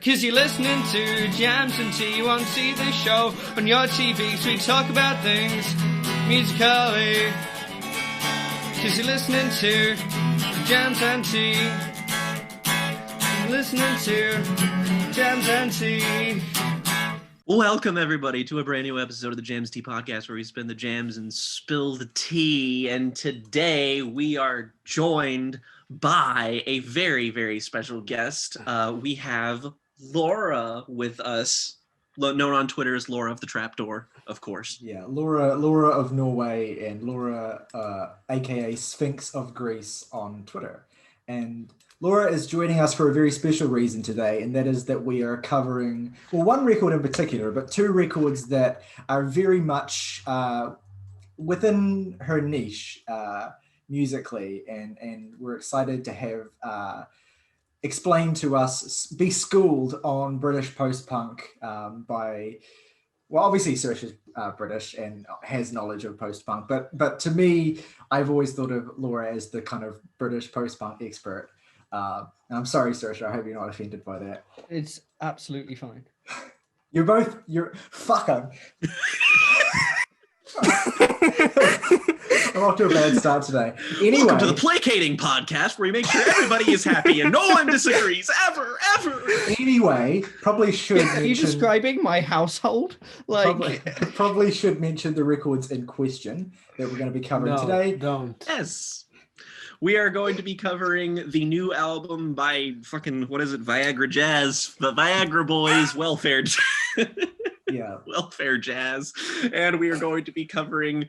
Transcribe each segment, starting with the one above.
Cause you're listening to Jams and Tea, you won't see the show on your TV, so we talk about things musically. Cause you're listening to Jams and Tea, you're listening to Jams and Tea. Welcome everybody to a brand new episode of the Jams Tea Podcast, where we spin the jams and spill the tea. And today we are joined by a very, very special guest. We have Laura with us, known on Twitter as Laura of the Trapdoor, of course. Yeah, Laura of Norway and Laura, aka Sphinx of Greece on Twitter. And Laura is joining us for a very special reason today, and that is that we are covering, well, one record in particular, but two records that are very much within her niche musically, and we're excited to have explained to us, be schooled on British post-punk by, well, obviously Saoirse is British and has knowledge of post-punk, but to me, I've always thought of Laura as the kind of British post-punk expert. And I'm sorry, Saoirse, I hope you're not offended by that. It's absolutely fine. You're fuck 'em. I'm off to a bad start today. Anyway, welcome to the Placating Podcast, where we make sure everybody is happy and no one disagrees, ever. Anyway, probably should Are you describing my household? Probably should mention the records in question that we're going to be covering today. Don't. Yes. We are going to be covering the new album by Viagra Jazz, the Viagra Boys, Wellfare. Yeah. Wellfare Jazz. And we are going to be covering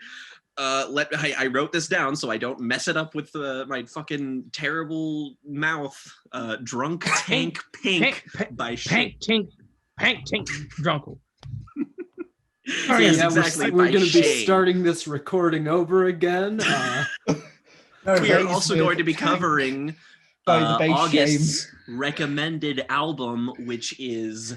I wrote this down so I don't mess it up with my fucking terrible mouth. Drunk Tank Pink by Pank Tink Drunkle. Yes, exactly. We're going to be starting this recording over again. We are also going to be covering August's recommended album, which is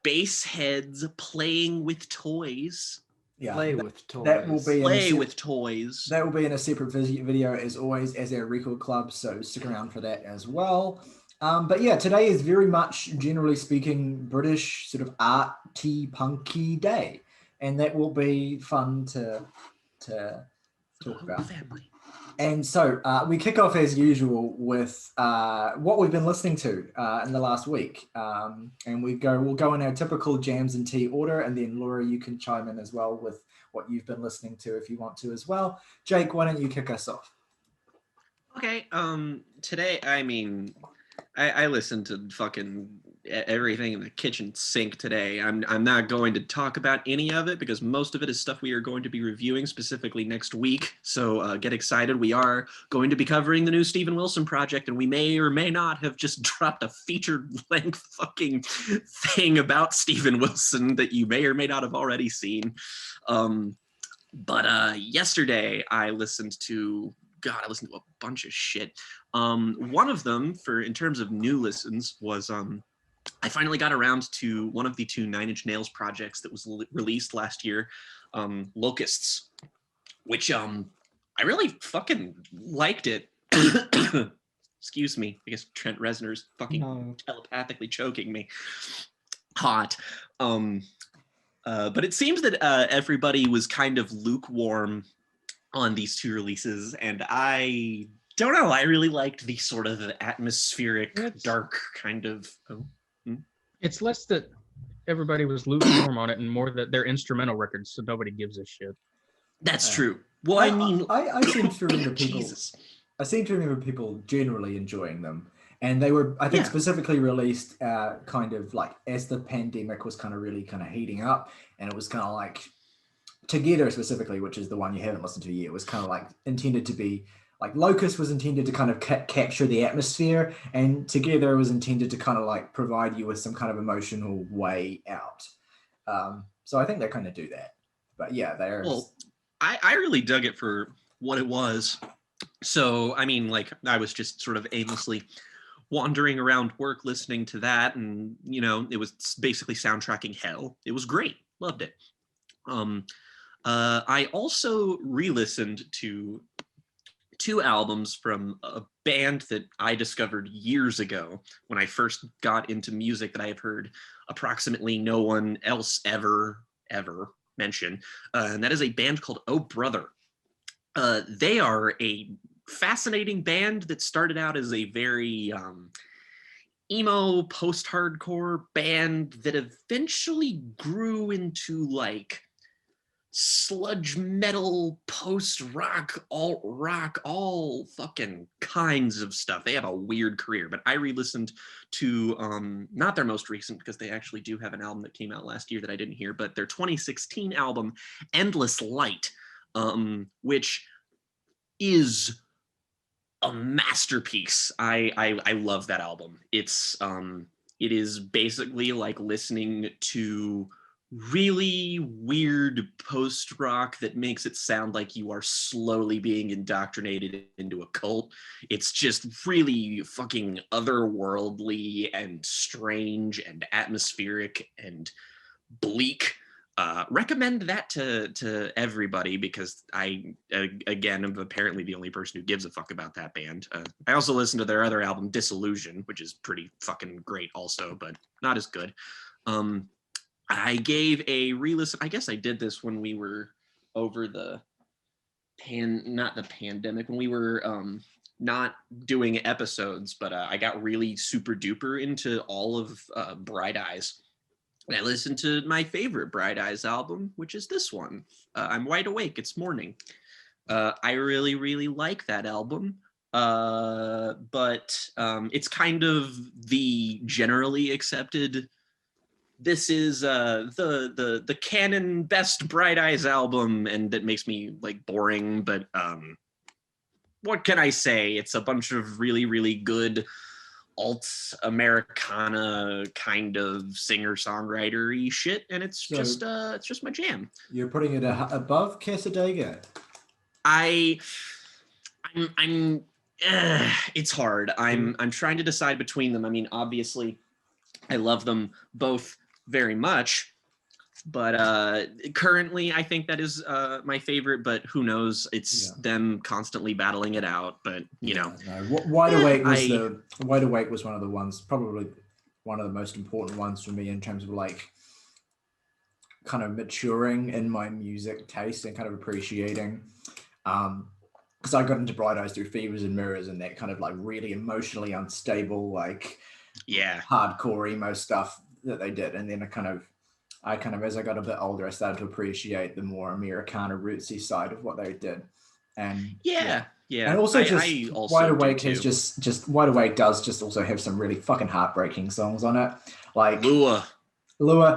Bassheads Playing with Toys. Yeah, Play with toys. That will be with toys. That will be in a separate video as always, as our record club. So stick around for that as well. But yeah, today is very much, generally speaking, British sort of arty punky day, and that will be fun to talk about. Family. And so we kick off as usual with what we've been listening to in the last week. And we'll go in our typical jams and tea order, and then Laura, you can chime in as well with what you've been listening to if you want to as well. Jake, why don't you kick us off? Okay. Today, I listened to fucking everything in the kitchen sink today. I'm not going to talk about any of it because most of it is stuff we are going to be reviewing specifically next week. So get excited. We are going to be covering the new Steven Wilson project, and we may or may not have just dropped a feature-length fucking thing about Steven Wilson that you may or may not have already seen. But yesterday I listened to a bunch of shit. One of them, in terms of new listens, was I finally got around to one of the two Nine Inch Nails projects that was released last year, Locusts, which I really fucking liked it. Excuse me, I guess Trent Reznor's fucking telepathically choking me. Hot. But it seems that everybody was kind of lukewarm on these two releases, and I don't know, I really liked the sort of atmospheric, dark kind of... It's less that everybody was lukewarm on it and more that they're instrumental records, so nobody gives a shit. That's true. Well, I seem to remember people... Jesus. I seem to remember people generally enjoying them. And they were, I think, specifically released kind of like as the pandemic was kind of really kind of heating up, and it was kind of like Together specifically, which is the one you haven't listened to yet, was kind of like intended to be like Locust was intended to kind of capture the atmosphere, and Together was intended to kind of like provide you with some kind of emotional way out. So I think they kind of do that. But yeah, they're... Well, I really dug it for what it was. So, I mean, like, I was just sort of aimlessly wandering around work listening to that, and, you know, it was basically soundtracking hell. It was great. Loved it. I also re-listened to two albums from a band that I discovered years ago when I first got into music that I have heard approximately no one else ever mention, and that is a band called Oh Brother. They are a fascinating band that started out as a very emo post-hardcore band that eventually grew into like sludge metal, post-rock, alt-rock, all fucking kinds of stuff. They have a weird career, but I re-listened to not their most recent, because they actually do have an album that came out last year that I didn't hear, but their 2016 album Endless Light, which is a masterpiece. I love that album. It is basically like listening to really weird post-rock that makes it sound like you are slowly being indoctrinated into a cult. It's just really fucking otherworldly and strange and atmospheric and bleak. Recommend that to everybody, because I again am apparently the only person who gives a fuck about that band. I also listened to their other album Disillusion, which is pretty fucking great also, but not as good. I gave a re-listen. I guess I did this when we were over the not the pandemic, when we were not doing episodes, but I got really super duper into all of Bright Eyes. And I listened to my favorite Bright Eyes album, which is this one. I'm Wide Awake, It's Morning. I really, really like that album. But it's kind of the generally accepted, this is the canon best Bright Eyes album, and that makes me like boring, but what can I say? It's a bunch of really, really good alt Americana kind of singer-songwriter-y shit, and it's just my jam. You're putting it above Casadega. I'm it's hard. I'm trying to decide between them. I mean, obviously I love them both very much, but currently I think that is my favorite, but who knows? It's them constantly battling it out, but you know. No. Wide Awake was one of the ones, probably one of the most important ones for me in terms of like kind of maturing in my music taste and kind of appreciating, because I got into Bright Eyes through Fevers and Mirrors and that kind of like really emotionally unstable, like hardcore emo stuff that they did. And then I kind of, as I got a bit older, I started to appreciate the more Americana rootsy side of what they did. And and also Wide Awake has just Wide Awake does just also have some really fucking heartbreaking songs on it, like Lure,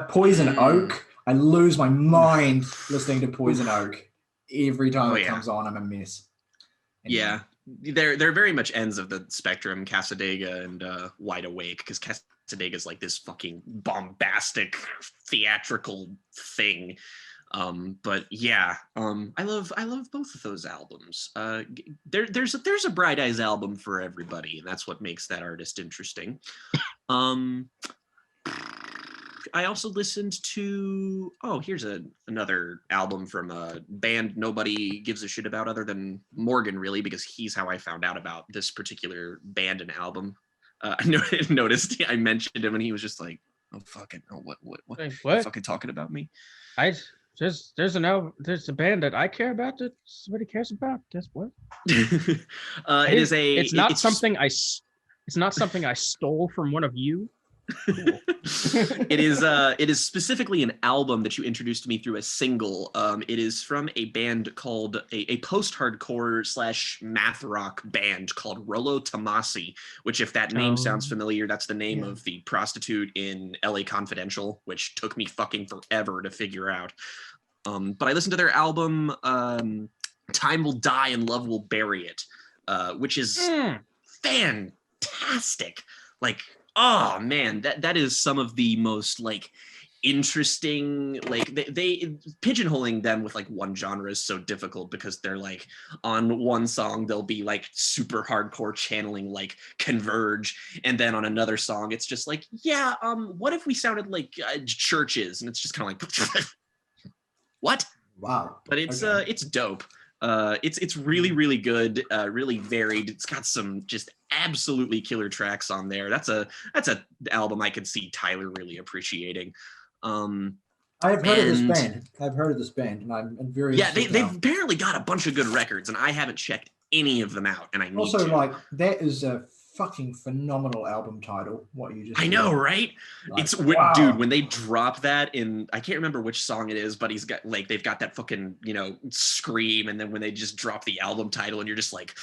Poison Oak. I lose my mind listening to Poison Oak every time it comes on. I'm a mess. Anyway. They're very much ends of the spectrum, Casadega and Wide Awake, because Casadega is like this fucking bombastic theatrical thing. But I love both of those albums. There's a Bright Eyes album for everybody, and that's what makes that artist interesting. I also listened to, here's another album from a band nobody gives a shit about other than Morgan, really, because he's how I found out about this particular band and album. I noticed I mentioned him and he was just like, what fucking talking about me? There's a band that I care about that somebody cares about. Guess what? It's not something I stole from one of you. Cool. It is specifically an album that you introduced to me through a single. It is from a band called a post-hardcore / math rock band called Rollo Tomasi, which, if that name sounds familiar, that's the name of the prostitute in LA Confidential, which took me fucking forever to figure out. But I listened to their album Time Will Die and Love Will Bury It, which is fantastic. Like, oh man, that is some of the most like interesting, like they pigeonholing them with like one genre is so difficult, because they're like on one song they'll be like super hardcore channeling like Converge, and then on another song it's just like what if we sounded like Churches, and it's just kind of like what? Wow. But it's dope. It's really, really good, really varied. It's got some just absolutely killer tracks on there. That's a album I could see Tyler really appreciating. I've heard of this band. And I'm very interested they've apparently got a bunch of good records, and I haven't checked any of them out, and I need also, to. like, that is a fucking phenomenal album title. What you just I know, right? Like, It's wow. dude, when they drop that in, I can't remember which song it is, but he's got like they've got that fucking scream, and then when they just drop the album title, and you're just like,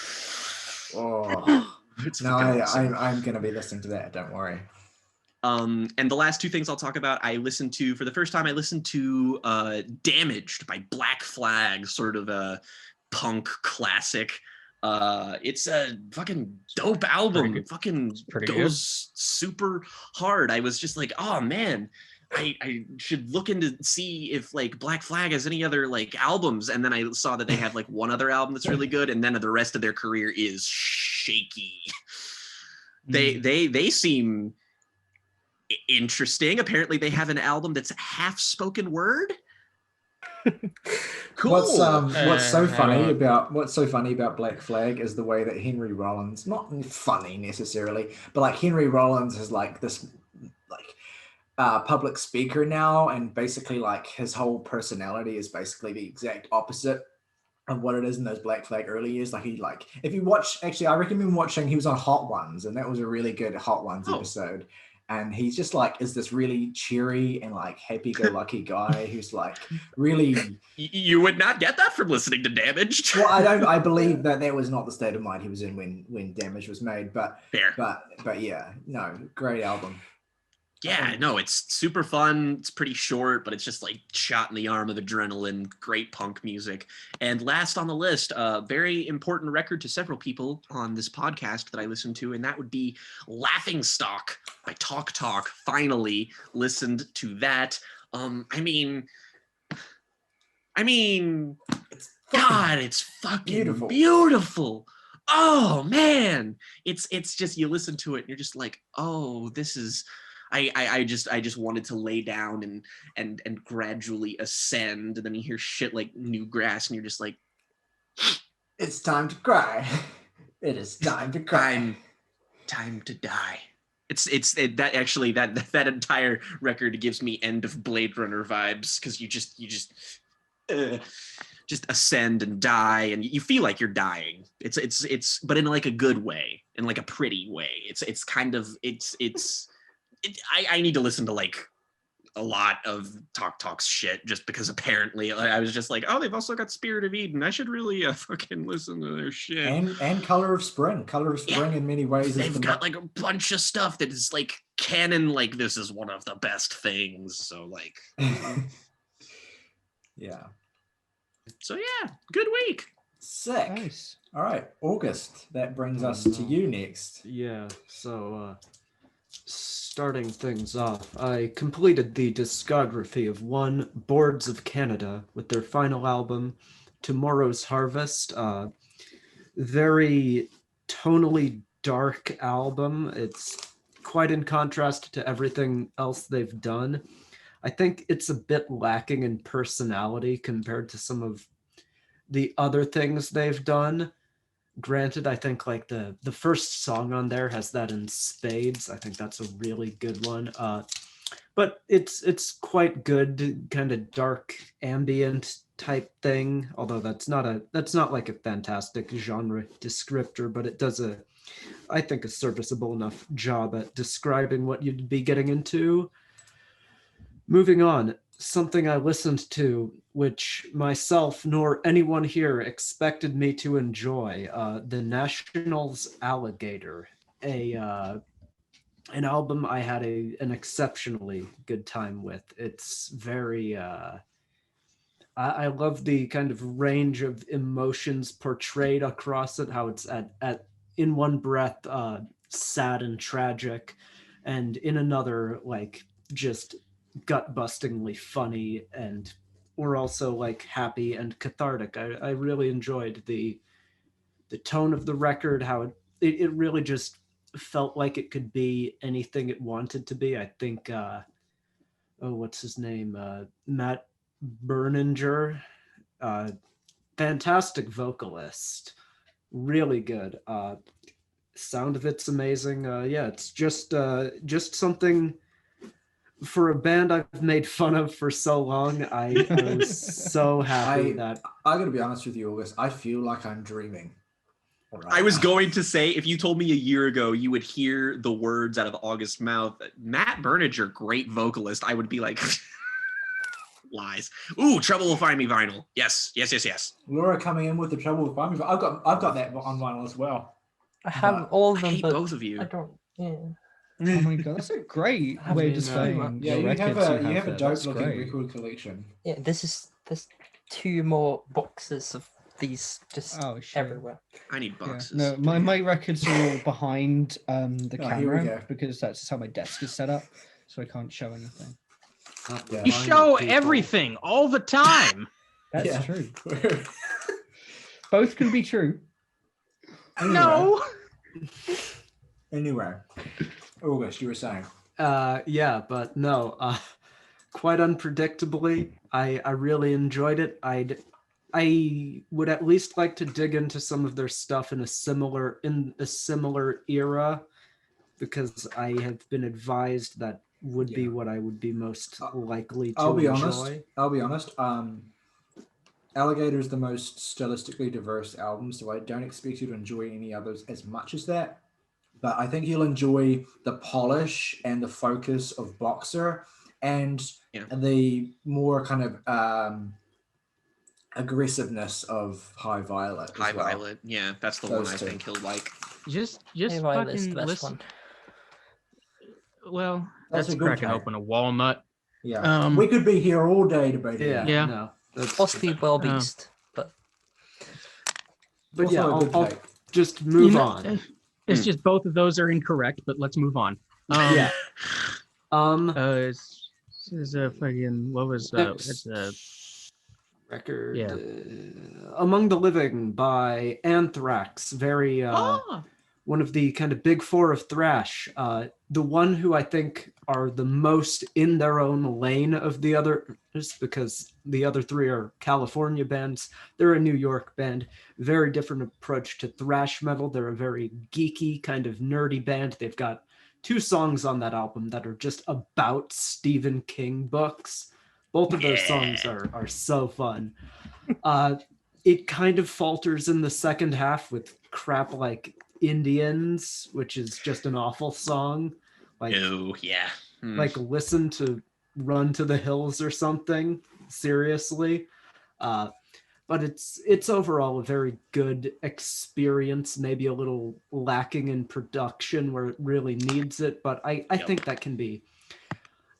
oh, it's no, awesome. I'm gonna be listening to that. Don't worry. And the last two things I'll talk about, I listened to for the first time. I listened to "Damaged" by Black Flag, sort of a punk classic. It's a fucking dope album. Fucking goes super hard. I was just like, oh man, I should look into see if like Black Flag has any other like albums. And then I saw that they have like one other album that's really good, and then the rest of their career is shaky. They seem interesting. Apparently they have an album that's half spoken word. Cool. What's so funny about Black Flag is the way that Henry Rollins, not funny necessarily, but like Henry Rollins is like this like public speaker now, and basically like his whole personality is basically the exact opposite of what it is in those Black Flag early years. Like if you watch, actually I recommend watching, he was on Hot Ones, and that was a really good Hot Ones episode. And he's just like is this really cheery and like happy-go-lucky guy who's like really. You would not get that from listening to Damaged. Well, I believe that was not the state of mind he was in when Damage was made. But fair. But yeah, no, great album. Yeah, no, it's super fun. It's pretty short, but it's just like shot in the arm of adrenaline. Great punk music. And last on the list, a very important record to several people on this podcast that I listen to, and that would be Laughing Stock by Talk Talk. Finally listened to that. I mean, God, it's fucking beautiful. Oh man, it's just you listen to it and you're just like, oh, this is. I just wanted to lay down and gradually ascend, and then you hear shit like New Grass, and you're just like, it's time to cry. It is time to cry. Time to die. That entire record gives me end of Blade Runner vibes, because you just ascend and die, and you feel like you're dying. It's but in like a good way, in like a pretty way. It's kind of I need to listen to like a lot of Talk Talk's shit, just because apparently I was just like, oh, they've also got Spirit of Eden. I should really fucking listen to their shit. And Color of Spring. Color of Spring in many ways. They've got like a bunch of stuff that is like canon, like this is one of the best things. So like, yeah. So yeah, good week. Sick. Nice. All right, August. That brings us to you next. Yeah. So starting things off, I completed the discography of Boards of Canada with their final album, Tomorrow's Harvest. Very tonally dark album. It's quite in contrast to everything else they've done. I think it's a bit lacking in personality compared to some of the other things they've done. Granted, I think like the first song on there has that in spades. I think that's a really good one. But it's quite good, kind of dark ambient type thing. Although that's not like a fantastic genre descriptor, but it does I think a serviceable enough job at describing what you'd be getting into. Moving on, something I listened to, which myself nor anyone here expected me to enjoy, The National's Alligator, an album I had an exceptionally good time with. It's very, I love the kind of range of emotions portrayed across it, how it's at in one breath sad and tragic, and in another like just gut-bustingly funny, and or also like happy and cathartic. I really enjoyed the tone of the record, how it really just felt like it could be anything it wanted to be. I think what's his name, Matt Berninger, fantastic vocalist, really good. Sound of it's amazing. Yeah, it's just something for a band I've made fun of for so long. I was so happy that I gotta be honest with you, August. I feel like I'm dreaming. Right I was now. going to say, if you told me a year ago you would hear the words out of August's mouth, Matt Berninger, great vocalist, I would be like, lies. Ooh, Trouble Will Find Me vinyl. Yes. Laura coming in with the Trouble with Find Me. I've got that on vinyl as well. I have all of I them, hate but both of you. I don't. Yeah. Oh my god, that's a great I way of mean, displaying Yeah, your you have records. a there. dope That's looking great. record collection. Yeah, there's 2 more boxes of these just Oh shit. everywhere. I need Yeah. boxes. No, my records are all behind the Oh, here we camera go. because that's just how my desk is set up, so I can't show anything. Yeah. You vinyl show people. everything all the time. That's Yeah. true. Both can be true. No. Anyway, August, you were saying. Yeah, but no, quite unpredictably, I really enjoyed it. I would at least like to dig into some of their stuff in a similar era, because I have been advised that would be Yeah. what I would be most likely to I'll be enjoy. honest. Alligator is the most stylistically diverse album, so I don't expect you to enjoy any others as much as that. But I think you'll enjoy the polish and the focus of Boxer and the more kind of aggressiveness of High Violet. High Violet. Yeah, that's the Those one I two. think he'll like. Just Hey, Violet's fucking the best listen. one. Well, That's that's a good cracking tape. open a walnut. Yeah. We could be here all day debating. Yeah, that. Yeah. no, that's, Possibly Well Beast, but but Also yeah, a good I'll tape. just move You know, on. It's just both of those are incorrect, but let's move on. Yeah. This is a fucking what was it's a record. Yeah. Among the Living by Anthrax. Very one of the kind of big four of thrash. The one who I think are the most in their own lane of the others, because the other 3 are California bands. They're a New York band. Very different approach to thrash metal. They're a very geeky, kind of nerdy band. They've got 2 songs on that album that are just about Stephen King books. Both of those songs are so fun. It kind of falters in the second half with crap like Indians, which is just an awful song. Like, Oh, yeah. like listen to Run to the Hills or something. Seriously. But it's overall a very good experience, maybe a little lacking in production where it really needs it, but I think that can be,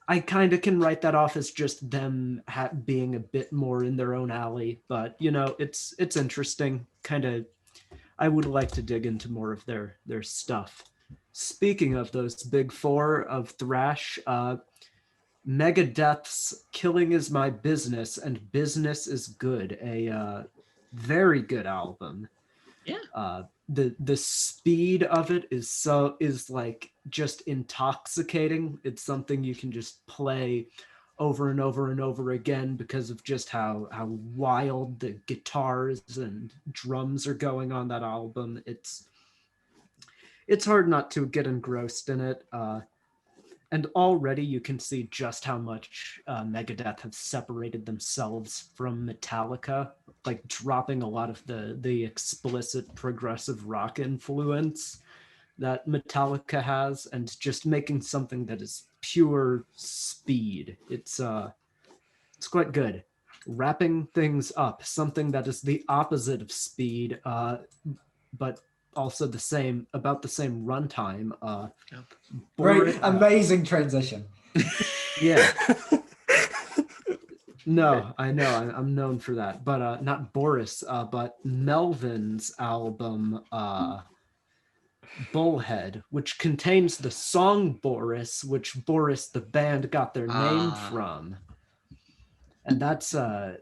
I kind of can write that off as just them being a bit more in their own alley, but you know, it's interesting. Kind of, I would like to dig into more of their stuff. Speaking of those big 4 of thrash, Megadeth's Killing Is My Business and Business Is Good, a very good album. Yeah. The speed of it is like just intoxicating. It's something you can just play over and over and over again because of just how wild the guitars and drums are going on that album. It's hard not to get engrossed in it. And already you can see just how much Megadeth have separated themselves from Metallica, like dropping a lot of the explicit progressive rock influence that Metallica has and just making something that is pure speed. It's quite good. Wrapping things up, something that is the opposite of speed, but also about the same runtime. Great, amazing transition. Yeah. No, I know. I'm known for that. But not Boris, but Melvin's album, Bullhead, which contains the song Boris, which Boris the band got their name from. And that's that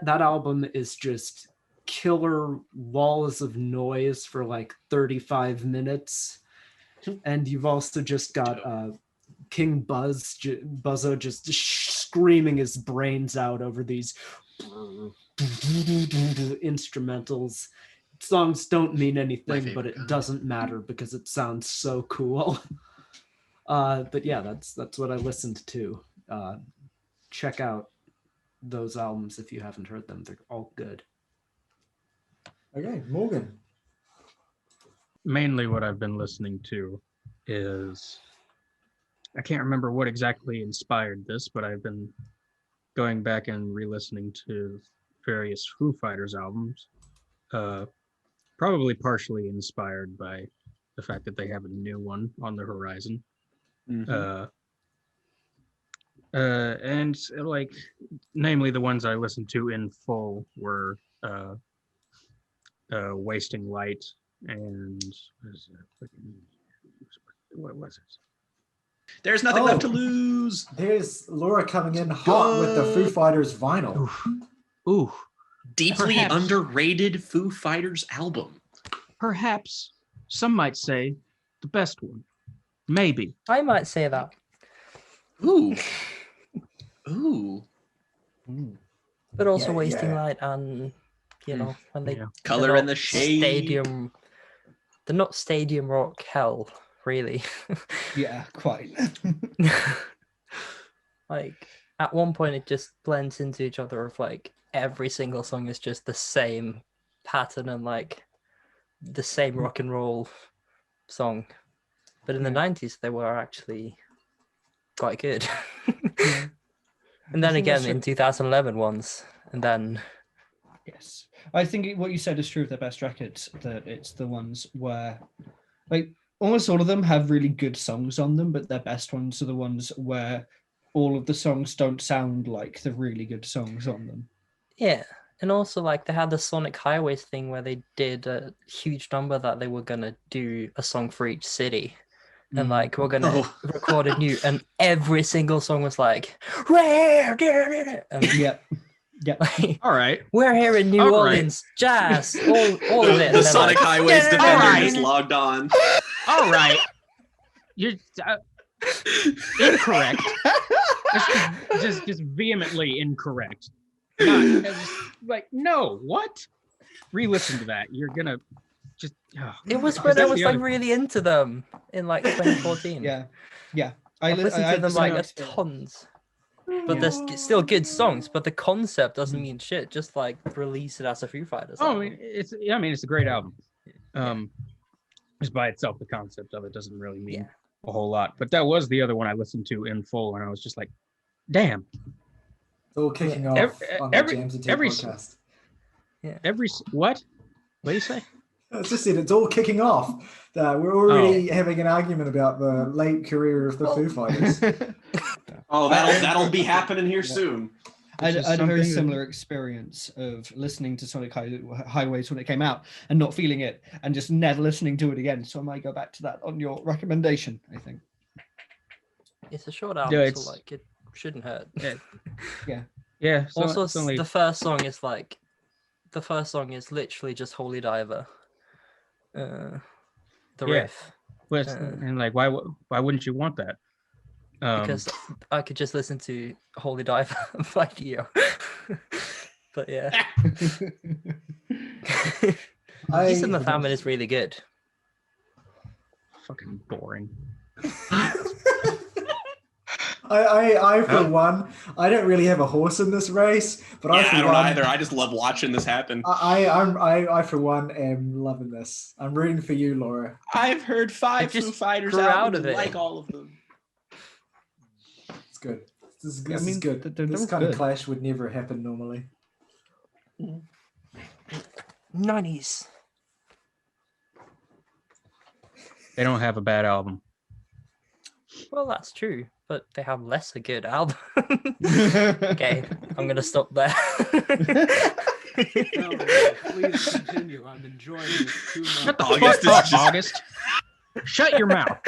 album is just killer walls of noise for like 35 minutes. And you've also just got King Buzzo just screaming his brains out over these instrumentals. Songs don't mean anything, favorite but it kind. doesn't matter because it sounds so cool. But yeah, that's what I listened to. Check out those albums if you haven't heard them. They're all good. Okay, Morgan. Mainly what I've been listening to is, I can't remember what exactly inspired this, but I've been going back and re-listening to various Foo Fighters albums. Probably partially inspired by the fact that they have a new one on the horizon. Mhm. And like, namely the ones I listened to in full were Wasting Light and what was it? There's nothing Oh. left to lose. There's Laura coming in hot with the Foo Good. Fighters vinyl. Oof. Ooh, Deeply Perhaps. underrated Foo Fighters album. perhaps some might say the best one. Maybe. I might say that. Ooh. Ooh. But also Yeah, Wasting yeah. Light and, you know, when they... Yeah. Color they're in not the Shade. Stadium... They're not stadium rock hell, really. Yeah, quite. Like, at one point it just blends into each other of, like, every single song is just the same pattern and, like, the same rock and roll song. But in the 90s, they were actually quite good. And then I think again, that's in 2011 ones, and then... Yes, I think what you said is true of their best records. That it's the ones where, like, almost all of them have really good songs on them, but their best ones are the ones where all of the songs don't sound like the really good songs on them. Yeah, and also like they had the Sonic Highways thing where they did a huge number that they were gonna do a song for each city, and like we're gonna Oh. record a new, and every single song was like, and, Yeah, yeah. like, All right. we're here in New All right. Orleans, jazz, all of it. The and then, Sonic like, Highways Defender Alright. just logged on. All right. You're incorrect. Just vehemently incorrect. Like, no, what? Re-listen to that. You're gonna just. It was Because when I that's was the like other- really into them in like 2014. Yeah, yeah. I've listened I to them the like same a experience. tons. But there's still good songs, but the concept doesn't mean shit. Just like release it as a Foo Fighters Oh, I album. mean, it's a great album. Just by itself, the concept of it doesn't really mean a whole lot. But that was the other one I listened to in full, and I was just like, damn. It's all kicking off on the Jams and Tea podcast. What? What do you say? I just said it's all kicking off. We're already having an argument about the late career of the Foo Fighters. Oh, that'll be happening here soon. I had a very something that- similar experience of listening to Sonic Highways when it came out and not feeling it and just never listening to it again. So I might go back to that on your recommendation, I think. It's a short album, Yeah, so like it shouldn't hurt. Yeah. So Also, it's only, the first song is literally just Holy Diver. The riff, and like, why wouldn't you want that? because I could just listen to Holy Diver by Dio. But yeah, He's in the Famine is really good. fucking boring. I for one, I don't really have a horse in this race, but Yeah, I for I don't one, either. I just love watching this happen. I for one am loving this. I'm rooting for you, Laura. I've heard 5 just Foo Fighters grew out albums of and it. like all of them. It's good. This I is mean, good. they're This all kind of good. clash would never happen normally. 90s. They don't have a bad album. Well, that's true, but they have lesser good albums. Okay, I'm gonna stop there. No, please continue. I'm enjoying this too much. Shut the August fuck up, is just- August. Shut your mouth.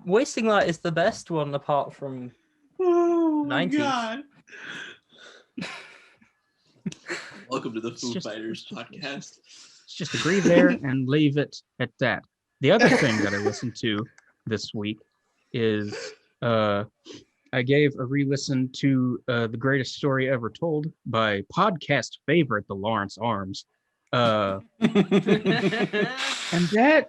Wasting Light is the best one apart from Oh my 90s. god. Welcome to the It's Foo just- Fighters podcast. Let's just agree there and leave it at that. The other thing that I listened to this week is I I gave a re-listen to The Greatest Story Ever Told by podcast favorite, The Lawrence Arms. And that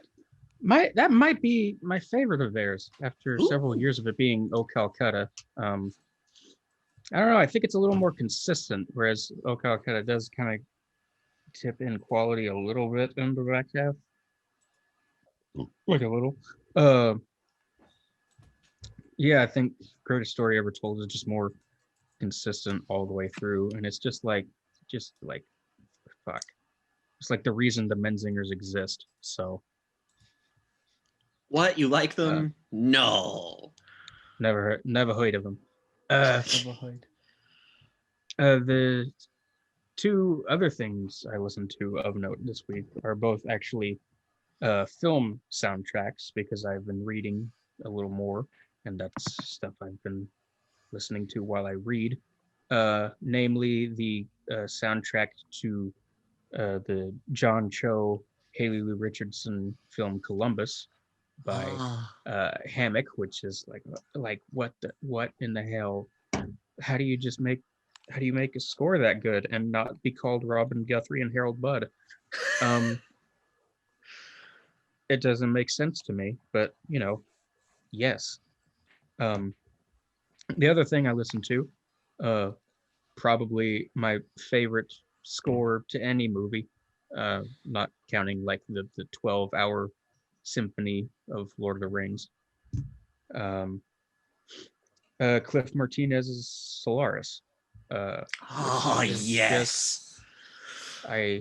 might be my favorite of theirs after several years of it being Oh Calcutta. I don't know. I think it's a little more consistent, whereas Oh Calcutta does kind of tip in quality a little bit in the back half. Like a little. Yeah, I think Greatest Story Ever Told is just more consistent all the way through. And it's just like, fuck. It's like the reason the Menzingers exist. So. What? You like them? No. Never heard of them. Never heard. The two other things I listened to of note this week are both actually film soundtracks, because I've been reading a little more, and that's stuff I've been listening to while I read. Namely, the soundtrack to the John Cho, Haley Lou Richardson film Columbus by Hammock, which is like what in the hell? How do you make a score that good and not be called Robin Guthrie and Harold Budd? It doesn't make sense to me, but yes. The other thing I listened to, probably my favorite score to any movie, not counting like the 12-hour symphony of Lord of the Rings. Cliff Martinez's Solaris. Yes. I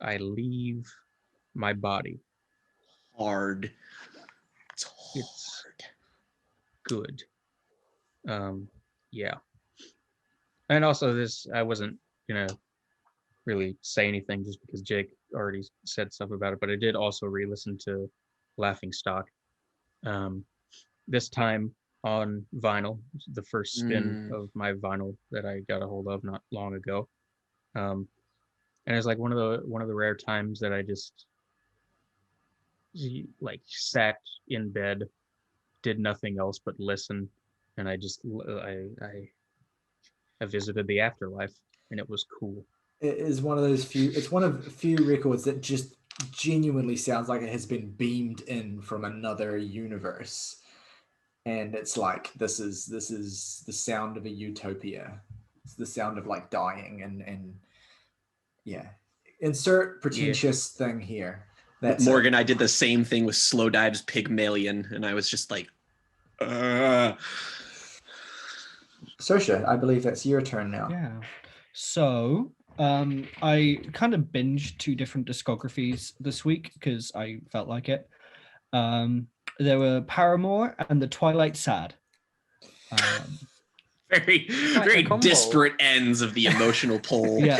leave my body. Hard. It's good. Yeah. And also this, I wasn't gonna really say anything just because Jake already said stuff about it, but I did also re-listen to Laughing Stock. This time on vinyl, the first spin of my vinyl that I got a hold of not long ago. And it's like one of the rare times that I just like sat in bed, did nothing else but listen, and I visited the afterlife, and it was cool. It is one of those few. It's one of few records that just genuinely sounds like it has been beamed in from another universe, and it's like this is the sound of a utopia. It's the sound of like dying and yeah. Insert pretentious thing here. That's Morgan, I did the same thing with Slow Dive's Pygmalion, and I was just like, Saoirse, I believe it's your turn now. Yeah. So I kind of binged two different discographies this week because I felt like it. There were Paramore and The Twilight Sad. very disparate ends of the emotional pole. Yeah.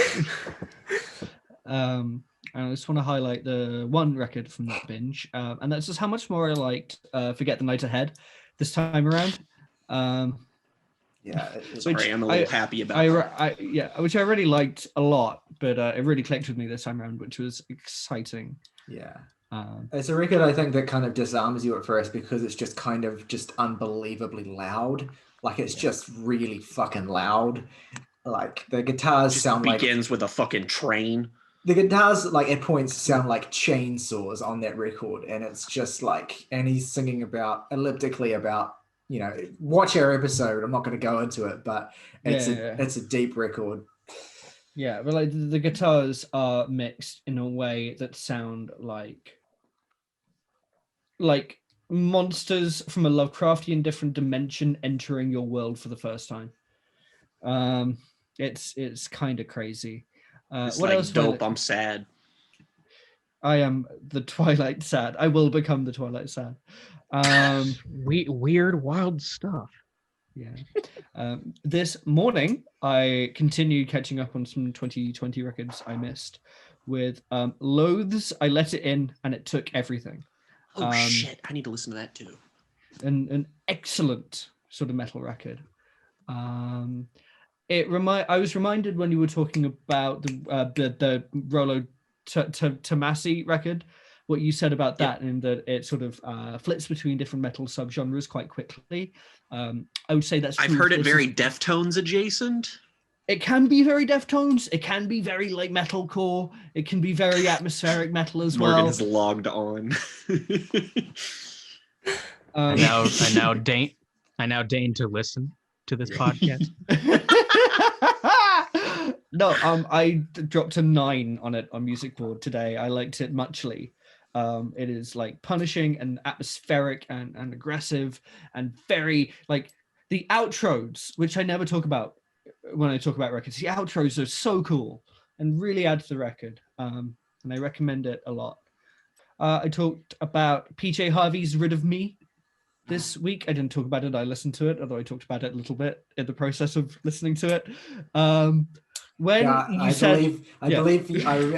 I just want to highlight the one record from that binge, and that's just how much more I liked Forget the Night Ahead this time around. Yeah, Sorry, I'm a little happy about that. Which I really liked a lot, but it really clicked with me this time around, which was exciting. Yeah. It's a record I think that kind of disarms you at first because it's just kind of just unbelievably loud. Like it's just really fucking loud. Like the guitars Just sound like begins with a fucking train. the guitars like at points sound like chainsaws on that record, and it's just like, and he's singing elliptically about, watch our episode. I'm not going to go into it, but it's a deep record. Yeah, but like the guitars are mixed in a way that sound like monsters from a Lovecraftian different dimension entering your world for the first time. It's kind of crazy. It's what like else? dope. I'm sad. I am the Twilight Sad. I will become the Twilight Sad. Weird, wild stuff. Yeah. This morning, I continued catching up on some 2020 records I missed with Loathes, I Let It In, and It Took Everything. Oh, shit. I need to listen to that too. An excellent sort of metal record. I was reminded when you were talking about the Rolo Tomasi record, what you said about that, and that it sort of flips between different metal subgenres quite quickly. I would say that's true. I've heard it very Deftones adjacent. It can be very Deftones. It can be very like metalcore. It can be very atmospheric metal as Morgan well. has logged on. I now deign to listen to this podcast. No, I dropped a 9 on it on Music Board today. I liked it muchly. It is like punishing and atmospheric and aggressive and very like the outros, which I never talk about when I talk about records. The outros are so cool and really add to the record. And I recommend it a lot. I talked about PJ Harvey's Rid of Me this week. I didn't talk about it. I listened to it, although I talked about it a little bit in the process of listening to it. I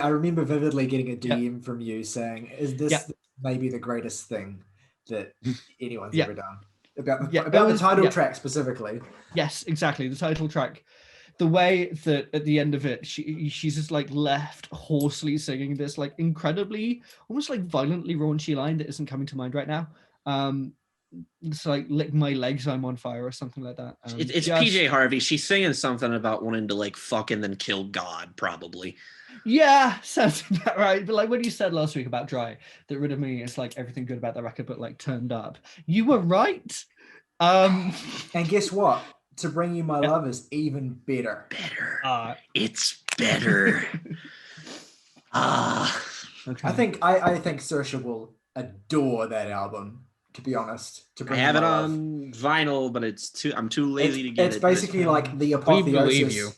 remember vividly getting a DM from you saying, "Is this maybe the greatest thing that anyone's ever done?" About the title track specifically. Yes, exactly. The title track. The way that at the end of it, she's just like left hoarsely singing this like incredibly, almost like violently raunchy line that isn't coming to mind right now. It's like lick my legs, I'm on fire, or something like that. It's just, PJ Harvey. She's singing something about wanting to like fuck and then kill God, probably. Yeah, sounds about right. But like what you said last week about Dry, that Rid of Me is like everything good about that record, but like turned up. You were right. And guess what? To Bring You My Love is even better. It's better. Okay. I think Saoirse will adore that album. To be honest, I have it on vinyl, but I'm too lazy to get it. It's basically like the apotheosis. We believe you.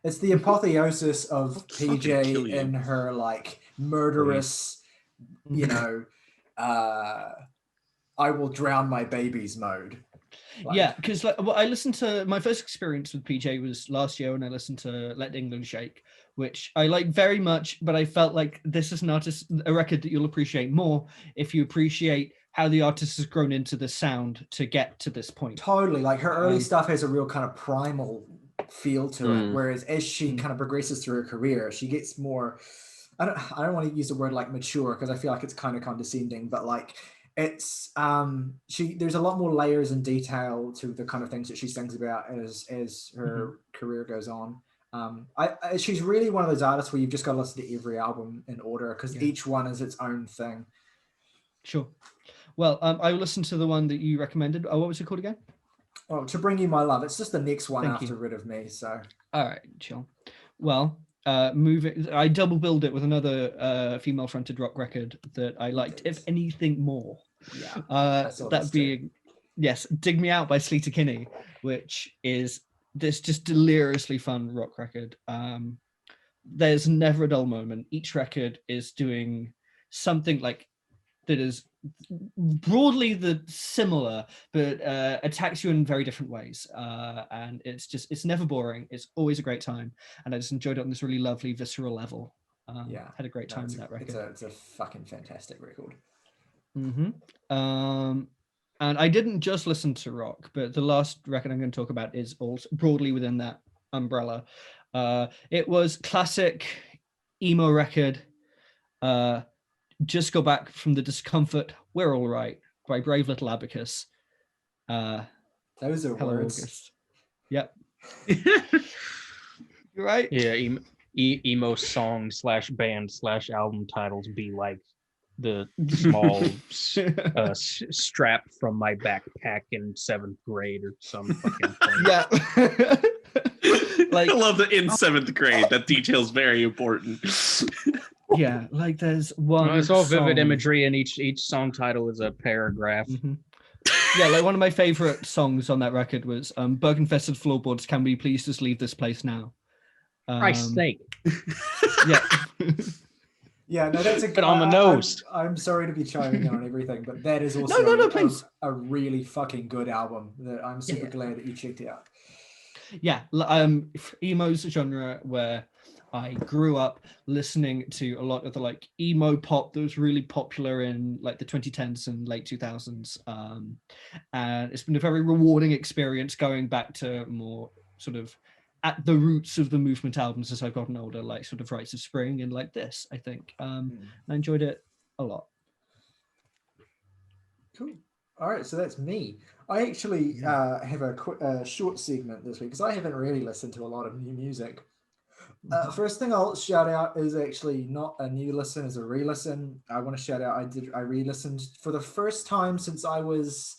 It's the apotheosis of PJ in her like murderous, I will drown my babies mode. Yeah, because I listened to my first experience with PJ was last year when I listened to Let England Shake, which I like very much, but I felt like this is not a record that you'll appreciate more if you appreciate how the artist has grown into the sound to get to this point. Totally, like her early stuff has a real kind of primal feel to it, whereas as she kind of progresses through her career, she gets more. I don't want to use the word like mature because I feel like it's kind of condescending, but like. It's there's a lot more layers and detail to the kind of things that she sings about as her career goes on. She's really one of those artists where you've just got to listen to every album in order because each one is its own thing. Sure. Well, I listened to the one that you recommended. What was it called again? Oh, To Bring You My Love. It's just the next one after Rid of Me. So. All right, chill. Well. Moving, I double billed it with another female-fronted rock record that I liked, if anything more. Yeah, that being, Dig Me Out by Sleater Kinney, which is this just deliriously fun rock record. There's never a dull moment. Each record is doing something like that is broadly similar, but attacks you in very different ways. And it's never boring. It's always a great time. And I just enjoyed it on this really lovely, visceral level. Had a great time with that record. It's a fucking fantastic record. Mm-hmm. And I didn't just listen to rock, but the last record I'm going to talk about is also broadly within that umbrella. It was classic emo record. Just Go Back from the Discomfort, We're All Right by Brave Little Abacus. Those are Hello, words. August. Yep. You're right. Yeah, emo song /band /album titles be like the small strap from my backpack in 7th grade or some fucking thing. Yeah. Like, I love that in 7th grade. That detail's very important. Yeah, like there's one. It's all vivid imagery, and each song title is a paragraph. Mm-hmm. Yeah, like one of my favorite songs on that record was "Berg-infested Floorboards, Can We Please Just Leave This Place Now?" Christ's sake. Yeah. Yeah, no, that's a bit on the nose. I'm sorry to be chiming in on everything, but that is also please. A really fucking good album that I'm super glad that you checked out. Yeah, emo's a genre where I grew up listening to a lot of the like emo pop that was really popular in like the 2010s and late 2000s. And it's been a very rewarding experience going back to more sort of at the roots of the movement albums as I've gotten older, like sort of Rites of Spring and like this, I think. I enjoyed it a lot. Cool. All right, so that's me. I actually have a short segment this week because I haven't really listened to a lot of new music. First thing I'll shout out is actually not a new listen, is a re-listen. I want to shout out, I re-listened for the first time since I was,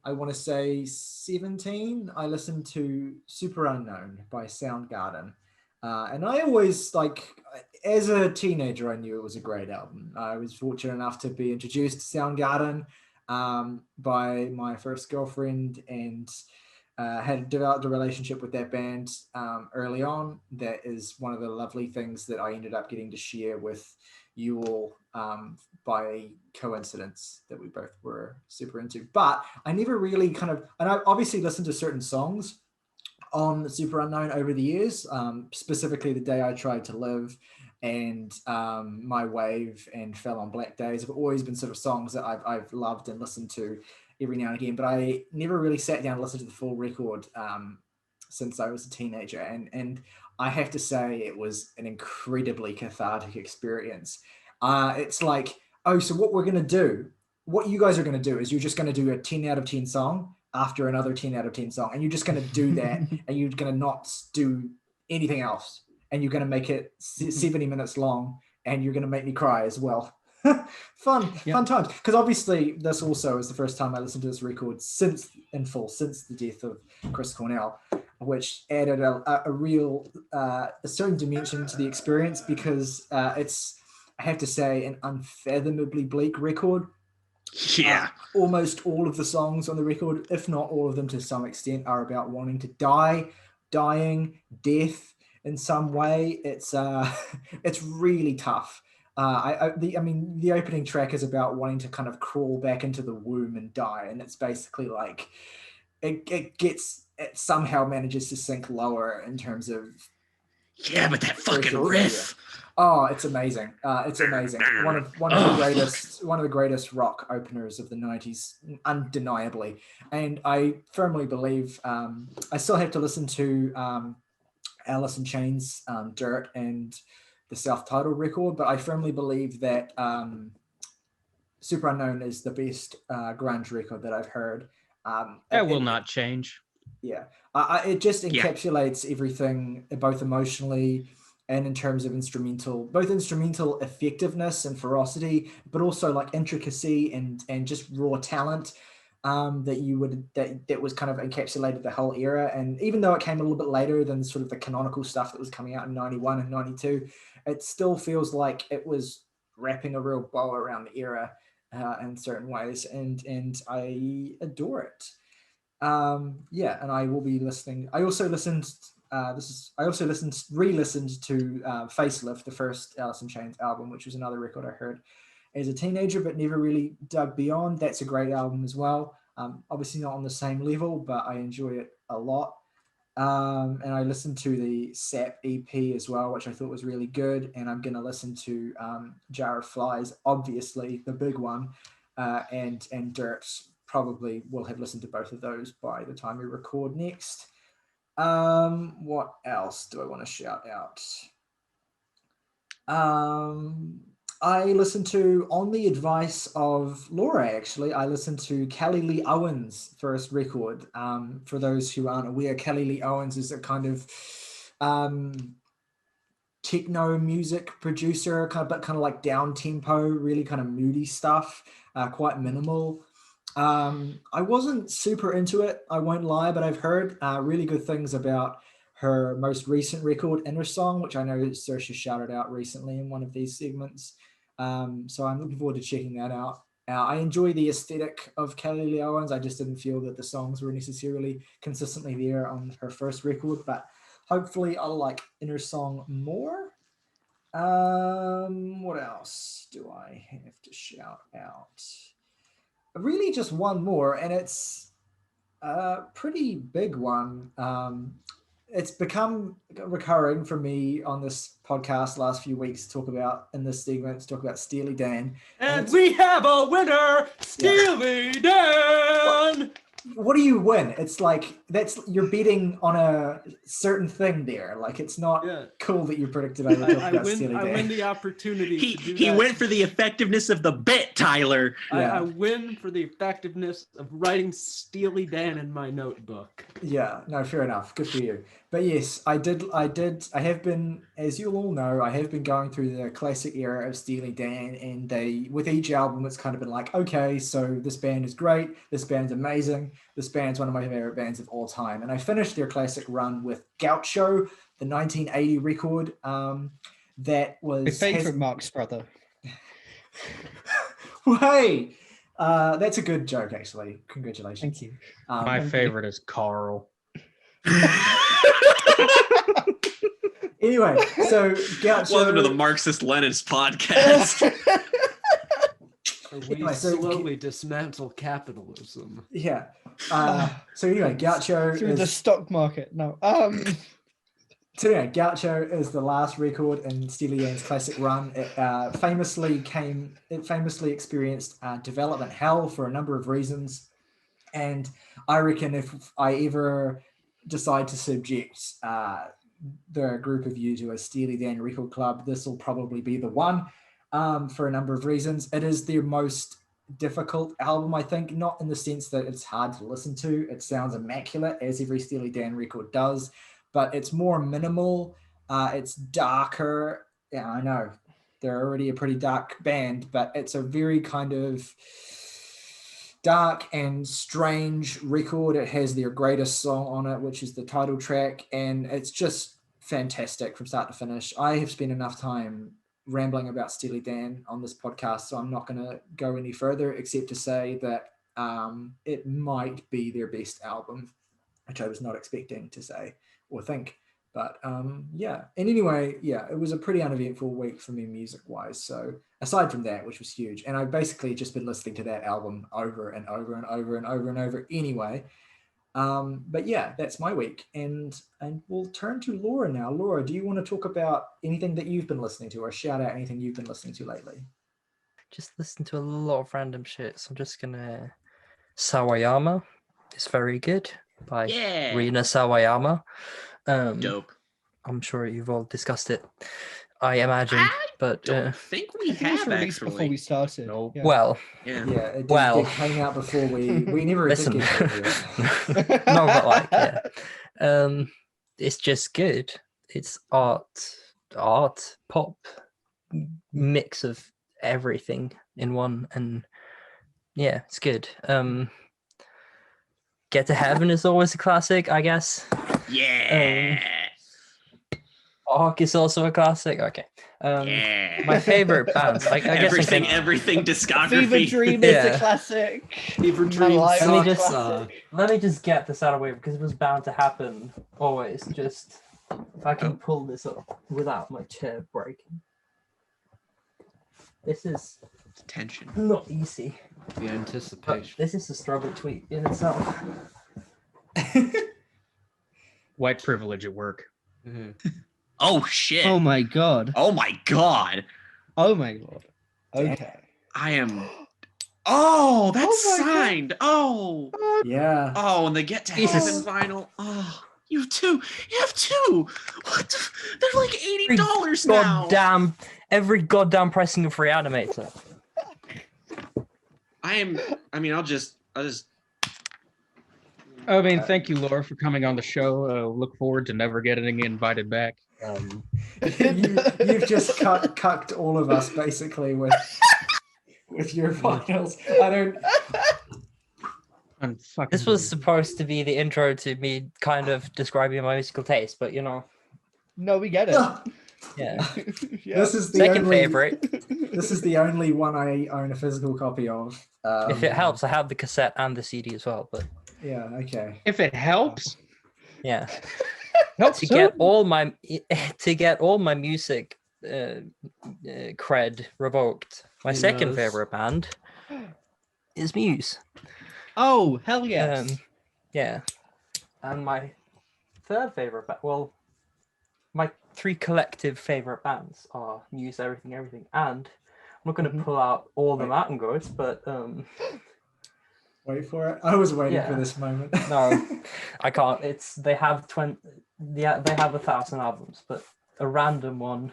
I want to say 17. I listened to Super Unknown by Soundgarden. And I always, like, as a teenager, I knew it was a great album. I was fortunate enough to be introduced to Soundgarden by my first girlfriend, and had developed a relationship with that band early on. That is one of the lovely things that I ended up getting to share with you all by coincidence, that we both were super into. But I never really kind of, and I obviously listened to certain songs on Super Unknown over the years, specifically The Day I Tried to Live and My Wave and Fell on Black Days have always been sort of songs that I've loved and listened to every now and again, but I never really sat down and listened to the full record since I was a teenager. And I have to say it was an incredibly cathartic experience. It's like, oh, so what you guys are going to do is you're just going to do a 10 out of 10 song after another 10 out of 10 song. And you're just going to do that and you're going to not do anything else. And you're going to make it 70 minutes long and you're going to make me cry as well. Fun times. Because obviously this also is the first time I listened to this record since the death of Chris Cornell, which added a real a certain dimension to the experience, because it's, I have to say, an unfathomably bleak record. Yeah. Almost all of the songs on the record, if not all of them to some extent, are about wanting to die, dying, death in some way. It's really tough. The opening track is about wanting to kind of crawl back into the womb and die, and it's basically like it somehow manages to sink lower in terms of but that fucking riff. Oh, it's amazing. It's amazing. One of the greatest rock openers of the 90s, undeniably. And I firmly believe I still have to listen to Alice in Chains' Dirt and the self-titled record, but I firmly believe that Super Unknown is the best grunge record that I've heard. That will not change. Yeah, it just encapsulates everything, both emotionally and in terms of instrumental effectiveness and ferocity, but also like intricacy and just raw talent that was kind of encapsulated the whole era. And even though it came a little bit later than sort of the canonical stuff that was coming out in 91 and 92, it still feels like it was wrapping a real bow around the era in certain ways, and I adore it. And I will be listening. I also re-listened to Facelift, the first Alice in Chains album, which was another record I heard as a teenager but never really dug beyond. That's a great album as well. Obviously not on the same level, but I enjoy it a lot. And I listened to the Sap EP as well, which I thought was really good. And I'm going to listen to Jar of Flies, obviously the big one, and Dirt. Probably will have listened to both of those by the time we record next. What else do I want to shout out? I listened to, on the advice of Laura, actually, I listened to Kelly Lee Owens' first record. For those who aren't aware, Kelly Lee Owens is a kind of techno music producer, but kind of like down tempo, really kind of moody stuff, quite minimal. I wasn't super into it, I won't lie, but I've heard really good things about her most recent record, Inner Song, which I know Saoirse shouted out recently in one of these segments. So I'm looking forward to checking that out. I enjoy the aesthetic of Kelly Lee Owens. I just didn't feel that the songs were necessarily consistently there on her first record, but hopefully I'll like Inner Song more. What else do I have to shout out? Really just one more, and it's a pretty big one. It's become recurring for me on this podcast last few weeks to talk about Steely Dan. And we have a winner, Steely Dan! what do you win? It's like you're betting on a certain thing there. Like it's not cool that you predicted I would talk about Steely Dan. I win the opportunity to do He that. went for the effectiveness of the bit, Tyler. I win for the effectiveness of writing Steely Dan in my notebook. Yeah, no, fair enough. Good for you. But yes, I have been, as you all know, I have been going through the classic era of Steely Dan, and with each album, it's kind of been like, okay, so this band is great, this band's amazing, this band's one of my favorite bands of all time. And I finished their classic run with Gaucho, the 1980 record. That was My favorite Marx brother. Hey, that's a good joke, actually. Congratulations. Thank you. My favorite is Carl. Anyway, so Gaucho. Welcome to the Marxist-Leninist podcast. We slowly dismantle capitalism. Yeah. So anyway, Gaucho Through the stock market. No. So anyway, Gaucho is the last record in Steely Dan's classic run. It famously experienced development hell for a number of reasons. And I reckon if I ever decide to subject the group of you to a Steely Dan record club, this will probably be the one for a number of reasons. It is their most difficult album, I think, not in the sense that it's hard to listen to. It sounds immaculate, as every Steely Dan record does, but it's more minimal. It's darker. Yeah, I know they're already a pretty dark band, but it's a very kind of dark and strange record. It has their greatest song on it, which is the title track, and it's just fantastic from start to finish. I have spent enough time rambling about Steely Dan on this podcast, so I'm not going to go any further except to say that it might be their best album, which I was not expecting to say or think. But yeah, and anyway, yeah, it was a pretty uneventful week for me music-wise. So aside from that, which was huge, and I've basically just been listening to that album over and over and over and over and over anyway. But yeah, that's my week, and we'll turn to Laura now. Laura, do you want to talk about anything that you've been listening to, or shout out anything you've been listening to lately? Just listen to a lot of random shit. So I'm just gonna Sawayama. It's very good by Rina Sawayama. Dope. I'm sure you've all discussed it, I imagine. But Don't think we have released before we actually. started. Nope. Yeah. well, Yeah, it Well. came out before we never listen. did get it. No, but like, yeah. It's just good. It's art, pop, mix of everything in one, and yeah, it's good. Get to Heaven is always a classic, I guess. Yeah. Ark is also a classic. Okay. Yeah. My favorite bands. I guess everything Fever discography. Dream is Yeah. a classic. Fever Dream Life Let me is a just- classic. Let me just get this out of the way because it was bound to happen always. Just if I can pull this up without my chair breaking. This is Tension. not easy. The But anticipation. this is a struggle tweet in itself. White privilege at work. Mhm. Oh shit. Oh my god. Oh my god. Oh my god. Okay. I am. Oh, that's Oh my God. signed. Oh. Yeah. Oh, and the Get to Jesus. Heaven vinyl. Oh, you have two. You have two. What? They're like $80 now. Goddamn! Every goddamn pressing of Reanimator. I'll just. I mean, thank you, Laura, for coming on the show. Look forward to never getting invited back. You've just cucked all of us basically with your finals. I don't. I'm fucking This was supposed to be the intro to me kind of describing my musical taste, but you know, No, we get it. yeah. Yeah. This is the Second only favorite. This is the only one I own a physical copy of. If it helps, I have the cassette and the CD as well. But Yeah. Okay. If it helps, yeah, helps to too. get all my music cred revoked, my He second knows. favorite band is Muse. Oh, hell yes. Yeah, and my third favorite well, my three collective favorite bands are Muse, Everything, and I'm not going to pull out all the Mountain Goats, but Wait for it. I was waiting for Yeah. this moment. No, I can't. They have 20. Yeah, they have 1,000 albums, but a random one.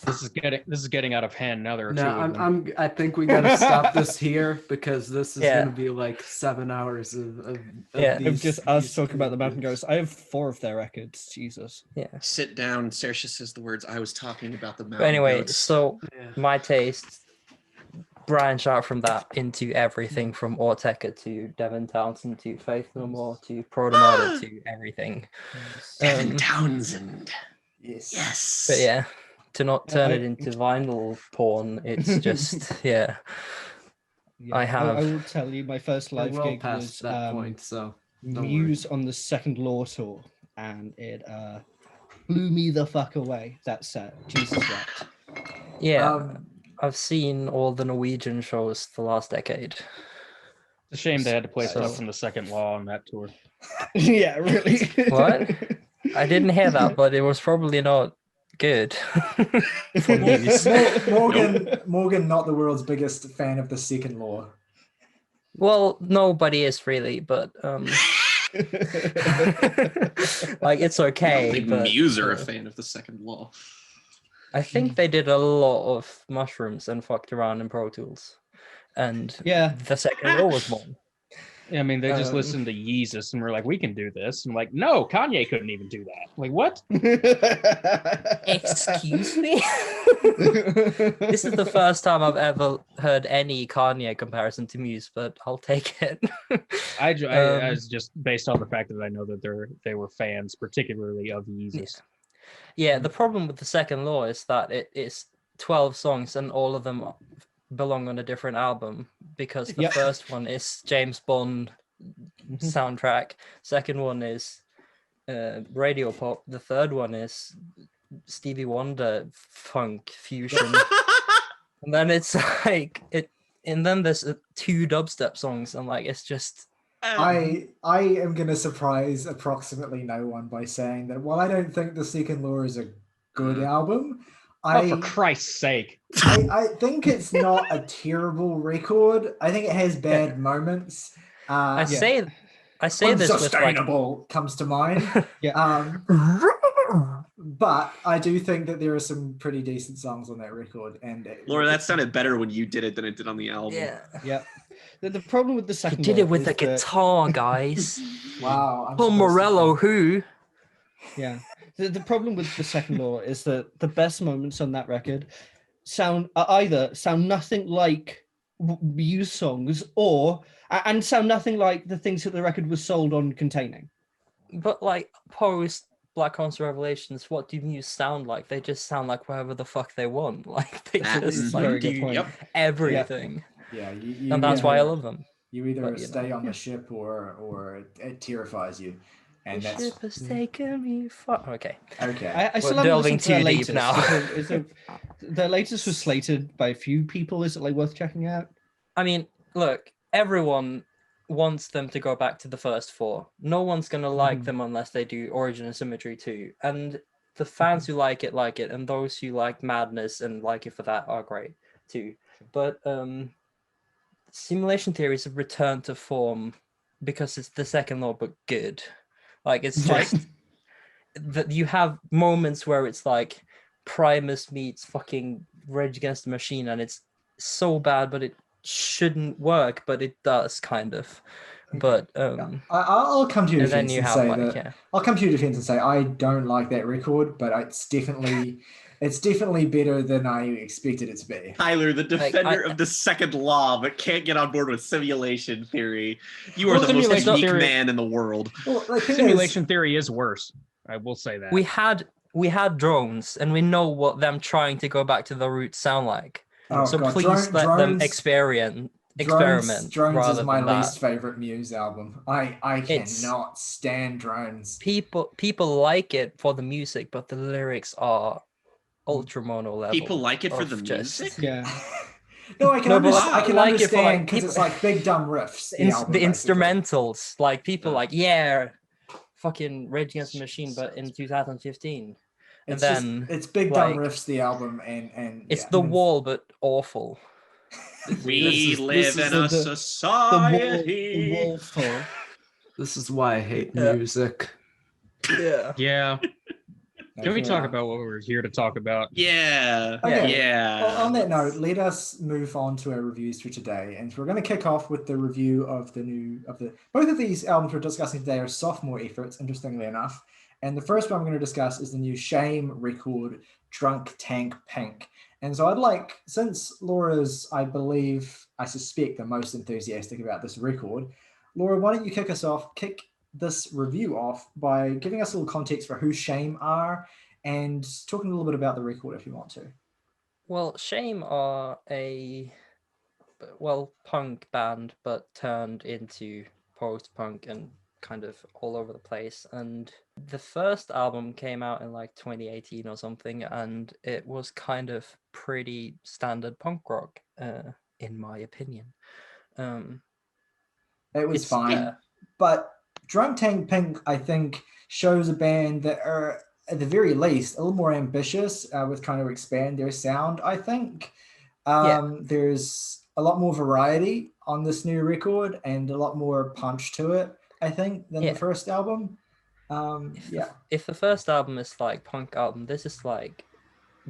This is getting out of hand now. There are No, two of them. I think we gotta stop this here because this is Yeah. gonna be like 7 hours of Yeah. these, Of just us these talking about the Mountain groups. Ghosts. I have 4 of their records. Jesus. Yeah. Sit down. Saoirse says the words. I was talking about the mountain. But anyway, goats. so Yeah. my taste branch out from that into everything from Ortega to Devin Townsend to Faith No More to Protomata to everything. Devin Townsend. Yes. Yes. But yeah, to not turn I- it into vinyl porn, it's just Yeah, I I have- will tell you, my first We're live well gig past was that point, so don't worry. Muse on the Second Law tour, and it blew me the fuck away. That set, Jesus wept. I've seen all the Norwegian shows the last decade. It's a shame they had to play So- stuff from the Second Law on that tour. Yeah, really. What? I didn't hear that, but it was probably not good for Muse. Morgan, not the world's biggest fan of the Second Law. Well, nobody is really, but like it's I okay. don't think but Muse are a fan of the Second Law. I think they did a lot of mushrooms and fucked around in Pro Tools, and Yeah. the Second Law was one. Yeah, I mean, they just Um, listened to Yeezus and were like, "We can do this." And like, no, Kanye couldn't even do that. Like, what? Excuse me. This is the first time I've ever heard any Kanye comparison to Muse, but I'll take it. I Um, was just based on the fact that I know that they were fans, particularly of Yeezus. Yeah, the problem with the Second Law is that it is 12 songs and all of them belong on a different album because the Yep. first one is James Bond Mhm. soundtrack, second one is radio pop, the third one is Stevie Wonder funk fusion, and then it's like it, and then there's 2 dubstep songs, and like it's just I am going to surprise approximately no one by saying that while I don't think the Second Law is a good album, Oh, for Christ's sake! I think it's not a terrible record. I think it has bad moments. I Yeah. say this with like Unsustainable comes to mind. Yeah. But I do think that there are some pretty decent songs on that record. And Laura, that sounded better when you did it than it did on the album. yeah. Yeah. The problem with the He Second did Law it with is the that- guitar, guys. wow. I'm Tom supposed to Morello, think- who? Yeah. The problem with the Second Law is that the best moments on that record either sound nothing like Muse songs and sound nothing like the things that the record was sold on containing. But like post Black Concert Revelations, what do Muse sound like? They just sound like whatever the fuck they want. Like they That just is like very do good point. Yep. everything, Yeah, and that's why I love them. You either but, you stay know, on the ship or it terrifies you. And The that's ship has taken me far. Okay, okay. I still We're haven't delving listened to their too deep latest. now. Is it- their latest was slated by a few people. Is it like worth checking out? I mean, look, everyone wants them to go back to the first 4. No one's gonna like Mhm. them unless they do Origin and Symmetry too. And the fans who like it, and those who like Madness and like it for that are great too. But Simulation Theory is a return to form because it's the Second Law but good. Like it's Right. just that you have moments where it's like Primus meets fucking Rage Against the Machine, and it's so bad, but it shouldn't work, but it does kind of. But I'll come to your and then defense you and have say like that I'll come to your defense and say I don't like that record, but it's definitely better than I expected it to be. Tyler, the Like, defender I- of the Second Law, but can't get on board with simulation theory. You are Well, the most simulation unique theory- man in the world. Well, the thing is- Simulation theory is worse. I will say that. we had drones, and we know what them trying to go back to the roots sound like. oh So God, please let them Drones- experiment Drones rather is my than that. least favorite Muse album. I It's- cannot stand Drones. People like it for the music, but the lyrics are ultra mono level. People like it for of the just- music? Yeah. No, I can, No, but I can like it for, understand like, because it's like big dumb riffs. The, album, the basically. instrumentals, like people Yeah. like, yeah, fucking Rage Against the Machine, but in 2015. And It's just, then it's big dumb like, riffs. The album and it's yeah, The and Wall, but awful. We This live is in a the society. Wellfare. This is why I hate Yeah. music. Yeah. Yeah. No, Can we fair talk enough. about what we're here to talk about? Yeah. Okay. Yeah. On that note, let us move on to our reviews for today, and we're going to kick off with the review of both of these albums we're discussing today are sophomore efforts, interestingly enough. And the first one I'm going to discuss is the new Shame record, Drunk Tank Pink. And so I'd like, since Laura's, I suspect, the most enthusiastic about this record, Laura, why don't you kick this review off by giving us a little context for who Shame are and talking a little bit about the record if you want to. Well, Shame are a punk band, but turned into post-punk and kind of all over the place. And the first album came out in like 2018 or something, and it was kind of pretty standard punk rock, in my opinion. It was It's- fine. yeah. But Drunk Tank Pink, I think, shows a band that are, at the very least, a little more ambitious with trying to expand their sound, I think. There's a lot more variety on this new record and a lot more punch to it, I think, than the first album. If the first album is like punk album, this is like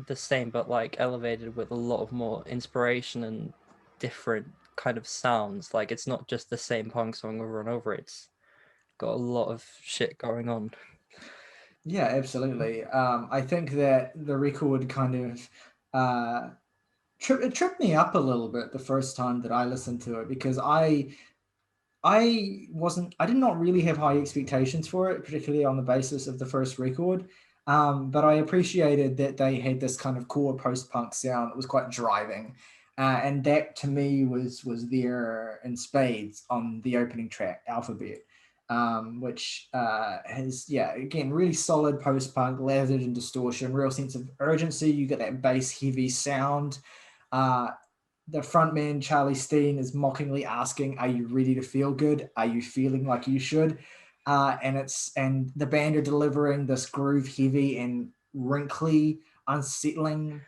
the same, but like elevated with a lot of more inspiration and different kind of sounds. Like it's not just the same punk song over and over. It's got a lot of shit going on. Yeah, absolutely. I think that the record kind of tripped me up a little bit the first time that I listened to it, because I did not really have high expectations for it, particularly on the basis of the first record. But I appreciated that they had this kind of core post-punk sound that was quite driving. And that to me was there in spades on the opening track, Alphabet, which has, again, really solid post-punk, lathered in distortion, real sense of urgency. You get that bass heavy sound. The frontman, Charlie Steen, is mockingly asking, are you ready to feel good? Are you feeling like you should? And the band are delivering this groove heavy and wrinkly, unsettling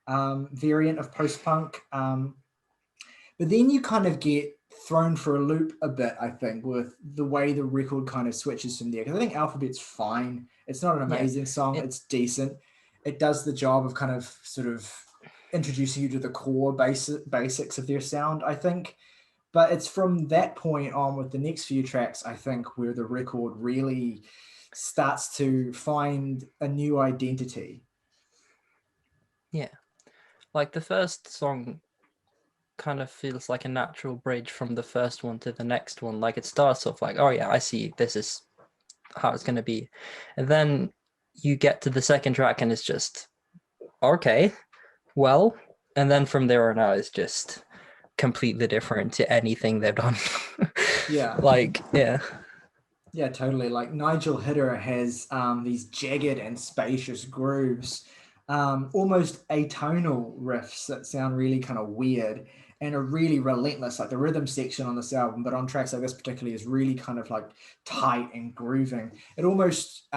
variant of post-punk. But then you kind of get thrown for a loop a bit, I think, with the way the record kind of switches from there. Because I think Alphabet's fine. It's not an amazing song. It's decent. It does the job of kind of sort of introducing you to the core basics of their sound, I think. But it's from that point on with the next few tracks, I think, where the record really starts to find a new identity. Yeah. Like the first song kind of feels like a natural bridge from the first one to the next one. Like it starts off like, oh yeah, I see, this is how it's going to be. And then you get to the second track and it's just, okay, well, and then from there on out it's just completely different to anything they've done. Yeah. Yeah, totally. Like Nigel Hitter has these jagged and spacious grooves, almost atonal riffs that sound really kind of weird and are really relentless. Like the rhythm section on this album, but on tracks like this particularly, is really kind of like tight and grooving. It almost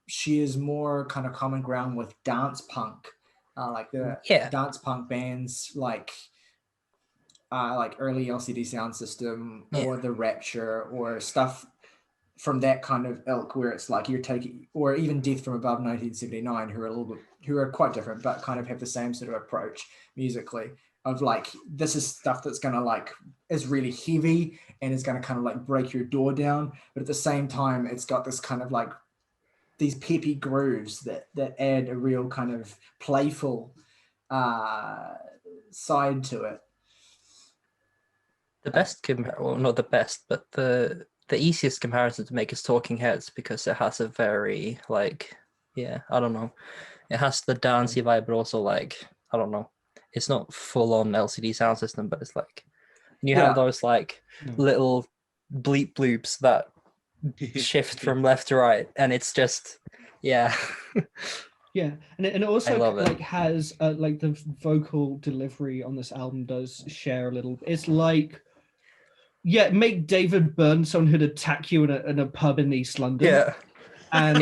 shares more kind of common ground with dance punk, like the dance punk bands like early LCD Sound System or The Rapture or stuff from that kind of ilk, where it's like you're taking, or even Death from Above 1979, who are quite different but kind of have the same sort of approach musically of like, this is stuff that's gonna like is really heavy and is gonna kind of like break your door down, but at the same time it's got this kind of like these peppy grooves that add a real kind of playful side to it. The best well, not the best, but the easiest comparison to make is Talking Heads, because it has a very like, I don't know, it has the dancey vibe, but also like, I don't know, it's not full on LCD Sound System, but it's like, and you have those like little bleep bloops that shift from left to right, and it's just yeah, and it also like has like the vocal delivery on this album does share a little. It's like, make David Byrne someone who'd attack you in a pub in East London. And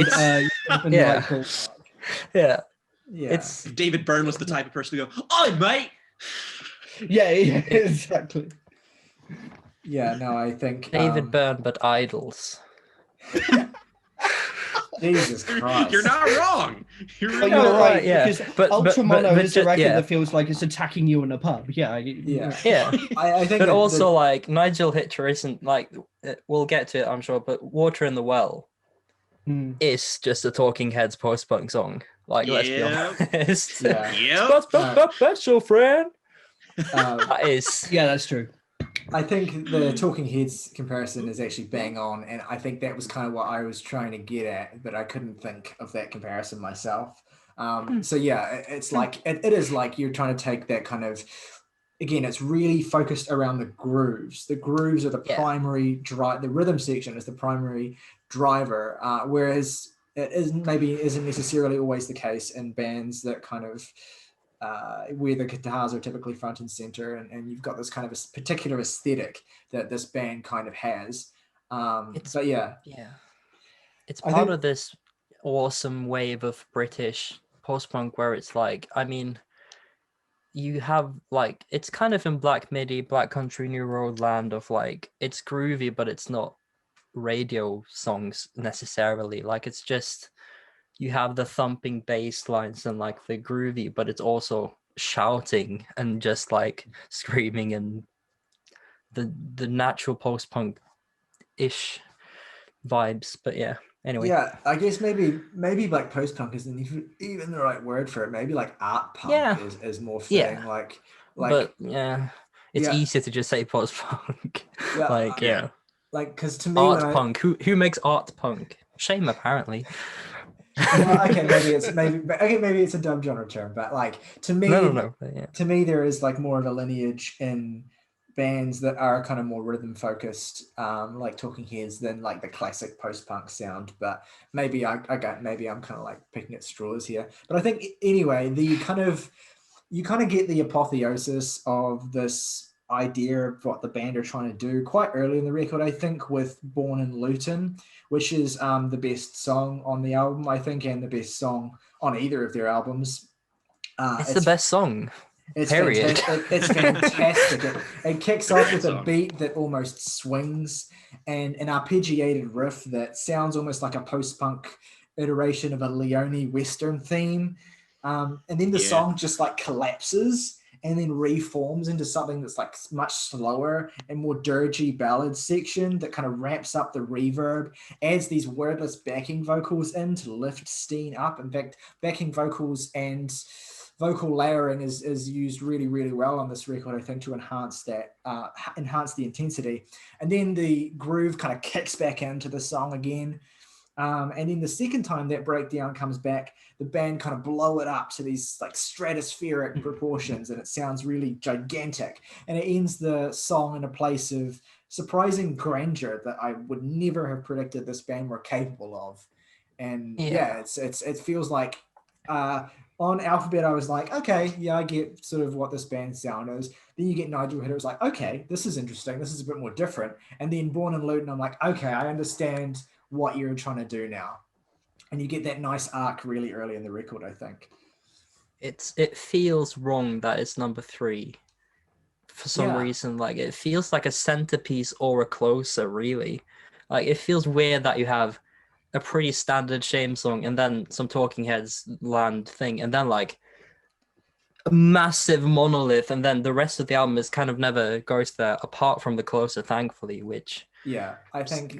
it's David Byrne was the type of person to go, "Oh, mate." Yeah, exactly. Yeah, no, I think David Byrne, but idols. Jesus Christ. You're not wrong. But you're right, yeah. because Ultra Mono is a record yeah. that feels like it's attacking you in a pub. Yeah. Yeah. I think but also like Nigel Hitcher isn't like, we'll get to it, I'm sure, but Water in the Well is just a Talking Heads post-punk song. Like, let's be honest. Yeah. Special friend. That is. Yeah, that's true. I think the Talking Heads comparison is actually bang on, and I think that was kind of what I was trying to get at, but I couldn't think of that comparison myself. So yeah, it's like it is like you're trying to take that kind of, again, it's really focused around the grooves. The grooves are the primary drive. The rhythm section is the primary driver, whereas it isn't necessarily always the case in bands that kind of where the guitars are typically front and center, and you've got this kind of a particular aesthetic that this band kind of has. But yeah, it's part of this awesome wave of British post-punk where it's like, I mean, you have like, it's kind of in Black Midi, Black Country, New Road land of like, it's groovy, but it's not radio songs necessarily. Like, it's just, you have the thumping bass lines and like the groovy, but it's also shouting and just like screaming and the natural post-punk ish vibes. But yeah, anyway. Yeah, I guess maybe like post-punk isn't even the right word for it. Maybe like art punk is more fitting. Like but yeah, it's easier to just say post-punk. Yeah, like because to me, art punk. Who makes art punk? Shame, apparently. Well, okay, maybe it's a dumb genre term, but like to me, to me, there is like more of a lineage in bands that are kind of more rhythm focused, like Talking Heads, than like the classic post-punk sound. But maybe I'm kind of like picking at straws here. But I think anyway, you kind of get the apotheosis of this idea of what the band are trying to do quite early in the record, I think, with Born in Luton, which is the best song on the album, I think, and the best song on either of their albums. It's the best song. It's period. It's fantastic. It kicks off with a beat that almost swings and an arpeggiated riff that sounds almost like a post-punk iteration of a Leone Western theme. And then the song just like collapses and then reforms into something that's like much slower and more dirgy ballad section that kind of ramps up the reverb, adds these wordless backing vocals in to lift Steen up. In fact, backing vocals and vocal layering is used really, really well on this record, I think, to enhance that, enhance the intensity. And then the groove kind of kicks back into the song again. And then the second time that breakdown comes back, the band kind of blow it up to these like stratospheric proportions, and it sounds really gigantic. And it ends the song in a place of surprising grandeur that I would never have predicted this band were capable of. And it feels like on Alphabet, I was like, okay, I get sort of what this band's sound is. Then you get Nigel Hitter, it's like, okay, this is interesting. This is a bit more different. And then Born in Luton, I'm like, okay, I understand what you're trying to do now. And you get that nice arc really early in the record, I think. It feels wrong that it's number 3 for some reason. Like, it feels like a centerpiece or a closer, really. Like, it feels weird that you have a pretty standard Shame song and then some Talking Heads land thing, and then like a massive monolith, and then the rest of the album is kind of never goes there apart from the closer, thankfully, which I think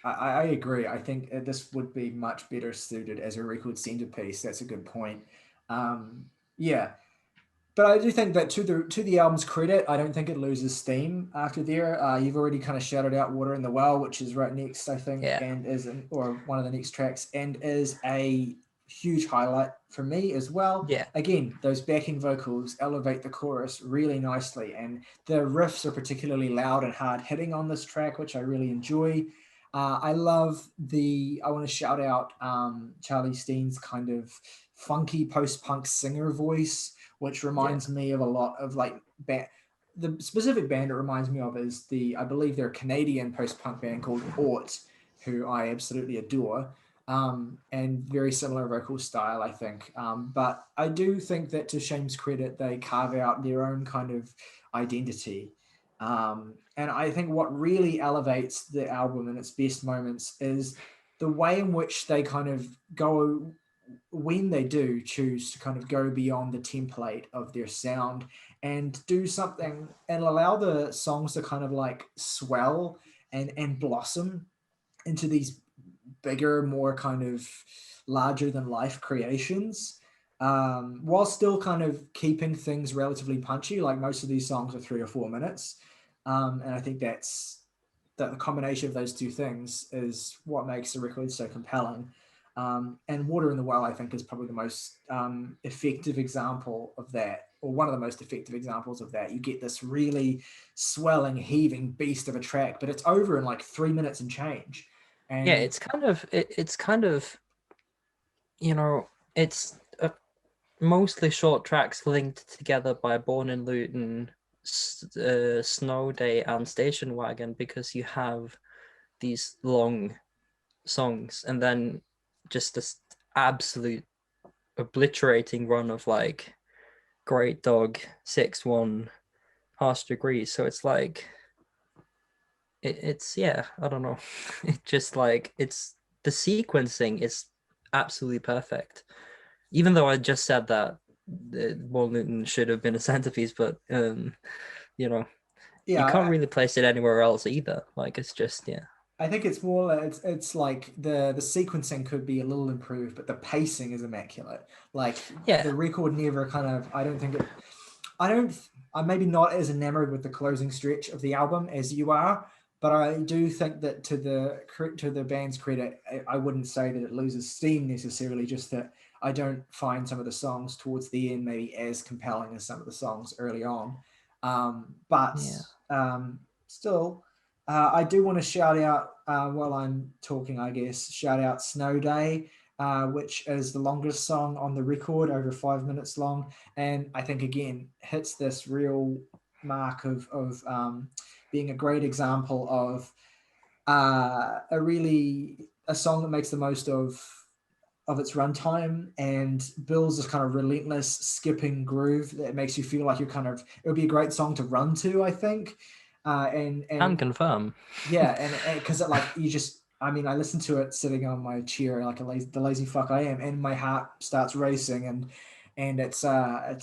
I agree. I think this would be much better suited as a record centerpiece. That's a good point. But I do think that to the album's credit, I don't think it loses steam after there. You've already kind of shouted out Water in the Well, which is right next, I think, and or one of the next tracks, and is a huge highlight for me as well. Again, those backing vocals elevate the chorus really nicely, and the riffs are particularly loud and hard hitting on this track, which I really enjoy. I love I want to shout out Charlie Steen's kind of funky post-punk singer voice, which reminds me of a lot of like the specific band it reminds me of is I believe they're a Canadian post-punk band called Ort, who I absolutely adore. and very similar vocal style, I think. But I do think that, to Shame's credit, they carve out their own kind of identity. And I think what really elevates the album in its best moments is the way in which they kind of go, when they do choose to kind of go beyond the template of their sound and do something and allow the songs to kind of like swell and blossom into these bigger, more kind of larger than life creations, while still kind of keeping things relatively punchy. Like most of these songs are 3 or 4 minutes. And I think that's that the combination of those two things is what makes the record so compelling. And Water in the Well, I think, is probably the most effective example of that, or one of the most effective examples of that. You get this really swelling, heaving beast of a track, but it's over in like 3 minutes and change. And yeah, it's kind of, you know, it's mostly short tracks linked together by Born in Luton, Snow Day, and Station Wagon, because you have these long songs and then just this absolute obliterating run of like Great Dog, 6-1, Harsh Degrees. So it's like it's yeah, I don't know. It just like it's the sequencing is absolutely perfect. Even though I just said that Wall Newton should have been a centerpiece, but you know, yeah, you can't really place it anywhere else either. Like it's just yeah. I think it's more it's like the sequencing could be a little improved, but the pacing is immaculate. Like Yeah. the record never kind of I'm maybe not as enamored with the closing stretch of the album as you are, but I do think that to the band's credit, I wouldn't say that it loses steam necessarily, just that I don't find some of the songs towards the end maybe as compelling as some of the songs early on. Still, I do want to shout out, while I'm talking, I guess, shout out Snow Day, which is the longest song on the record, over 5 minutes long. And I think, again, hits this real mark of being a great example of a song that makes the most of its runtime and builds this kind of relentless skipping groove that makes you feel like it would be a great song to run to, I think. And confirm. Yeah, and because I listened to it sitting on my chair like the lazy fuck I am, and my heart starts racing, and it's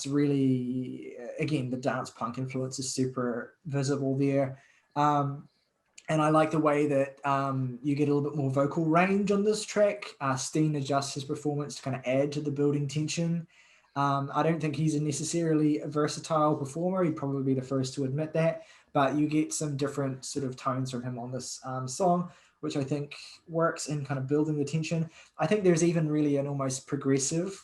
really, again, the dance punk influence is super visible there. And I like the way that you get a little bit more vocal range on this track. Steen adjusts his performance to kind of add to the building tension. I don't think he's necessarily a versatile performer. He'd probably be the first to admit that, but you get some different sort of tones from him on this song, which I think works in kind of building the tension. I think there's even really an almost progressive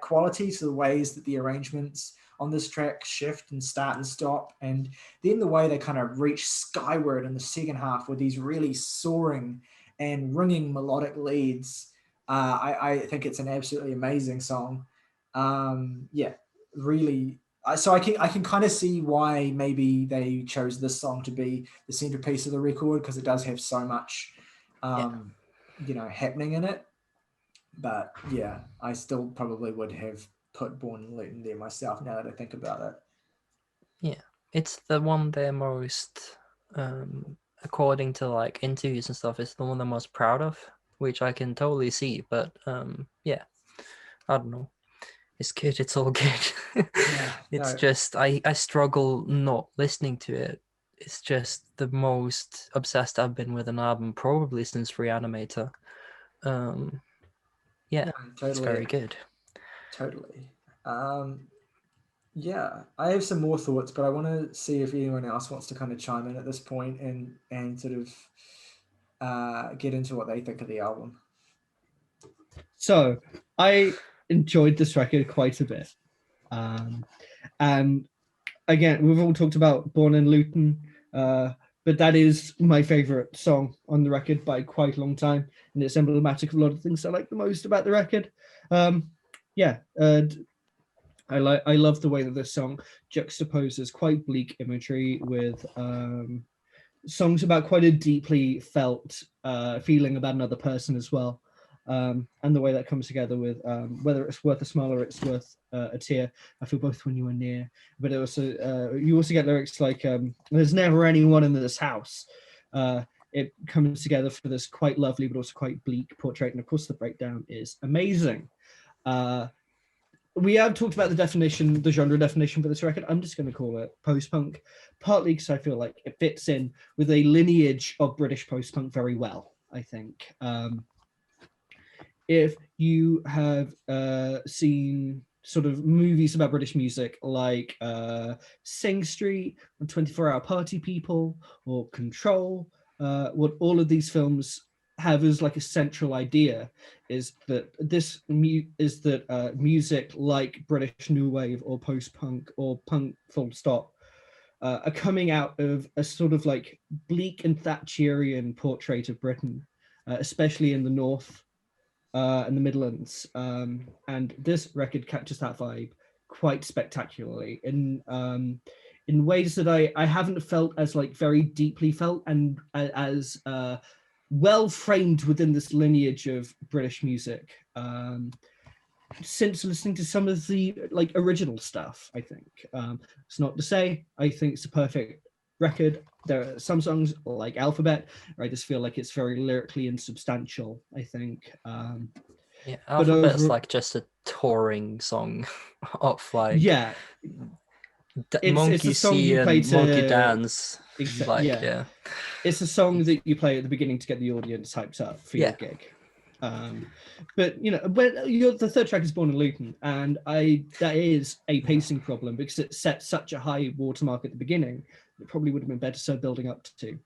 quality to the ways that the arrangements on this track shift and start and stop, and then the way they kind of reach skyward in the second half with these really soaring and ringing melodic leads. I think it's an absolutely amazing song. Really. So I can kind of see why maybe they chose this song to be the centerpiece of the record, because it does have so much, happening in it. But yeah, I still probably would have put Born in Luton there myself, now that I think about it. Yeah, it's the one they're most, according to like interviews and stuff, it's the one they're most proud of, which I can totally see. But yeah, I don't know. It's good. It's all good. Just I struggle not listening to it. It's just the most obsessed I've been with an album probably since Reanimator. Totally. It's very good. Totally. I have some more thoughts, but I want to see if anyone else wants to kind of chime in at this point and sort of get into what they think of the album. So I enjoyed this record quite a bit. And again, we've all talked about Born in Luton, but that is my favorite song on the record by quite a long time, and it's emblematic of a lot of things I like the most about the record. I love the way that this song juxtaposes quite bleak imagery with songs about quite a deeply felt feeling about another person as well. and the way that comes together with whether it's worth a smile or it's worth a tear. I feel both when you are near. But it also you also get lyrics like there's never anyone in this house. It comes together for this quite lovely but also quite bleak portrait, and of course the breakdown is amazing. We have talked about the genre definition for this record. I'm just going to call it post-punk, partly because I feel like it fits in with a lineage of British post-punk very well, I think. If you have seen sort of movies about British music like Sing Street, 24-Hour Party People, or Control, what all of these films have as like a central idea is that music like British New Wave or post-punk or punk full stop are coming out of a sort of like bleak and Thatcherian portrait of Britain, especially in the North and the Midlands. And this record captures that vibe quite spectacularly in ways that I haven't felt as like very deeply felt and as well framed within this lineage of British music since listening to some of the like original stuff. I think it's not to say I think it's a perfect record. There are some songs like Alphabet where I just feel like it's very lyrically insubstantial, I think. Yeah, Alphabet's like just a touring song of like monkey see and monkey dance. Exactly. Like, yeah. It's a song that you play at the beginning to get the audience hyped up for your gig. But you know, when the third track is Born in Luton, and that is a pacing problem because it set such a high watermark at the beginning. It probably would have been better so building up to.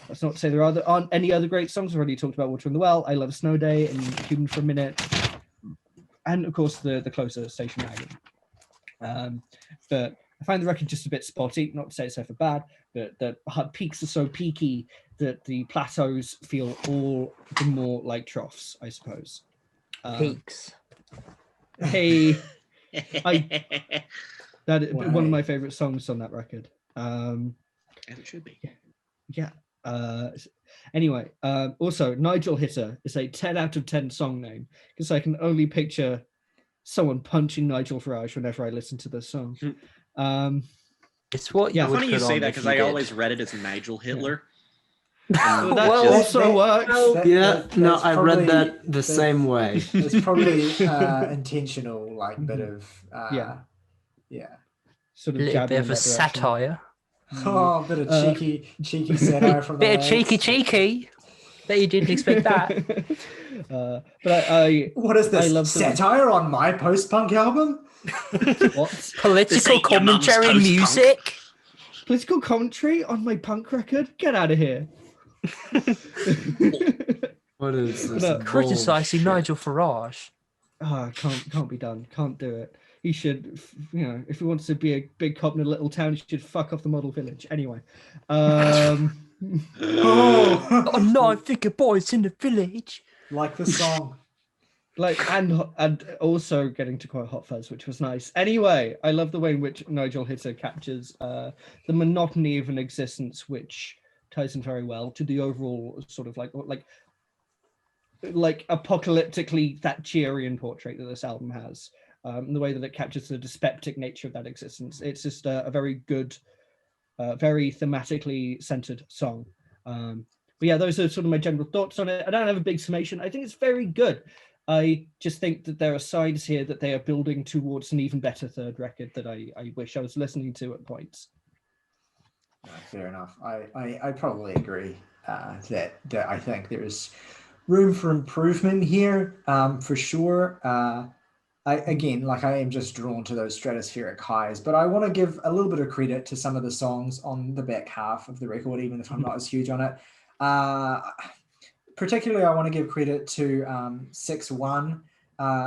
That's not to say there aren't any other great songs. I've already talked about Water in the Well, I Love a Snow Day, and Human for a Minute, and of course the closer Station Wagon. But I find the record just a bit spotty, not to say it's ever bad, but the peaks are so peaky that the plateaus feel all the more like troughs, I suppose. Peaks. Hey, one of my favorite songs on that record. And it should be. Yeah. Anyway, also Nigel Hitter is a 10 out of 10 song name because I can only picture someone punching Nigel Farage whenever I listen to this song. It's what you funny you say that because I always read it as Nigel Hitler. That also works. I read that the same way. It's probably intentional, like bit of sort of a bit of a satire. Oh, a bit of cheeky satire from the bit of cheeky. Bet you didn't expect that. But I what is this? I love satire on my post-punk album? What? Political commentary music? Political commentary on my punk record? Get out of here. What is this? Criticizing Nigel Farage. Can't be done. Can't do it. He should, if he wants to be a big cop in a little town, he should fuck off the model village. Anyway. Oh, 9-figure boys in the village. Like the song. And also getting to quite Hot Fuzz, which was nice. Anyway, I love the way in which Nigel Hitter captures the monotony of an existence, which ties in very well to the overall sort of like apocalyptically Thatcherian portrait that this album has. The way that it captures the dyspeptic nature of that existence. It's just a very good, very thematically centered song. But yeah, those are sort of my general thoughts on it. I don't have a big summation. I think it's very good. I just think that there are signs here that they are building towards an even better third record that I wish I was listening to at points. Fair enough. I probably agree that I think there's room for improvement here for sure. I am just drawn to those stratospheric highs, but I want to give a little bit of credit to some of the songs on the back half of the record, even if I'm not as huge on it. Particularly, I want to give credit to 6-1,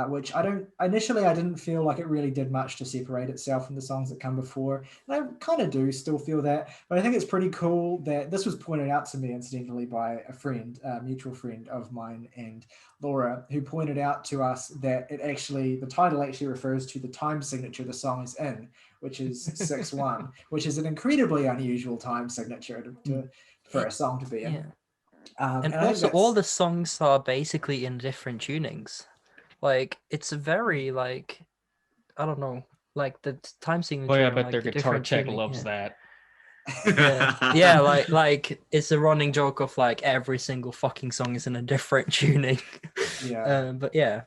which I didn't feel like it really did much to separate itself from the songs that come before. And I kind of do still feel that, but I think it's pretty cool that this was pointed out to me incidentally by a friend, a mutual friend of mine and Laura, who pointed out to us that the title actually refers to the time signature the song is in, which is 6-1, which is an incredibly unusual time signature for a song to be in. Yeah. And I think also, all that's the songs are basically in different tunings. Like, it's a very, like, I don't know, like the time Oh signature yeah, I and bet like their the guitar different tech tuning. loves Yeah. that. Yeah, like it's a running joke of like every single fucking song is in a different tuning. Yeah.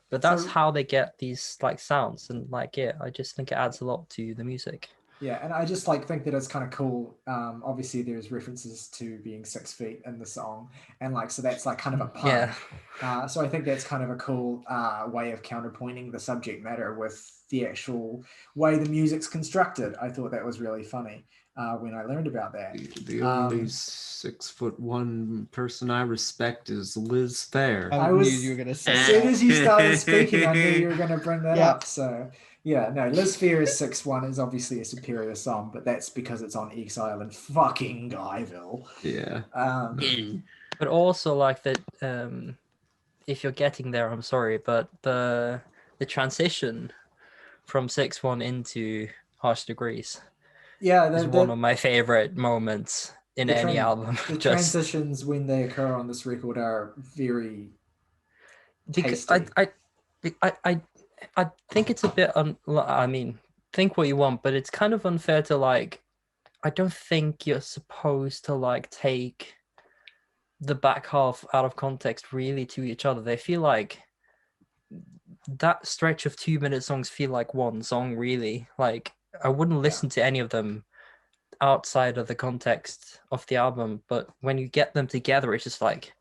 But that's So how they get these like sounds, and like I just think it adds a lot to the music. yeah, and I just like think that it's kind of cool. Obviously, there's references to being 6 feet in the song, and like so that's like kind of a pun. Yeah. So I think that's kind of a cool way of counterpointing the subject matter with the actual way the music's constructed. I thought that was really funny when I learned about that. The only 6'1" person I respect is Liz Fair. I knew you were going to say as soon that. as you started speaking, I knew you were going to bring that Yeah. up. So yeah, no, Liz Fair's 6'1" is obviously a superior song, but that's because it's on Exile and fucking Guyville. Yeah. But also like that, if you're getting there, I'm sorry, but the transition from 6'1" into Harsh Degrees Yeah, is one of my favorite moments in any album. The Just transitions when they occur on this record are very because tasty. I think it's a bit I mean, think what you want, but it's kind of unfair to like, I don't think you're supposed to like take the back half out of context really to each other. They feel like that stretch of 2 minute songs feel like one song really. Like I wouldn't listen to any of them outside of the context of the album, but when you get them together, it's just like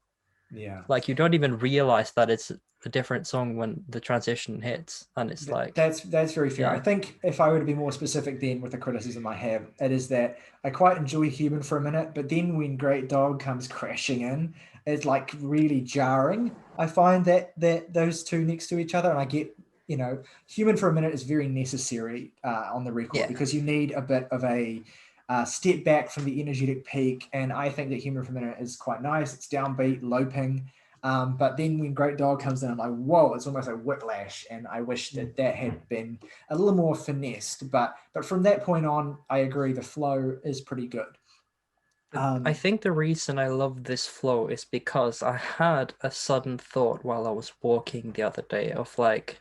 you don't even realize that it's a different song when the transition hits, and it's like that's very fair. I think if I were to be more specific then with the criticism I have, it is that I quite enjoy Human for a Minute, but then when Great Dog comes crashing in, it's like really jarring. I find that those two next to each other, and I get, Human for a Minute is very necessary on the record because you need a bit of a step back from the energetic peak, and I think that Human for a Minute is quite nice. It's downbeat, loping. But then when Great Dog comes in, I'm like, whoa, it's almost like whiplash. And I wish that had been a little more finessed. But from that point on, I agree, the flow is pretty good. I think the reason I love this flow is because I had a sudden thought while I was walking the other day of like,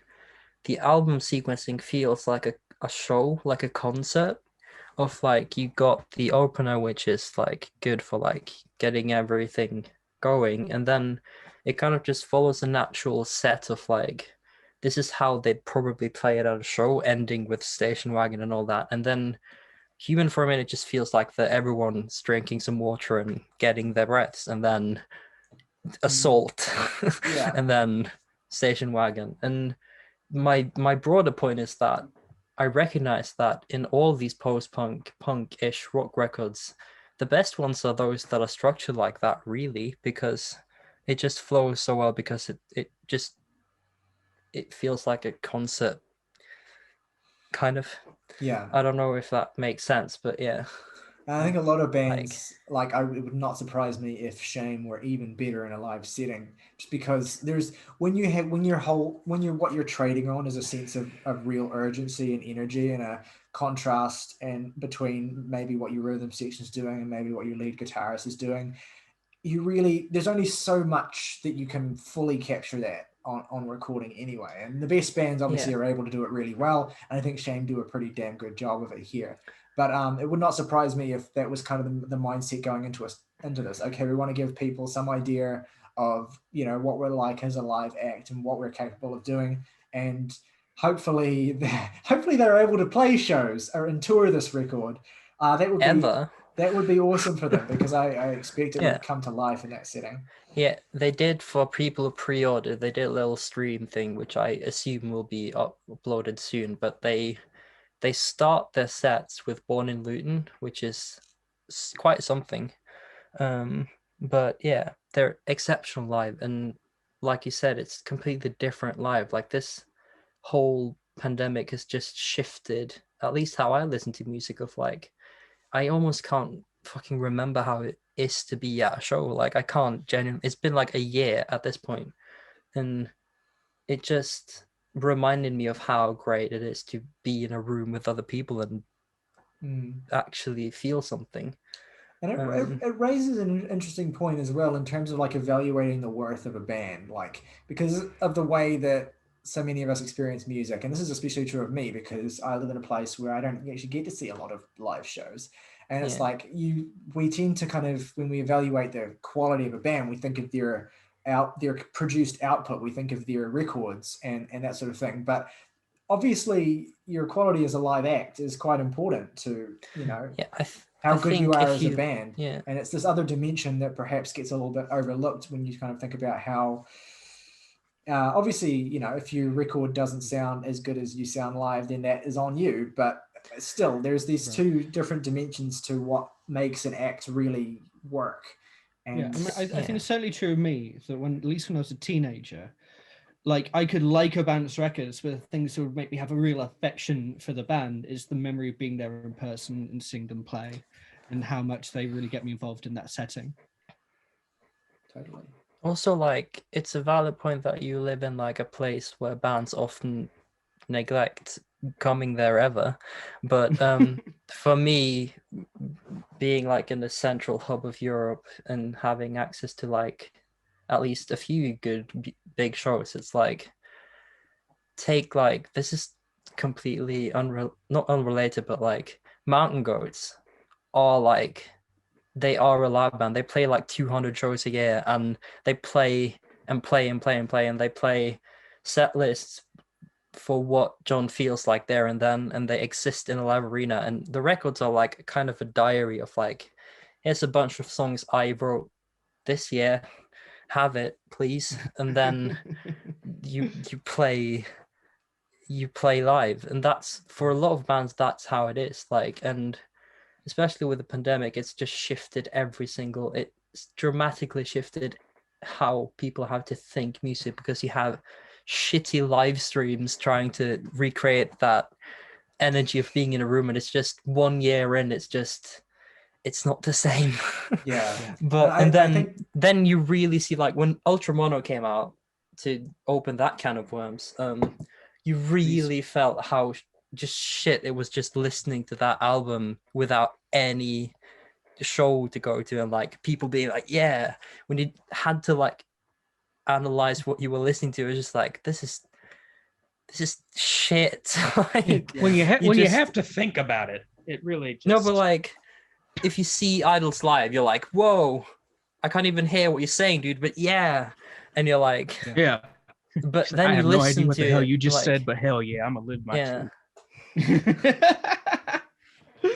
the album sequencing feels like a show, like a concert of like, you got the opener, which is like good for like getting everything going, and then it kind of just follows a natural set of like, this is how they'd probably play it at a show, ending with Station Wagon and all that. And then Human for a Minute just feels like that everyone's drinking some water and getting their breaths, and then Assault and then Station Wagon. And my broader point is that I recognize that in all these post-punk, punk-ish rock records, the best ones are those that are structured like that, really, because it just flows so well, because it feels like a concert, kind of. Yeah. I don't know if that makes sense, but yeah. I think a lot of bands, it would not surprise me if Shame were even better in a live setting, just because there's what you're trading on is a sense of real urgency and energy, and a contrast and between maybe what your rhythm section's doing and maybe what your lead guitarist is doing. There's only so much that you can fully capture that on recording anyway. And the best bands obviously are able to do it really well. And I think Shame do a pretty damn good job of it here. But it would not surprise me if that was kind of the mindset going into this. Okay, we want to give people some idea of, what we're like as a live act and what we're capable of doing. And hopefully they're able to play shows or tour this record. That would be awesome for them, because I expect it would come to life in that setting. Yeah, they did, for people who pre-ordered, they did a little stream thing, which I assume will be uploaded soon, but they start their sets with Born in Luton, which is quite something. But yeah, they're exceptional live, and like you said, it's completely different live. Like, this whole pandemic has just shifted, at least how I listen to music, of like, I almost can't fucking remember how it is to be at a show. Like, I can't genuinely, it's been like a year at this point, and it just reminded me of how great it is to be in a room with other people and actually feel something. And it raises an interesting point as well in terms of like evaluating the worth of a band, like because of the way that so many of us experience music. And this is especially true of me because I live in a place where I don't actually get to see a lot of live shows. And it's like we tend to kind of, when we evaluate the quality of a band, we think of their produced output, we think of their records and that sort of thing. But obviously your quality as a live act is quite important to, how good you are as a band. Yeah. And it's this other dimension that perhaps gets a little bit overlooked when you kind of think about how, obviously, if your record doesn't sound as good as you sound live, then that is on you. But still, there's these two different dimensions to what makes an act really work. And I think it's certainly true of me that at least when I was a teenager, like I could like a band's records, but the things that would make me have a real affection for the band is the memory of being there in person and seeing them play, and how much they really get me involved in that setting. Totally. Also, like, it's a valid point that you live in like a place where bands often neglect coming there ever. But for me, being like in the central hub of Europe and having access to like at least a few good big shows, it's like, take like, this is completely not unrelated, but like Mountain Goats are like, they are a live band. They play like 200 shows a year, and they play and play and play and play, and they play set lists for what John feels like there and then, and they exist in a live arena. And the records are like kind of a diary of like, here's a bunch of songs I wrote this year, have it please. And then you play live, and that's, for a lot of bands, that's how it is. Like, and especially with the pandemic, it's just shifted it's dramatically shifted how people have to think music, because you have shitty live streams trying to recreate that energy of being in a room, and it's just 1 year in, it's not the same. Yeah. But then you really see, like when Ultra Mono came out, to open that can of worms, you really felt how just shit it was just listening to that album without any show to go to, and like people being like, yeah, when you had to like analyze what you were listening to, it was just like, this is shit. Like, when you have to think about it, it really just... No, but like, if you see Idols live, you're like, whoa, I can't even hear what you're saying, dude, but yeah. And you're like, yeah. But then I have no idea what the hell you just like, said, but hell yeah, I'm gonna live my truth.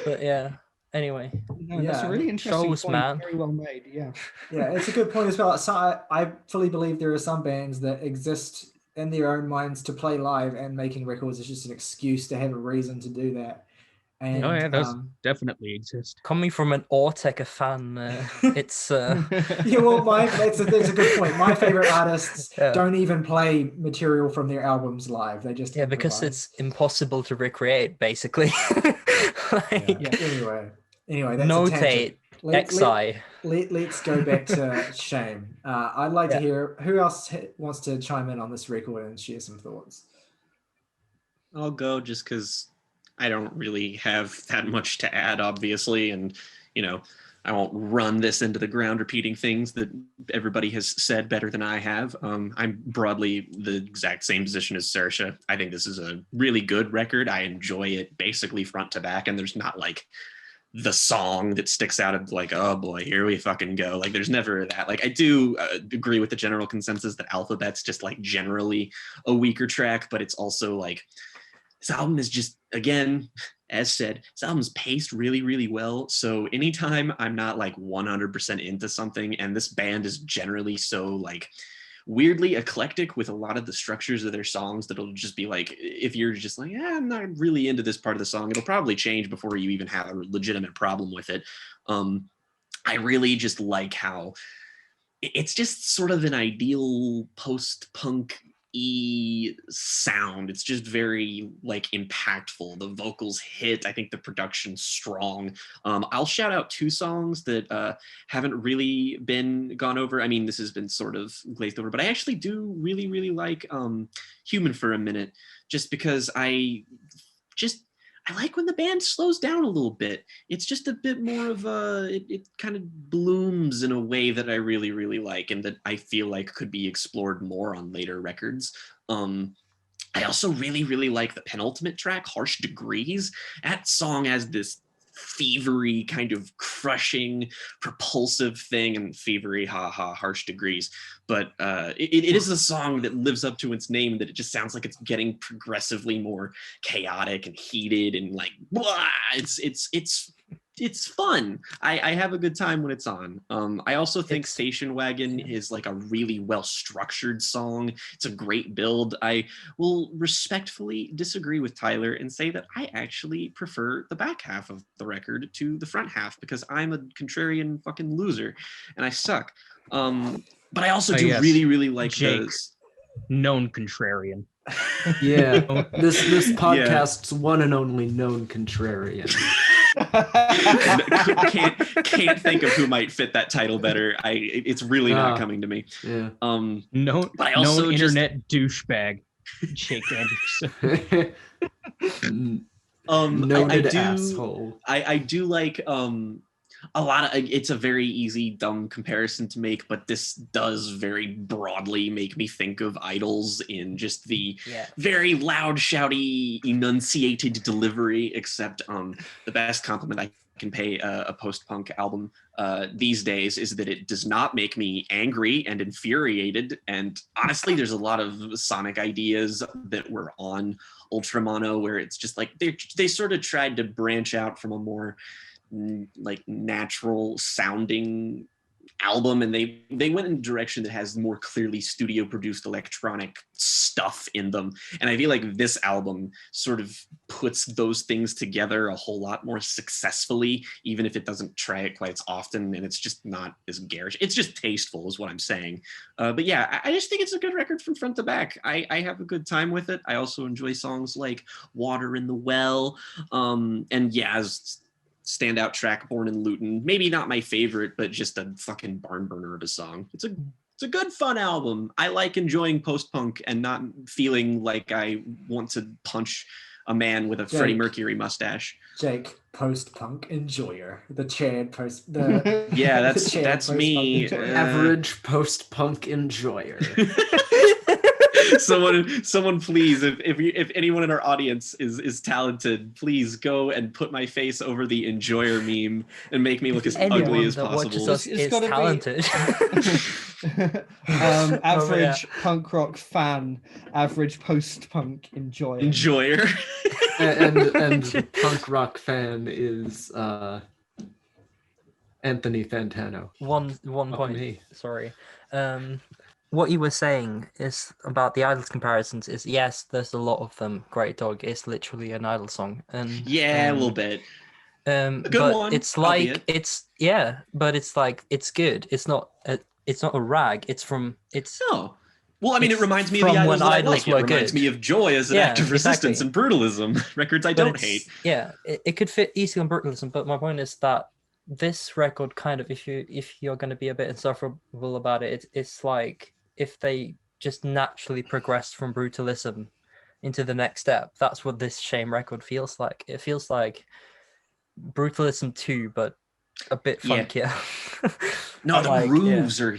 But yeah, anyway. No, that's a really interesting shows, point. Man. Very well made. Yeah. Yeah, it's a good point as well. So I fully believe there are some bands that exist in their own minds to play live, and making records is just an excuse to have a reason to do that. And, oh yeah, those definitely exist. Coming from an Autechre fan, it's yeah, well, that's a good point. My favorite artists don't even play material from their albums live. They just because it's impossible to recreate, basically. Anyway, that's notate Let's go back to Shame. I'd like to hear who else wants to chime in on this record and share some thoughts. I'll go just because I don't really have that much to add, obviously, and I won't run this into the ground repeating things that everybody has said better than I have. I'm broadly the exact same position as Saoirse. I think this is a really good record. I enjoy it basically front to back, and there's not like the song that sticks out of like, oh boy, here we fucking go. Like, there's never that. Like, I do agree with the general consensus that Alphabet's just like generally a weaker track, but it's also like, this album is just, again, as said, this album's paced really, really well. So anytime I'm not like 100% into something, and this band is generally so like weirdly eclectic with a lot of the structures of their songs, that'll just be like, if you're just like, I'm not really into this part of the song, it'll probably change before you even have a legitimate problem with it. I really just like how it's just sort of an ideal post-punk sound. It's just very like impactful. The vocals hit. I think the production's strong. I'll shout out two songs that haven't really been gone over. I mean, this has been sort of glazed over, but I actually do really, really like Human for a Minute, just because I I like when the band slows down a little bit. It's just a bit more of it kind of blooms in a way that I really, really like, and that I feel like could be explored more on later records. I also really, really like the penultimate track, Harsh Degrees. That song has this fevery, kind of crushing, propulsive thing, and fevery, harsh degrees. But it is a song that lives up to its name, that it just sounds like it's getting progressively more chaotic and heated and like, blah! It's fun. I have a good time when it's on. I also think Station Wagon is like a really well-structured song. It's a great build. I will respectfully disagree with Tyler and say that I actually prefer the back half of the record to the front half, because I'm a contrarian fucking loser and I suck. But I also do really, really like those. Known contrarian. Yeah, this podcast's one and only known contrarian. can't think of who might fit that title better. It's really not coming to me. Yeah. But I also known internet douchebag, Jake Anderson. Noted asshole. I do like a lot of, it's a very easy dumb comparison to make, but this does very broadly make me think of Idols in just the very loud, shouty, enunciated delivery, except the best compliment I can pay a post-punk album these days is that it does not make me angry and infuriated. And honestly, there's a lot of sonic ideas that were on Ultramono where it's just like they sort of tried to branch out from a more like natural sounding album, and they went in a direction that has more clearly studio produced electronic stuff in them, and I feel like this album sort of puts those things together a whole lot more successfully, even if it doesn't try it quite as often, and it's just not as garish. It's just tasteful is what I'm saying. But yeah, I just think it's a good record from front to back. I have a good time with it. I also enjoy songs like Water in the Well, and Yaz standout track, Born in Luton. Maybe not my favorite, but just a fucking barn burner of a song. It's a good fun album. I like enjoying post-punk and not feeling like I want to punch a man with a Freddie Mercury mustache. Jake, post-punk enjoyer. The Chad post. Yeah, that's me. Average post-punk enjoyer. someone please, if anyone in our audience is talented, please go and put my face over the enjoyer meme and make me look as ugly as possible. Is talented. Average punk rock fan, average post-punk enjoyer. and punk rock fan is Anthony Fantano. One point. Sorry. What you were saying is about the Idols comparisons is, yes, there's a lot of them. Great Dog is literally an Idol song, and a little bit. A good one. It's like but it's like it's good. It's not a rag. No. Well, I mean, it reminds me of the Idols that I like. It reminds me of Joy as an act of resistance and brutalism. Records I don't hate. Yeah, it could fit easily on brutalism, but my point is that this record kind of, if you're going to be a bit insufferable about it, it's like if they just naturally progressed from brutalism into the next step. That's what this Shame record feels like. It feels like Brutalism 2, but a bit funkier. No, the grooves are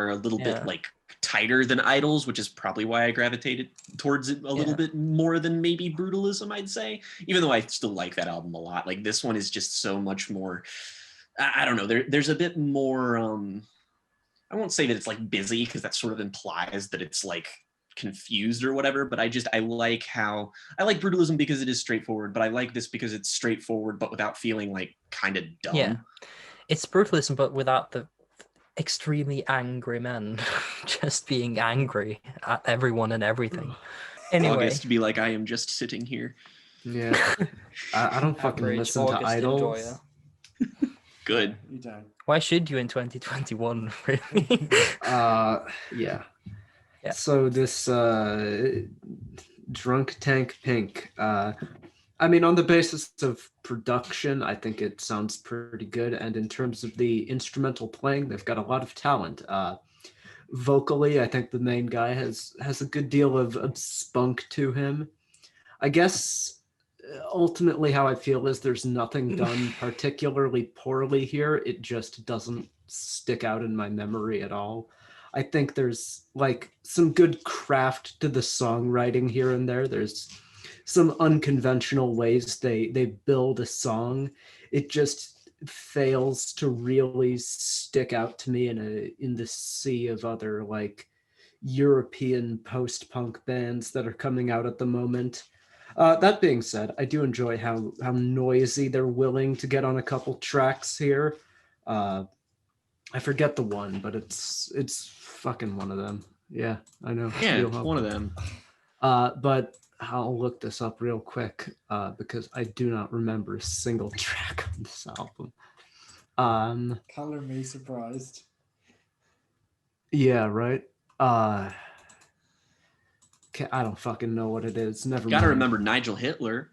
a little bit like tighter than Idols, which is probably why I gravitated towards it a little bit more than maybe Brutalism, I'd say, even though I still like that album a lot. Like, this one is just so much more, I don't know, there's a bit more I won't say that it's like busy, because that sort of implies that it's like confused or whatever, but I like Brutalism because it is straightforward, but I like this because it's straightforward but without feeling like kind of dumb. Yeah, it's Brutalism but without the extremely angry men just being angry at everyone and everything. Anyway, August be like, I am just sitting here. Yeah. I don't fucking listen to Idols. Good. You don't. Why should you in 2021, really? Yeah. So this Drunk Tank Pink, I mean, on the basis of production, I think it sounds pretty good. And in terms of the instrumental playing, they've got a lot of talent. Vocally, I think the main guy has a good deal of spunk to him. I guess ultimately how I feel is there's nothing done particularly poorly here. It just doesn't stick out in my memory at all. I think there's like some good craft to the songwriting here and there. There's some unconventional ways they build a song. It just fails to really stick out to me in the sea of other like European post-punk bands that are coming out at the moment. That being said, I do enjoy how noisy they're willing to get on a couple tracks here. I forget the one, but it's fucking one of them. Yeah, I know. Yeah, it's one of them. But I'll look this up real quick because I do not remember a single track on this album. Color me surprised. Yeah, right. I don't fucking know what it is. Never Gotta mind. remember Nigel Hitler.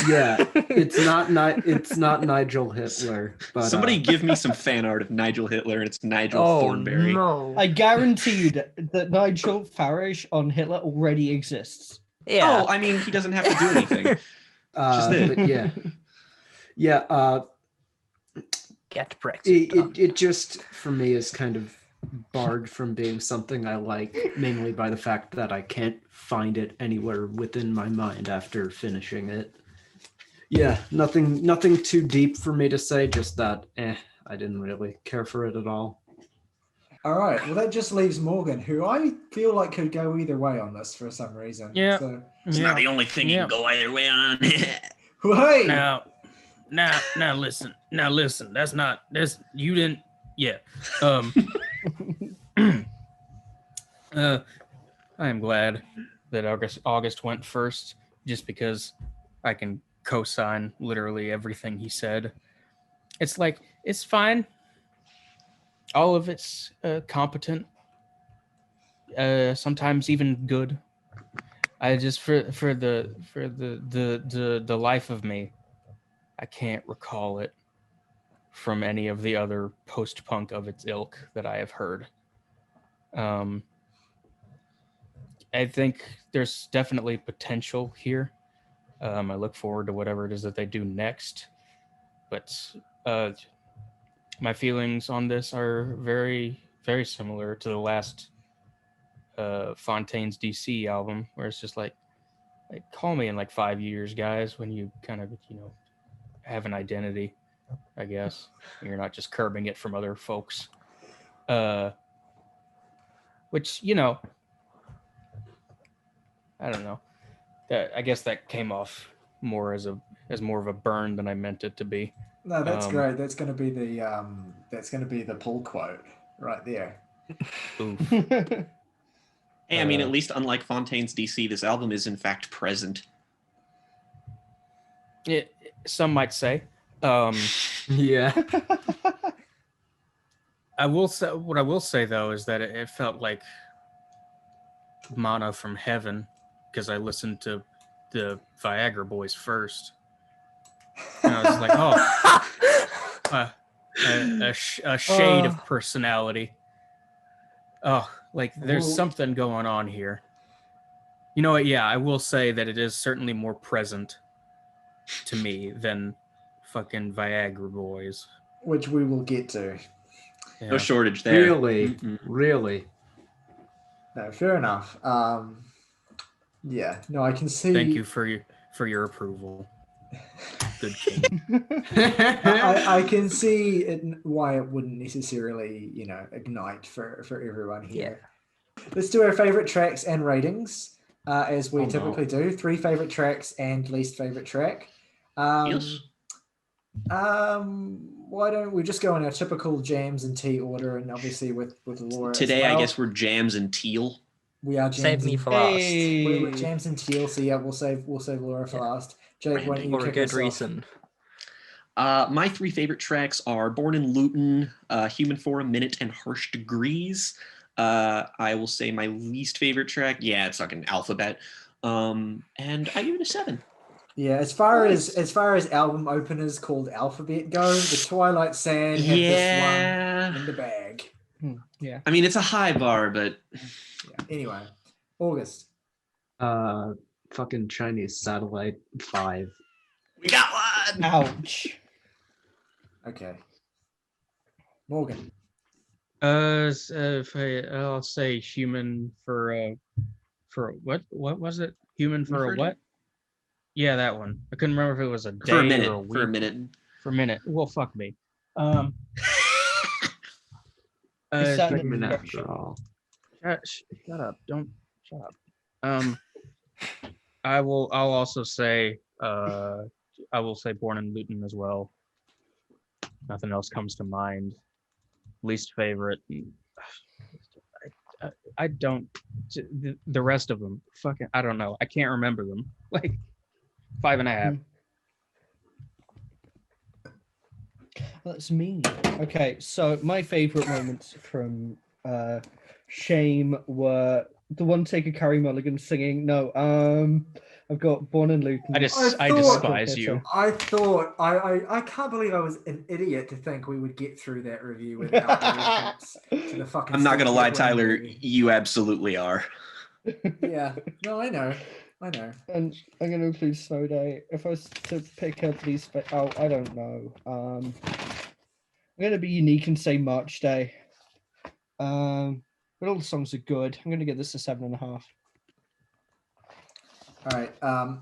Yeah, it's not Nigel Hitler. But somebody give me some fan art of Nigel Hitler, and it's Nigel Thornberry. No. I guarantee you that Nigel Farage on Hitler already exists. Yeah. Oh, I mean, he doesn't have to do anything. Just it. But yeah. Get Brexit. It just for me is kind of barred from being something I like, mainly by the fact that I can't find it anywhere within my mind after finishing it. Yeah, nothing too deep for me to say, just that I didn't really care for it at all. All right, well that just leaves Morgan, who I feel like could go either way on this for some reason. Yeah. So, It's not the only thing you can go either way on. hey! Now listen. You didn't. Yeah. I am glad that August went first, just because I can co-sign literally everything he said. It's like, it's fine. All of it's competent. Sometimes even good. I just for the life of me, I can't recall it from any of the other post-punk of its ilk that I have heard. I think there's definitely potential here. I look forward to whatever it is that they do next. But my feelings on this are very, very similar to the last Fontaine's DC album, where it's just like call me in like 5 years, guys, when you kind of, have an identity, I guess. And you're not just curbing it from other folks. Which, I don't know. I guess that came off more as more of a burn than I meant it to be. No, that's great. That's going to be the pull quote right there. Oof. Hey, I mean, at least unlike Fontaine's DC, this album is in fact present. Some might say. Yeah. I will say, what I will say though is that it felt like manna from heaven, because I listened to the Viagra Boys first, and I was like, a shade of personality. Oh, like there's something going on here. You know what? Yeah, I will say that it is certainly more present to me than fucking Viagra Boys, which we will get to. Yeah. No shortage there. Really. No, fair enough. Yeah, no, I can see. Thank you for your approval. Good king. I can see why it wouldn't necessarily, ignite for everyone here. Yeah. Let's do our favorite tracks and ratings, as we typically do. 3 favorite tracks and least favorite track. Yes. Why don't we just go in our typical jams and tea order, and obviously with Laura Today, as well. I guess we're jams and teal. We are jams. Save me for last. We're jams and teal, so yeah, we'll save Laura for last. Jake, why don't you for a kick good us off? reason. My 3 favorite tracks are Born in Luton, Human for a Minute, and Harsh Degrees. I will say my least favorite track, it's fucking Alphabet. And I give it a 7. Yeah, as far as album openers called Alphabet go, the Twilight Sand had this one in the bag. Yeah. I mean, it's a high bar, but Anyway, August. fucking Chinese satellite 5. We got one. Ouch. Okay. Morgan. I'll say human for what was it? Human for a what? Yeah, that one. I couldn't remember if it was a day For a minute. or a week. For a minute. For a minute. Well, fuck me. Is that Human after all. Shut up! Don't shut up. I'll also say I will say Born in Luton as well. Nothing else comes to mind. Least favorite. I don't. The rest of them, fucking, I don't know. I can't remember them. Like 5.5. That's me. Okay, so my favorite moments from Shame were the one taker Carrie Mulligan singing. No, I've got Born in Luton. I despise you. I thought I can't believe I was an idiot to think we would get through that review without the reference to the fucking. I'm not gonna lie, Steve Tyler. movie. You absolutely are. Yeah. No, I know. And I'm going to include Snow Day. If I was to pick up these, I don't know. I'm going to be unique and say March Day. But all the songs are good. I'm going to give this a 7.5. All right.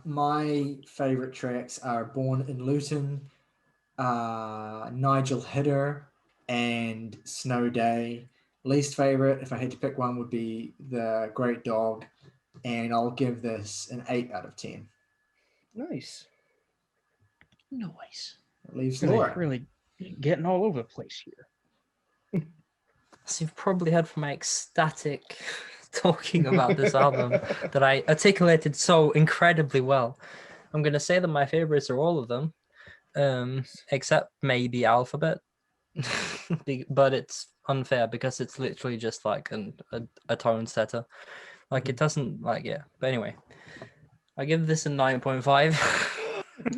My favorite tracks are Born in Luton, Nigel Hitter, and Snow Day. Least favorite, if I had to pick one, would be The Great Dog. And I'll give this an 8 out of 10. Nice. It leaves Laura. Really getting all over the place here. So you've probably heard from my ecstatic talking about this album that I articulated so incredibly well. I'm going to say that my favorites are all of them, except maybe Alphabet. But it's unfair because it's literally just like a tone setter. Like it doesn't like, yeah. But anyway, I give this a 9.5.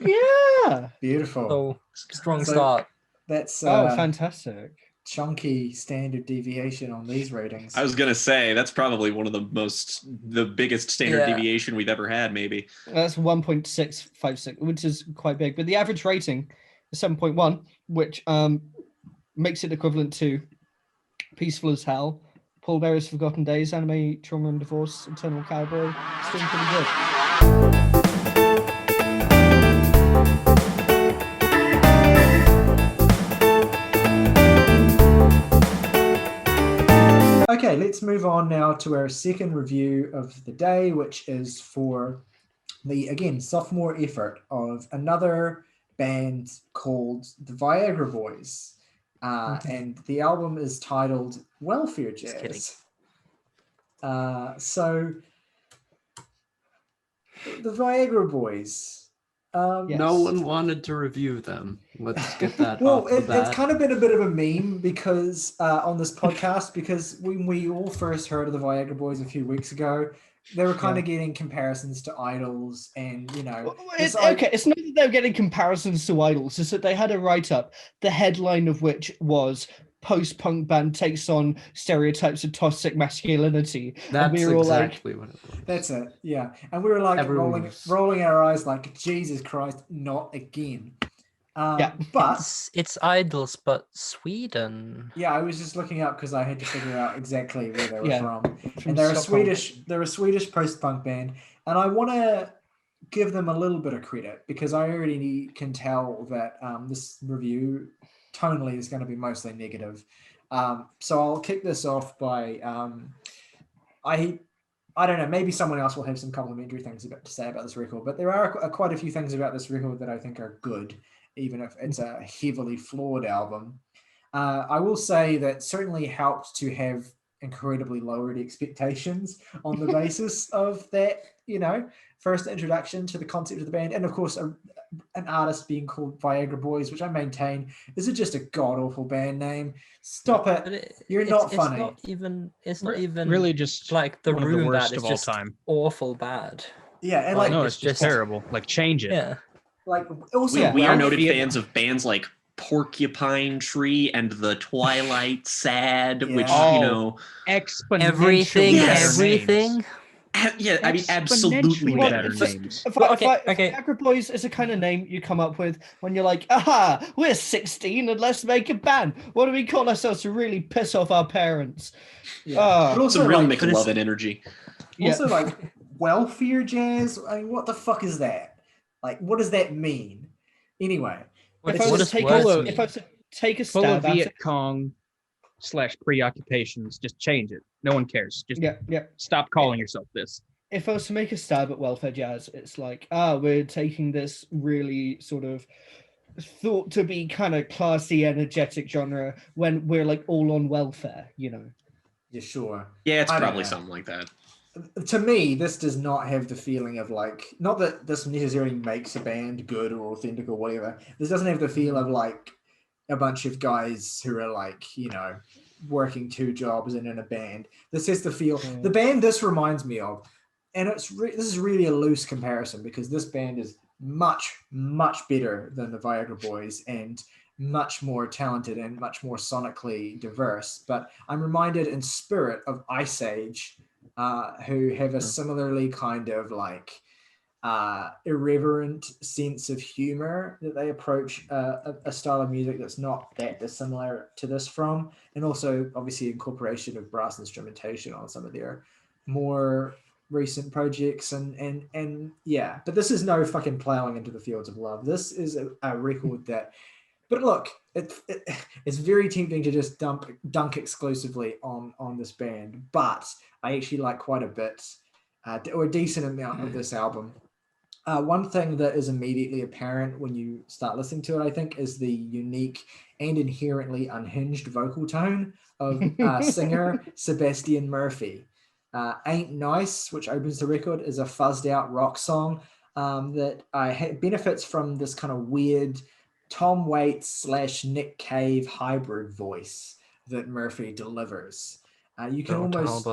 Yeah. Beautiful. So strong start. That's fantastic. Chunky standard deviation on these ratings. I was gonna say that's probably one of the biggest standard deviation we've ever had, maybe. That's 1.656, which is quite big. But the average rating is 7.1, which makes it equivalent to Peaceful as Hell, Paul Bearer's Forgotten Days, Anime, Trauma and Divorce, Eternal Cowboy. It's doing pretty good. Okay, let's move on now to our second review of the day, which is for the, again, sophomore effort of another band called the Viagra Boys. And the album is titled Welfare Jazz. So the Viagra Boys. Yes. No one wanted to review them. Let's get that Well, off the bat. it's kind of been a bit of a meme because on this podcast, because when we all first heard of the Viagra Boys a few weeks ago, they were kind of getting comparisons to idols, and you know, it's not that they were getting comparisons to idols. It's that they had a write-up, the headline of which was "Post-punk band takes on stereotypes of toxic masculinity." That's and we were all exactly what it was. That's it, yeah. And we were like rolling our eyes, like Jesus Christ, not again. But it's idols, but Sweden. Yeah, I was just looking up because I had to figure out exactly where they were from. And they're a Swedish post-punk band, and I want to give them a little bit of credit because I already can tell that this review tonally is going to be mostly negative. So I'll kick this off by I don't know, maybe someone else will have some complimentary things to say about this record, but there are quite a few things about this record that I think are good, even if it's a heavily flawed album. I will say that certainly helped to have incredibly lowered expectations on the basis of that, you know, first introduction to the concept of the band. And of course, an artist being called Viagra Boys, which I maintain is just a god-awful band name. Stop it. You're not funny. It's not even really just like the Room worst bad. It's of just all time. awful bad. Yeah, and like no, it's just terrible. Like change it. Yeah. Like also, we are noted fans of bands like Porcupine Tree and the Twilight Sad, which you know, exponentially everything. Yeah, I mean, absolutely Exponentially better. better names. Viagra Boys is a kind of name you come up with when you're like, aha, we're 16 and let's make a band. What do we call ourselves to really piss off our parents? Yeah, but also Some real like, McLovin energy. Also, like welfare jazz. I mean, what the fuck is that? Like, what does that mean? Anyway, What if I was does to take words a, mean? if I was to take a Full of stab at Viet it, Cong / preoccupations. Just change it. No one cares. Just yeah. stop calling yourself this. If I was to make a stab at welfare jazz, it's like, we're taking this really sort of thought to be kind of classy, energetic genre when we're like all on welfare, you know? Yeah, sure. Yeah, it's I don't probably know. something like that. To me, this does not have the feeling of like, not that this necessarily makes a band good or authentic or whatever. This doesn't have the feel of like a bunch of guys who are like, you know, working two jobs and in a band. This has the feel. The band this reminds me of, and this is really a loose comparison because this band is much better than the Viagra Boys and much more talented and much more sonically diverse. But I'm reminded in spirit of Ice Age, who have a similarly kind of like irreverent sense of humor that they approach a style of music that's not that dissimilar to this from, and also obviously incorporation of brass instrumentation on some of their more recent projects and yeah. But this is no fucking plowing into the fields of love. This is a record that, but look, it's very tempting to just dunk exclusively on this band, but I actually like quite a bit or a decent amount of this album. One thing that is immediately apparent when you start listening to it, I think, is the unique and inherently unhinged vocal tone of singer Sebastian Murphy. Ain't Nice, which opens the record, is a fuzzed out rock song that benefits from this kind of weird Tom Waits / Nick Cave hybrid voice that Murphy delivers. You can almost,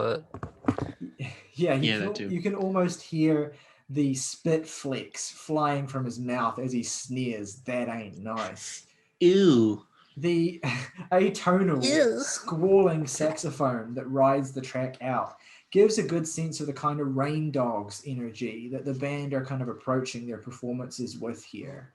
yeah, you can almost hear the spit flecks flying from his mouth as he sneers, "That ain't nice." Ew. The atonal, squalling saxophone that rides the track out gives a good sense of the kind of Rain Dogs energy that the band are kind of approaching their performances with here.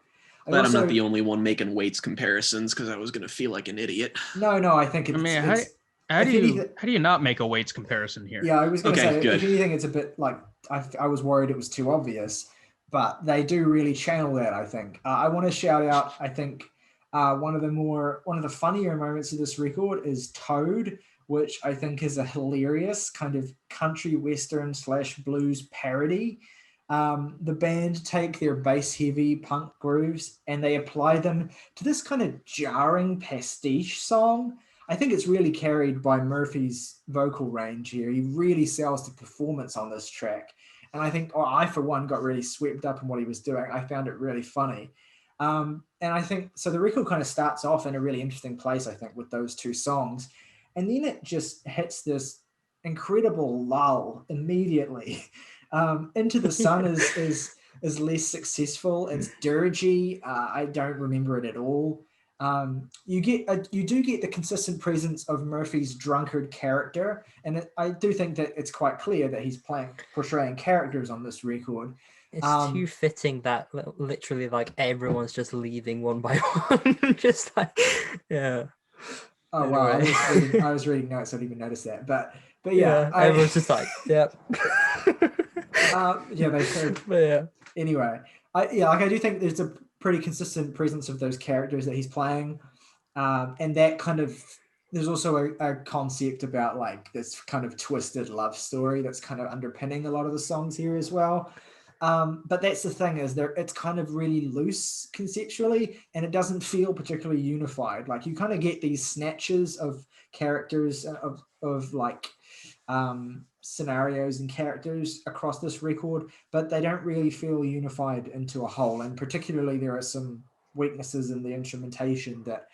But I'm not the only one making Waits comparisons because I was going to feel like an idiot. No, I think it's how do you not make a Waits comparison here? Yeah, I was going to say, good. if anything, it's a bit like, I was worried it was too obvious, but they do really channel that, I think. I want to shout out, I think, one of the funnier moments of this record is Toad, which I think is a hilarious kind of country western / blues parody. The band take their bass heavy punk grooves and they apply them to this kind of jarring pastiche song. I think it's really carried by Murphy's vocal range here. He really sells the performance on this track. And I think I, for one, got really swept up in what he was doing. I found it really funny. And I think, so the record kind of starts off in a really interesting place, I think, with those two songs. And then it just hits this incredible lull immediately. Into the Sun is less successful. It's dirgy. I don't remember it at all. You do get the consistent presence of Murphy's drunkard character, and I do think that it's quite clear that he's portraying characters on this record. It's too fitting that literally like everyone's just leaving one by one, just like yeah. Oh anyway. Wow! I was reading notes. I didn't even notice that, but yeah, everyone's just like yep. Yeah, they should. But yeah. Anyway, I do think there's a pretty consistent presence of those characters that he's playing, and that kind of, there's also a concept about like this kind of twisted love story that's kind of underpinning a lot of the songs here as well. But that's the thing, is it's kind of really loose conceptually, and it doesn't feel particularly unified. Like you kind of get these snatches of characters of like scenarios and characters across this record, but they don't really feel unified into a whole. And particularly there are some weaknesses in the instrumentation that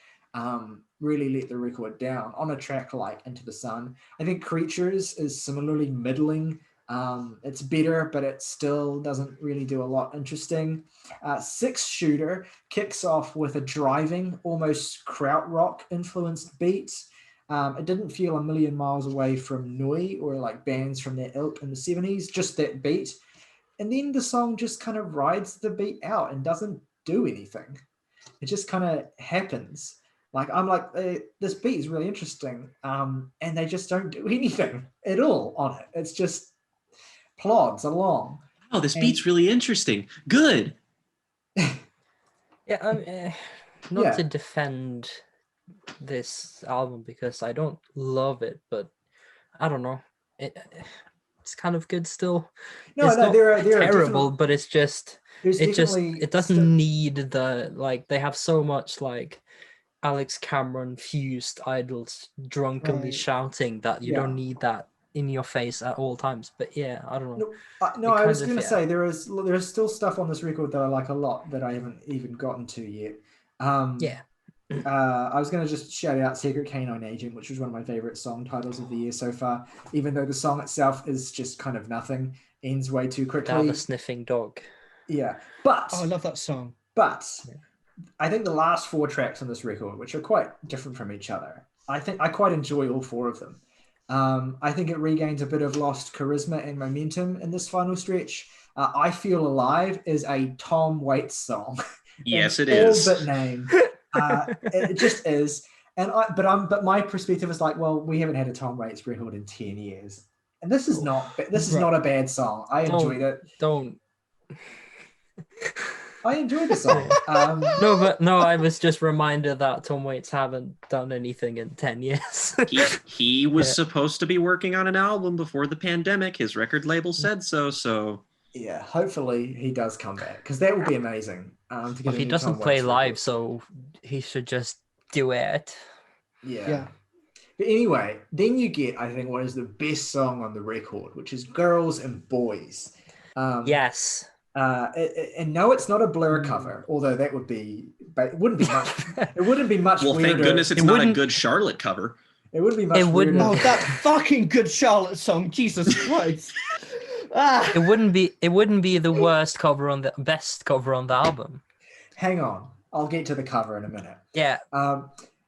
really let the record down on a track like Into the Sun. I think Creatures is similarly middling. It's better, but it still doesn't really do a lot interesting. Six Shooter kicks off with a driving, almost krautrock influenced beat. It didn't feel a million miles away from Nui or like bands from that ilk in the 70s, just that beat. And then the song just kind of rides the beat out and doesn't do anything. It just kind of happens. Like, I'm like, this beat is really interesting. And they just don't do anything at all on it. It's just plods along. Oh, this beat's really interesting. Good. Yeah, not to defend this album because I don't love it, but I don't know. It's kind of good still. No, it's not they're terrible, but it's just it doesn't need the like they have so much like Alex Cameron fused idols drunkenly shouting that you don't need that in your face at all times. But yeah, I don't know. No, I was going to say there's still stuff on this record that I like a lot that I haven't even gotten to yet. I was going to just shout out Secret Canine Agent, which was one of my favorite song titles of the year so far, even though the song itself is just kind of nothing, ends way too quickly. Now the sniffing dog. Yeah, but I love that song. But I think the last 4 tracks on this record, which are quite different from each other, I think I quite enjoy all 4 of them. I think it regains a bit of lost charisma and momentum in this final stretch. I Feel Alive is a Tom Waits song. Yes, it is. All but name. It just is. But my perspective is like, well, we haven't had a Tom Waits record in 10 years. And this is not a bad song. I enjoyed it. I enjoyed the song. No, I was just reminded that Tom Waits haven't done anything in 10 years. he was supposed to be working on an album before the pandemic. His record label said so. Yeah, hopefully he does come back because that would be amazing. If he doesn't play live, so he should just do it. Yeah. But anyway, then you get, I think, what is the best song on the record, which is Girls and Boys. Yes. And no, it's not a Blur cover, although that would be, but it wouldn't be much. It wouldn't be much. Well, weirder. Thank goodness it's not a Good Charlotte cover. It would be much. Weirder. Oh, that fucking Good Charlotte song, Jesus Christ! It wouldn't be the worst cover on the best cover on the album. Hang on, I'll get to the cover in a minute. Yeah.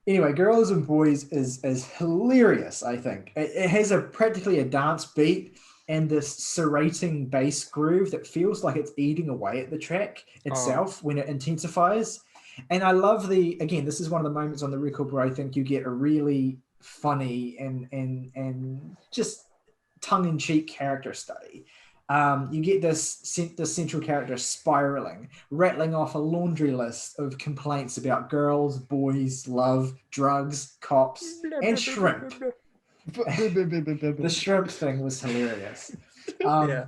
Anyway, Girls and Boys is hilarious. I think it has practically a dance beat and this serrating bass groove that feels like it's eating away at the track itself when it intensifies. And I love this is one of the moments on the record where I think you get a really funny and just tongue-in-cheek character study. You get this central character spiraling, rattling off a laundry list of complaints about girls, boys, love, drugs, cops, and shrimp. The shrimp thing was hilarious. I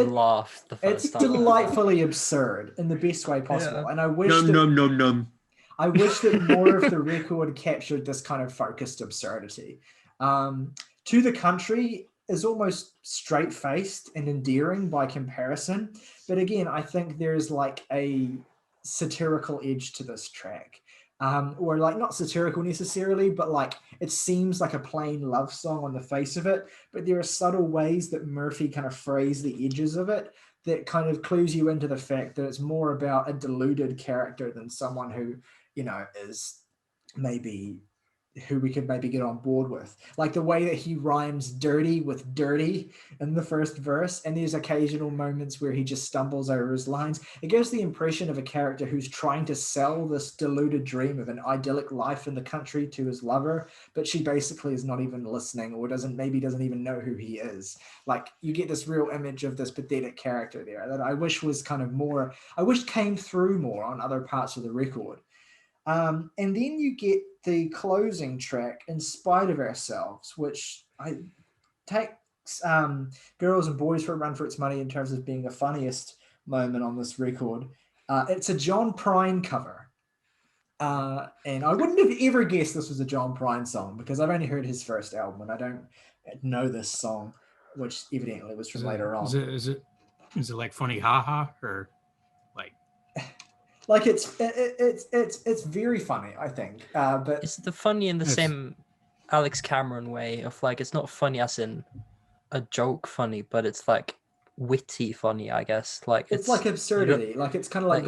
laughed the first time. It's delightfully absurd in the best way possible, and I wish I wish that more of the record captured this kind of focused absurdity. To the Country is almost straight-faced and endearing by comparison, but again, I think there's like a satirical edge to this track. Or like not satirical necessarily, but like it seems like a plain love song on the face of it, but there are subtle ways that Murphy kind of phrased the edges of it that kind of clues you into the fact that it's more about a deluded character than someone who, is maybe who we could maybe get on board with. Like the way that he rhymes dirty with dirty in the first verse, and there's occasional moments where he just stumbles over his lines. It gives the impression of a character who's trying to sell this deluded dream of an idyllic life in the country to his lover, but she basically is not even listening or doesn't even know who he is. Like you get this real image of this pathetic character there that I wish was kind of more, I wish came through more on other parts of the record. And then you get the closing track, In Spite of Ourselves, which takes Girls and Boys for a run for its money in terms of being the funniest moment on this record. It's a John Prine cover. And I wouldn't have ever guessed this was a John Prine song because I've only heard his first album and I don't know this song, which evidently was from later on. Is it like funny haha or like... Like it's very funny, I think. But it's the funny in the same Alex Cameron way of like it's not funny as in a joke funny, but it's like witty funny, I guess. Like it's like absurdity. Like it's kind of like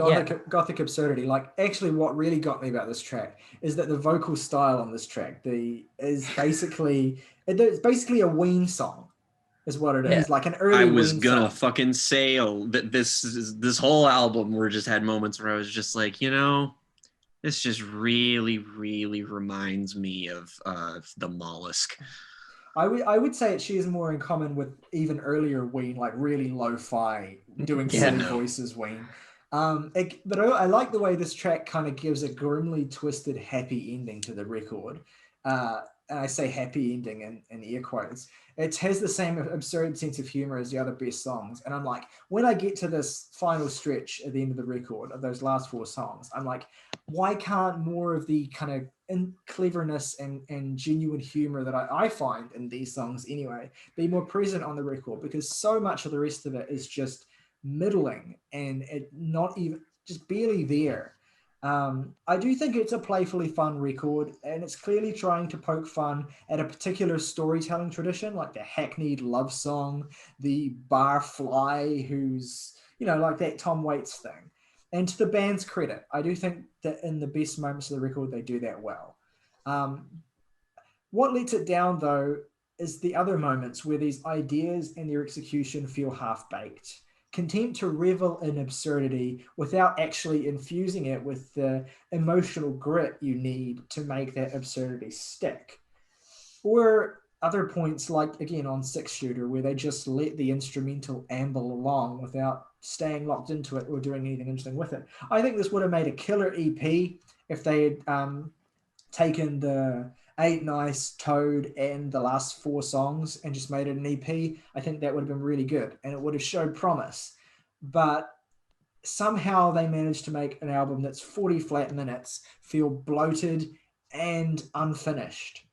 gothic absurdity. Like actually, what really got me about this track is that the vocal style on this track it's basically a Ween song, is what it is. Like an early. I was Ween gonna song. fucking say that this whole album where just had moments where I was just like, this just really, really reminds me of the Mollusk. I would say she is more in common with even earlier Ween, like really lo-fi, doing silly voices Ween. But I like the way this track kind of gives a grimly twisted happy ending to the record. And I say happy ending in air quotes. It has the same absurd sense of humor as the other best songs. And I'm like, when I get to this final stretch at the end of the record, of those last 4 songs, I'm like, why can't more of the kind of cleverness and genuine humor that I find in these songs anyway be more present on the record? Because so much of the rest of it is just middling and it not even just barely there. I do think it's a playfully fun record, and it's clearly trying to poke fun at a particular storytelling tradition, like the hackneyed love song, the barfly who's, like that Tom Waits thing. And to the band's credit, I do think that in the best moments of the record, they do that well. What lets it down, though, is the other moments where these ideas and their execution feel half-baked, content to revel in absurdity without actually infusing it with the emotional grit you need to make that absurdity stick. Or other points, like, again, on Six Shooter, where they just let the instrumental amble along without staying locked into it or doing anything interesting with it. I think this would have made a killer EP if they had taken the Ain't Nice, Toad, and the last 4 songs and just made it an EP. I think that would have been really good and it would have showed promise. But somehow they managed to make an album that's 40 flat minutes feel bloated and unfinished.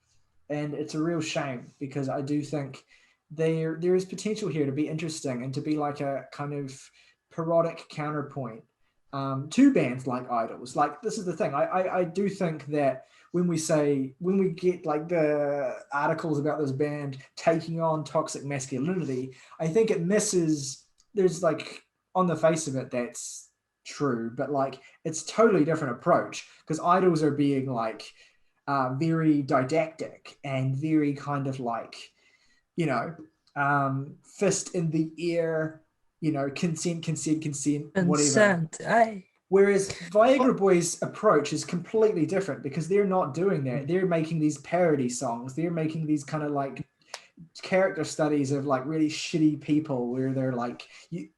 And it's a real shame because I do think there is potential here to be interesting and to be like a kind of parodic counterpoint to bands like Idols. Like, this is the thing. I do think that when we get like the articles about this band taking on toxic masculinity, I think it misses, there's like, on the face of it, that's true, but like, it's totally different approach because Idols are being like, very didactic and very kind of like, fist in the air, consent, whatever. Whereas Viagra Boys' approach is completely different because they're not doing that. They're making these parody songs. They're making these kind of like character studies of like really shitty people where they're like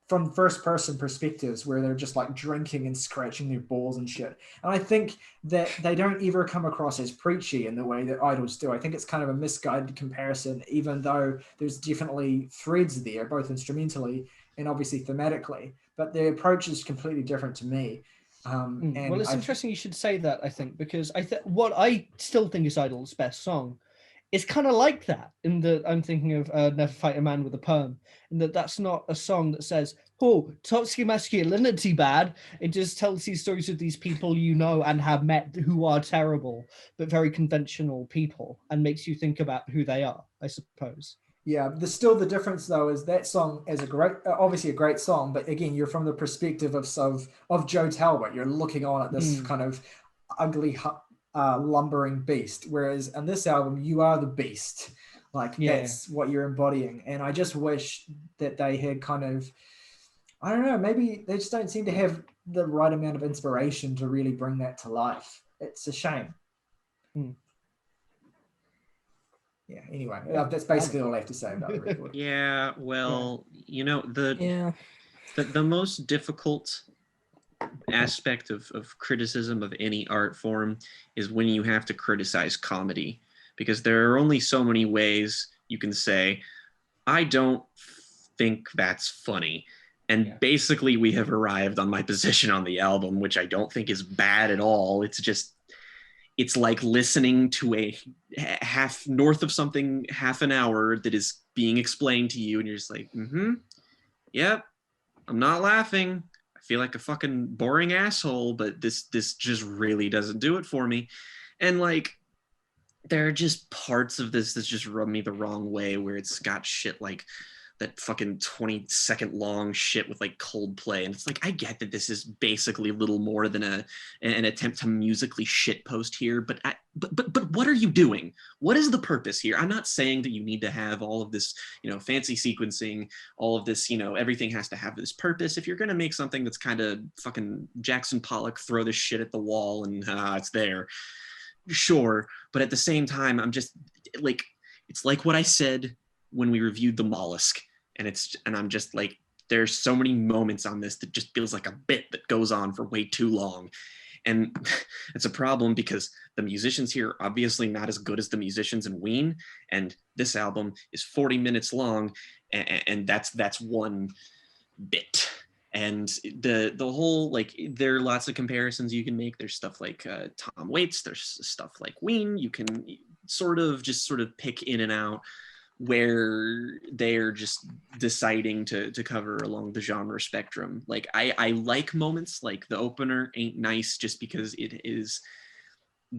from first person perspectives where they're just like drinking and scratching their balls and shit. And I think that they don't ever come across as preachy in the way that Idols do. I think it's kind of a misguided comparison, even though there's definitely threads there, both instrumentally and obviously thematically, but the approach is completely different to me. And well, it's interesting you should say that, I think, because what I still think is Idol's best song is kind of like that, in that I'm thinking of Never Fight a Man with a Perm, and that's not a song that says, oh, toxic masculinity bad. It just tells these stories of these people and have met who are terrible, but very conventional people, and makes you think about who they are, I suppose. Yeah, the difference though is that song is obviously a great song, but again, you're from the perspective of Joe Talbot. You're looking on at this kind of ugly, lumbering beast, whereas in this album, you are the beast. That's what you're embodying. And I just wish that they had kind of, I don't know, maybe they just don't seem to have the right amount of inspiration to really bring that to life. It's a shame. Yeah, anyway, that's basically all I have to say about the record. Yeah, well, the most difficult aspect of criticism of any art form is when you have to criticize comedy, because there are only so many ways you can say, I don't think that's funny. And basically we have arrived on my position on the album, which I don't think is bad at all. It's like listening to a half north of something half an hour that is being explained to you and you're just like, yep, I'm not laughing. I feel like a fucking boring asshole, but this just really doesn't do it for me. And like, there are just parts of this that just rub me the wrong way, where it's got shit like fucking 20-second long shit with like Coldplay, and it's like, I get that this is basically little more than an attempt to musically shitpost here, but what are you doing? What is the purpose here? I'm not saying that you need to have all of this, fancy sequencing, all of this, everything has to have this purpose. If you're gonna make something that's kind of fucking Jackson Pollock, throw this shit at the wall and it's there, sure. But at the same time, I'm just like, it's like what I said when we reviewed The Mollusk. And I'm just like, there's so many moments on this that just feels like a bit that goes on for way too long. And it's a problem because the musicians here are obviously not as good as the musicians in Ween. And this album is 40 minutes long, and that's one bit. And the whole, like, there are lots of comparisons you can make. There's stuff like Tom Waits, there's stuff like Ween. You can sort of pick in and out where they're just deciding to cover along the genre spectrum. Like I like moments like the opener, Ain't Nice, just because it is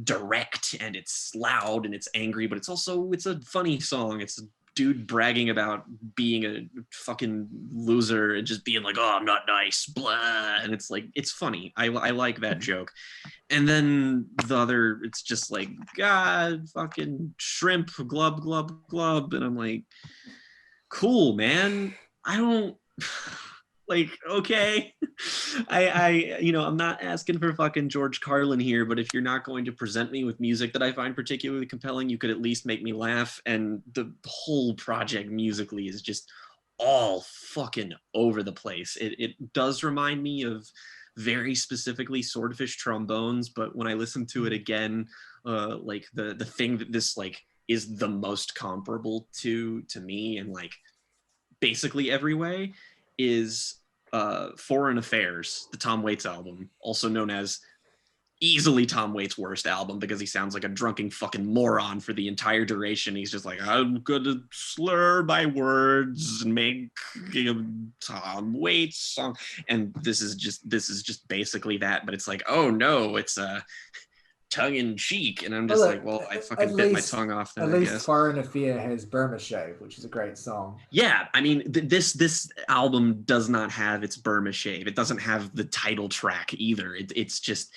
direct and it's loud and it's angry, but it's a funny song. It's a dude bragging about being a fucking loser and just being like, oh, I'm not nice, blah. And it's like, it's funny. I like that joke. And then the other, it's just like, God, fucking shrimp, glub, glub, glub. And I'm like, cool, man. I don't, like, okay. I'm not asking for fucking George Carlin here, but if you're not going to present me with music that I find particularly compelling, you could at least make me laugh. And the whole project musically is just all fucking over the place. It does remind me of very specifically Swordfish Trombones, but when I listen to it again, like the thing that this like is the most comparable to me in like basically every way is Foreign Affairs, the Tom Waits album, also known as easily Tom Waits' worst album because he sounds like a drunken fucking moron for the entire duration. He's just like, I'm gonna slur my words and make a Tom Waits song, and this is just basically that. But it's like, oh no, it's a tongue in cheek, and I'm just like, well, I fucking bit my tongue off. Then, at least Foreign Affair has Burma Shave, which is a great song. Yeah, I mean, this album does not have its Burma Shave. It doesn't have the title track either. It's just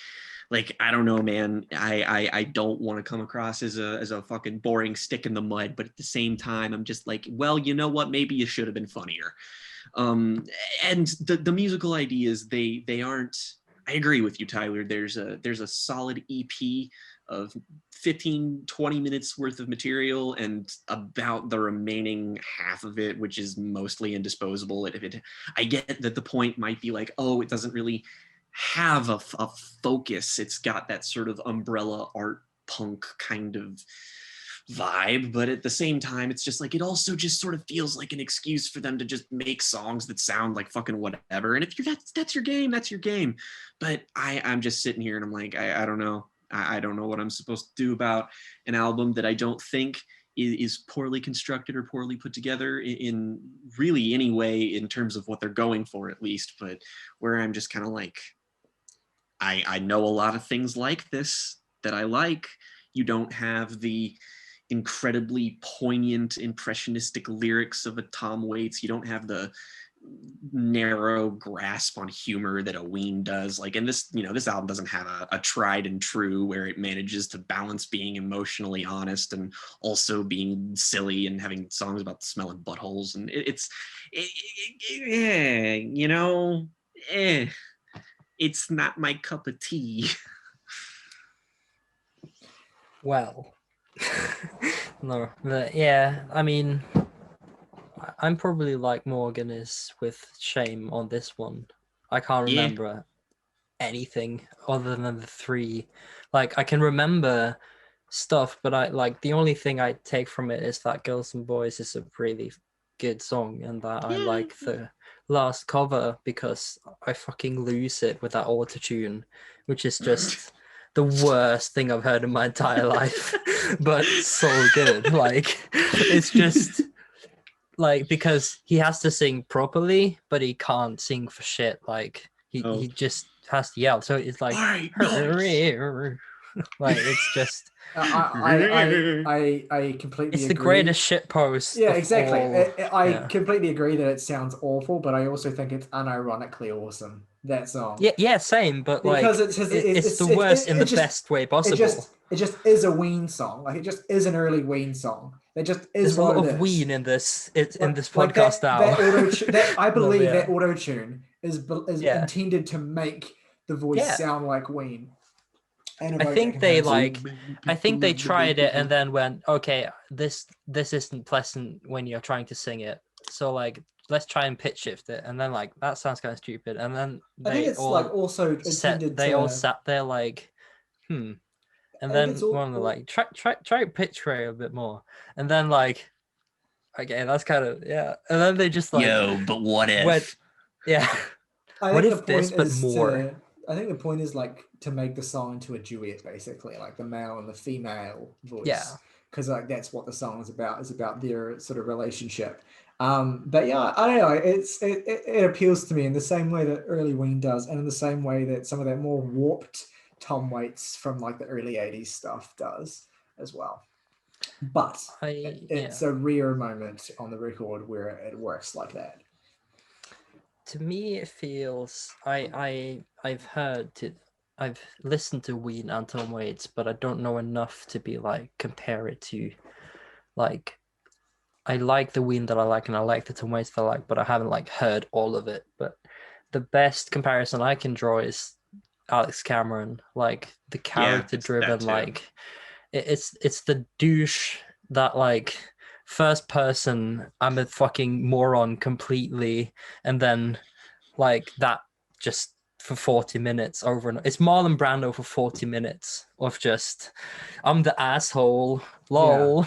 like, I don't know, man. I don't want to come across as a fucking boring stick in the mud, but at the same time, I'm just like, well, you know what? Maybe you should have been funnier. And the musical ideas, they aren't. I agree with you, Tyler. There's a solid EP of 15-20 minutes worth of material, and about the remaining half of it, which is mostly indisposable. I get that the point might be like, oh, it doesn't really have a focus. It's got that sort of umbrella art punk kind of vibe, but at the same time, it's just like, it also just sort of feels like an excuse for them to just make songs that sound like fucking whatever. And if you're that's your game, that's your game. But I'm just sitting here and I'm like, I don't know. I don't know what I'm supposed to do about an album that I don't think is poorly constructed or poorly put together in really any way in terms of what they're going for, at least. But where I'm just kind of like, I know a lot of things like this that I like. You don't have the incredibly poignant, impressionistic lyrics of a Tom Waits. You don't have the narrow grasp on humor that a Ween does. Like, and this album doesn't have a tried and true where it manages to balance being emotionally honest and also being silly and having songs about the smell of buttholes. And it's not my cup of tea. Well, no, but yeah, I mean, I'm probably like Morgan is with Shame on this one. I can't remember anything other than the three. Like, I can remember stuff, but I like the only thing I take from it is that Girls and Boys is a really good song, and that I like the last cover because I fucking lose it with that auto-tune, which is just the worst thing I've heard in my entire life, but so good. Like, it's just like, because he has to sing properly, but he can't sing for shit. Like, he just has to yell. So it's like, Like it's just I completely it's agree. the greatest shit post. Yeah, exactly. I yeah. completely agree that it sounds awful, but I also think it's unironically awesome. That song. Yeah, same. But Because like it's the worst in the best way possible. It just is a Ween song. Like it just is an early Ween song. That just is There's a what lot it of is. Ween in this. It's in this Like podcast now. that I believe yeah. that auto tune is Yeah. intended to make the voice sound like Ween. And I think they tried it and then went, okay, this isn't pleasant when you're trying to sing it. So like let's try and pitch shift it. And then like that sounds kind of stupid. And then I think it's like also intended all sat there like, And then one of them like try pitch rate a bit more. And then like okay, that's kind of And then they just like but what if? What if this but more? I think the point is like to make the song into a duet, basically, like the male and the female voice. Yeah. Because like that's what the song is about their sort of relationship. But yeah, I don't know. It appeals to me in the same way that early Ween does, and in the same way that some of that more warped Tom Waits from like the early 80s stuff does as well. But it's a rare moment on the record where it works like that. To me, it feels I've listened to Ween and Tom Waits, but I don't know enough to be like compare it to like I like the Ween that I like and I like the Tom Waits that I like, but I haven't like heard all of it. But the best comparison I can draw is Alex Cameron, like the character driven, like it's the douche that like first person I'm a fucking moron completely, and then like that just for 40 minutes over and it's Marlon Brando for 40 minutes of just I'm the asshole, lol.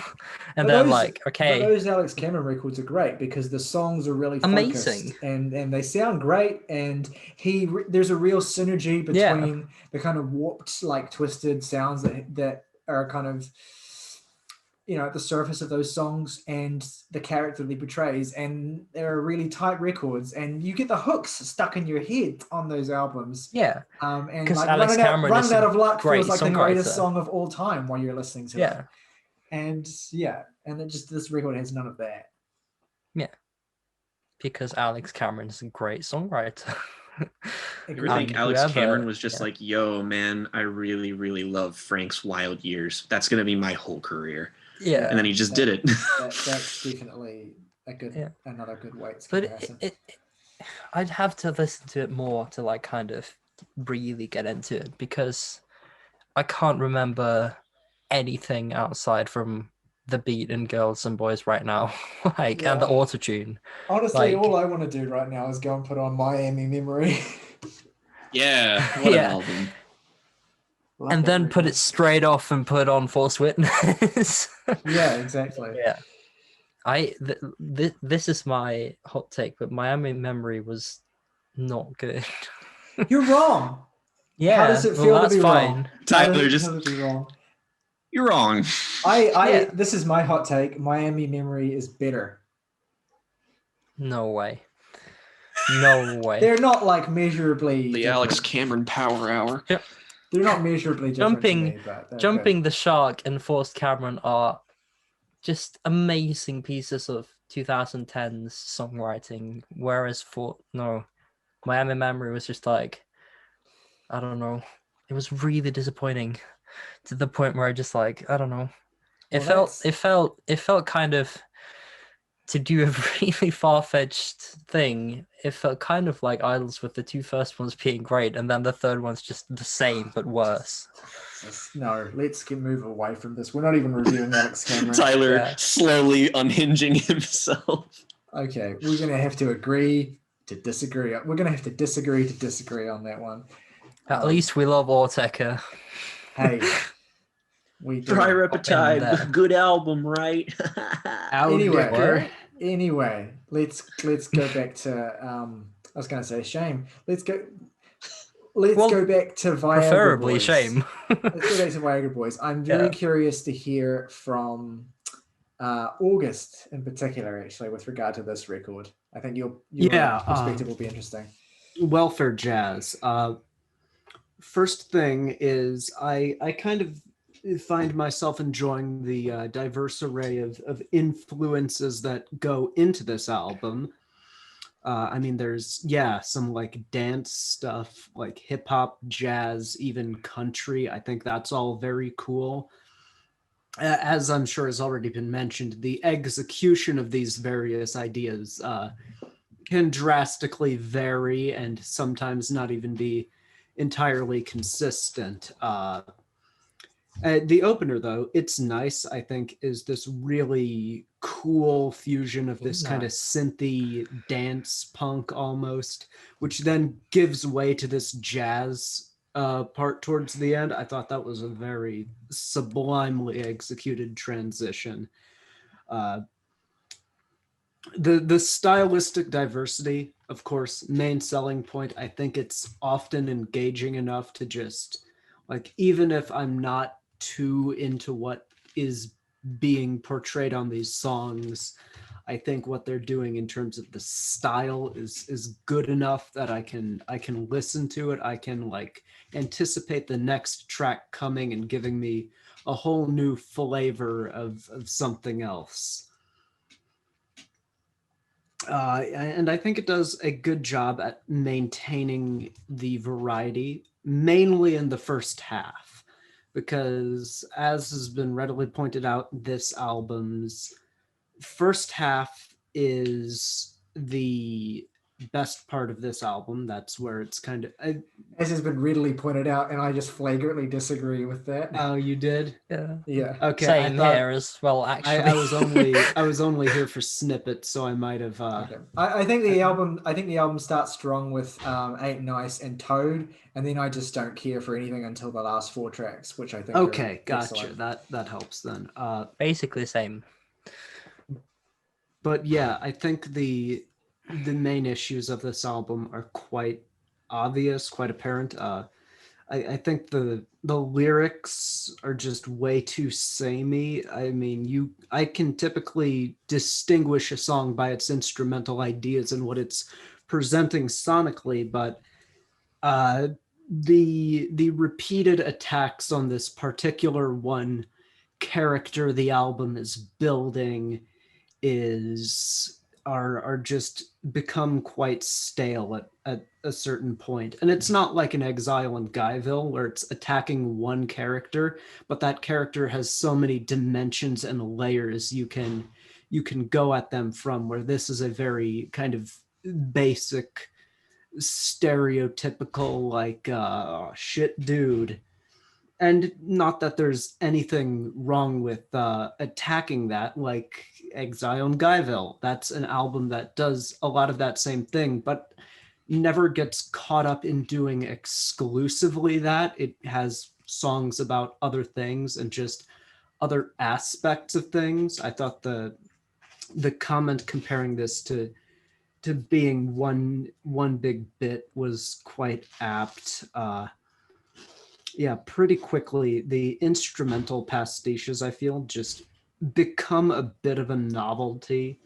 And then like okay, those Alex Cameron records are great because the songs are really amazing and they sound great, and there's a real synergy between the kind of warped like twisted sounds that are kind of at the surface of those songs and the character that he portrays, and they're really tight records, and you get the hooks stuck in your head on those albums. And like Alex Cameron running out of luck feels like songwriter. The greatest song of all time while you're listening to it. And this record has none of that. Because Alex Cameron's a great songwriter. You ever think Alex Cameron was just like, yo, man, I really, really love Frank's Wild Years. That's going to be my whole career. And then he just did it. That's definitely another good Waits comparison. But I'd have to listen to it more to like kind of really get into it, because I can't remember anything outside from the beat and Girls and Boys right now, and the autotune. Honestly, all I want to do right now is go and put on Miami Memory. What an album. And then put it straight off and put on False Witness. Exactly. This is my hot take, but Miami Memory was not good. You're wrong. How does it feel to be wrong? Tyler, you're wrong. This is my hot take. Miami Memory is better. No way. They're not like measurably the different. Alex Cameron Power Hour. They're not measurably different to me, but Jumping the Shark and Forced Cameron are just amazing pieces of 2010s songwriting, whereas Miami Memory was just like, I don't know, it was really disappointing to the point where I just like, I don't know, it felt kind of, to do a really far-fetched thing, it felt kind of like Idols, with the two first ones being great and then the third one's just the same but worse. No, let's move away from this. We're not even reviewing Alex Cameron. Tyler slowly unhinging himself. Okay, we're going to have to agree to disagree. We're going to have to disagree to disagree on that one. At least we love Autechre. Hey, we do. Dry Riptide, good album, right? Anyway, let's go back to I was going to say Shame. Let's go back to Viagra preferably Boys. Shame. Let's go back to Viagra Boys. I'm very curious to hear from August in particular, actually, with regard to this record. I think your perspective will be interesting. Welfare Jazz. first thing is I kind of find myself enjoying the diverse array of influences that go into this album. I mean, there's, some like dance stuff, like hip hop, jazz, even country. I think that's all very cool. As I'm sure has already been mentioned, the execution of these various ideas can drastically vary and sometimes not even be entirely consistent. The opener, though, It's Nice, I think, is this really cool fusion of this kind of synthy dance punk almost, which then gives way to this jazz part towards the end. I thought that was a very sublimely executed transition. The stylistic diversity, of course, main selling point. I think it's often engaging enough to just, like, even if I'm not too into what is being portrayed on these songs, I think what they're doing in terms of the style is good enough that I can listen to it. I can like anticipate the next track coming and giving me a whole new flavor of something else. And I think it does a good job at maintaining the variety, mainly in the first half, because as has been readily pointed out, this album's first half is the best part of this album. That's where it's kind of... As has been readily pointed out, and I just flagrantly disagree with that. Oh, you did? Yeah. Okay. Same here as well, actually. I was only here for snippets, so I might have... Okay. I think the album starts strong with Ain't Nice and Toad, and then I just don't care for anything until the last 4 tracks, which I think okay, are gotcha. That helps then. Basically the same. But yeah, I think the main issues of this album are quite obvious, quite apparent. I think the lyrics are just way too samey. I mean, I can typically distinguish a song by its instrumental ideas and what it's presenting sonically, but the repeated attacks on this particular one character the album is building are just become quite stale at a certain point. And it's not like an Exile in Guyville where it's attacking one character, but that character has so many dimensions and layers you can go at them from, where this is a very kind of basic, stereotypical, like, shit dude. And not that there's anything wrong with attacking that, like Exile in Guyville. That's an album that does a lot of that same thing, but never gets caught up in doing exclusively that. It has songs about other things and just other aspects of things. I thought the comment comparing this to being one big bit was quite apt. Yeah, pretty quickly, the instrumental pastiches, I feel, just become a bit of a novelty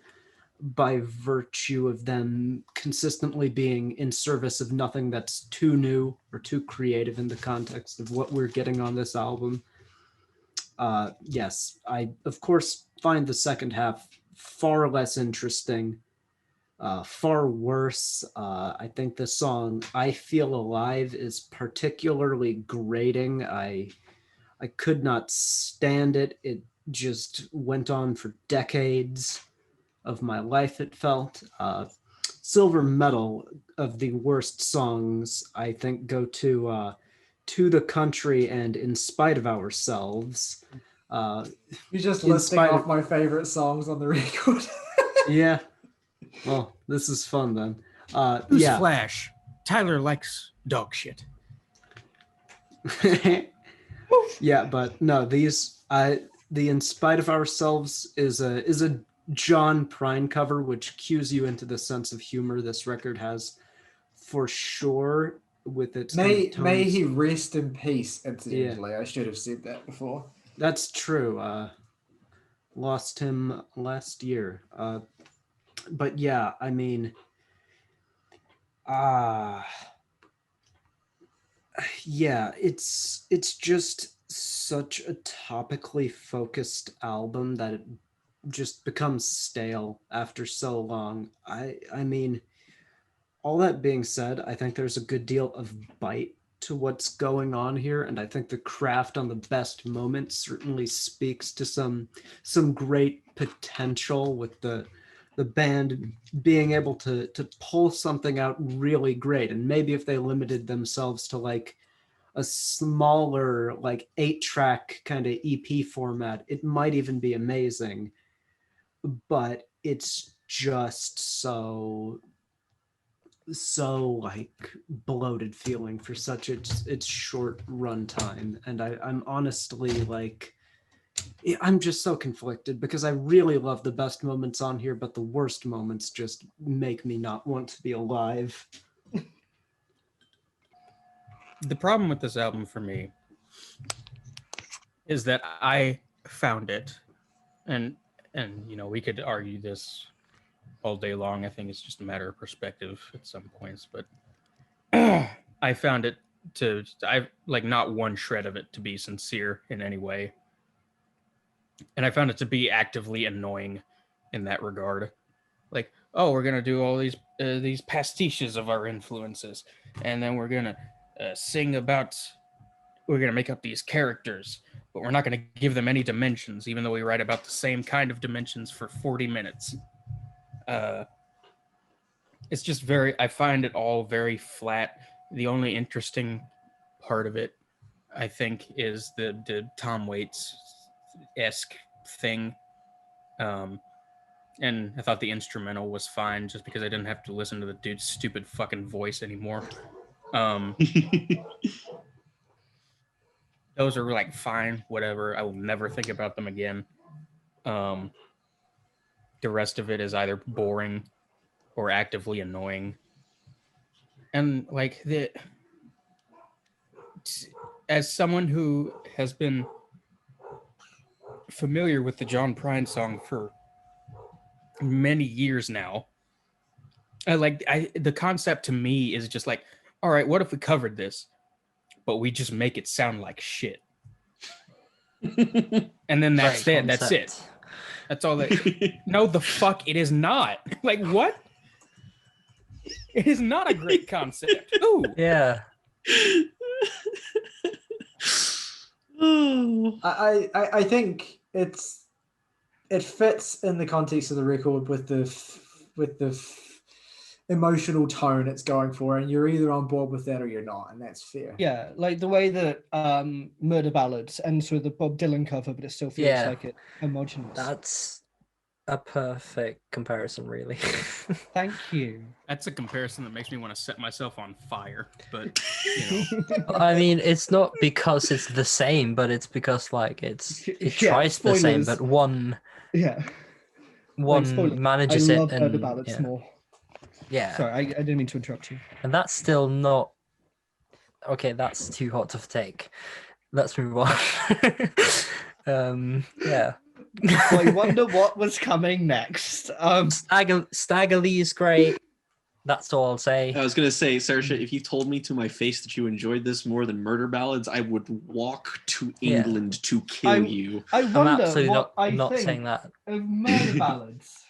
by virtue of them consistently being in service of nothing that's too new or too creative in the context of what we're getting on this album. Yes, I, of course, find the second half far less interesting, far worse. I think the song I Feel Alive is particularly grating. I could not stand it. It just went on for decades of my life, it felt. Silver Medal, of the worst songs, I think, go to the Country and In Spite of Ourselves. You're just listing off my favorite songs on the record. Yeah. Well, this is fun then. Newsflash. Tyler likes dog shit. Yeah, but no, these the In Spite of Ourselves is a John Prine cover, which cues you into the sense of humor this record has for sure with its may he rest in peace, incidentally. Yeah. I should have said that before. That's true. Lost him last year. But yeah, I mean, Yeah, it's just such a topically focused album that it just becomes stale after so long. I mean, all that being said, I think there's a good deal of bite to what's going on here, and I think the craft on the best moments certainly speaks to some great potential with the band being able to pull something out really great. And maybe if they limited themselves to like a smaller like 8-track kind of EP format, it might even be amazing. But it's just so like bloated feeling for such its short run time. And I'm honestly like, I'm just so conflicted because I really love the best moments on here, but the worst moments just make me not want to be alive. The problem with this album for me is that I found it, and you know, we could argue this all day long. I think it's just a matter of perspective at some points, but I found it I like not one shred of it to be sincere in any way. And I found it to be actively annoying in that regard. Like, oh, we're gonna do all these pastiches of our influences, and then we're gonna sing about, we're gonna make up these characters, but we're not gonna give them any dimensions, even though we write about the same kind of dimensions for 40 minutes. It's just I find it all very flat. The only interesting part of it, I think, is the Tom Waits-esque thing. And I thought the instrumental was fine just because I didn't have to listen to the dude's stupid fucking voice anymore. Those are like fine, whatever. I will never think about them again. The rest of it is either boring or actively annoying. And like as someone who has been familiar with the John Prine song for many years now, the concept to me is just like, all right, what if we covered this, but we just make it sound like shit? And then that's it. That's it. That's all that. No, the fuck, it is not. Like, what? It is not a great concept. Ooh. Yeah. I think it fits in the context of the record with the emotional tone it's going for, and you're either on board with that or you're not, and that's fair. Yeah, like the way that Murder Ballads ends with a Bob Dylan cover, but it still feels like it homogenous. That's a perfect comparison, really. Thank you. That's a comparison that makes me want to set myself on fire, but you know. I mean, it's not because it's the same, but it's because like it tries the same, but one manages I it. love Murder And Ballads more. Yeah. Sorry, I didn't mean to interrupt you. And that's still not okay. That's too hot to take. Let's move on. Yeah. I wonder what was coming next. Stagger Lee is great. That's all I'll say. I was gonna say, Saoirse, if you told me to my face that you enjoyed this more than Murder Ballads, I would walk to England to kill you. I wonder I'm absolutely what not think saying that. of Murder Ballads.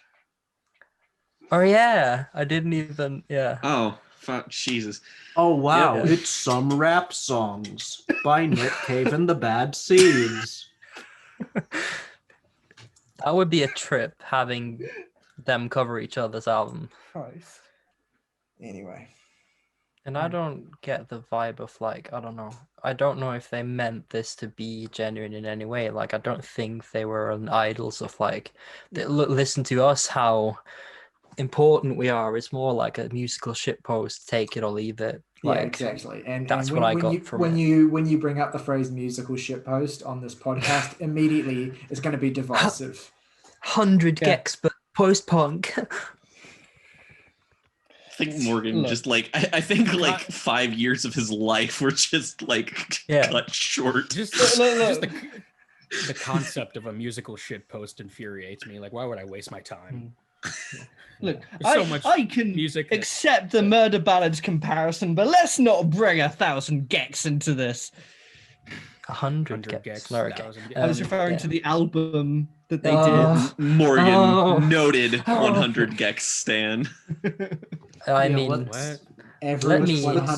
Oh yeah, I didn't even. Yeah. Oh, fuck, Jesus. Oh wow, Yeah. it's some rap songs by Nick Cave and the Bad Seeds. That would be a trip, having them cover each other's album. Christ. Anyway. And I don't get the vibe of like, I don't know. I don't know if they meant this to be genuine in any way. Like, I don't think they were on idols of like, listen to us, how important we are. It's more like a musical shitpost, take it or leave it. Like, yeah, exactly. And that's and when, what I when got you, from when it. you bring up the phrase musical shitpost on this podcast, immediately it's going to be divisive. 100 gex, but post-punk. I think Morgan just like I think like 5 years of his life were just like cut short. Just the concept of a musical shitpost infuriates me. Like, why would I waste my time? Look, There's so much I can music that- accept the Murder Ballads comparison, but let's not bring 1,000 gex into this. 100 100 gex. gex, Larry. 1,000 gex. I was referring to the album that they did. Morgan, noted Oh. 100 gex stan. I Yeah, mean, let's-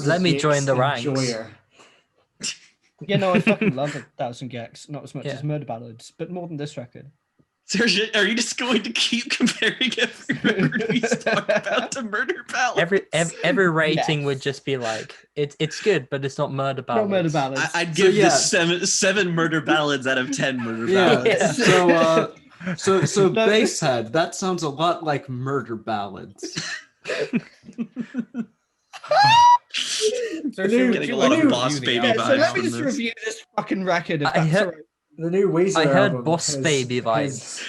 let me join the ranks. enjoyer. Yeah, no, I fucking love 1,000 gex. Not as much Yeah. as Murder Ballads, but more than this record. Saoirse, are you just going to keep comparing every record we talk about to Murder Ballads? Every rating Yes. would just be like it's good, but it's not Murder Ballads. Not Murder Ballads. I'd So, give yeah. this seven Murder Ballads out of 10 Murder Yeah. Ballads. So No. Basehead, that sounds a lot like Murder Ballads. There's New- would you a lot like of to Boss review the Baby Yeah, album? so let vibes me from just this. review this fucking record if I that's heard- all right. The new Weezer I heard album Boss has- Baby has- vibes.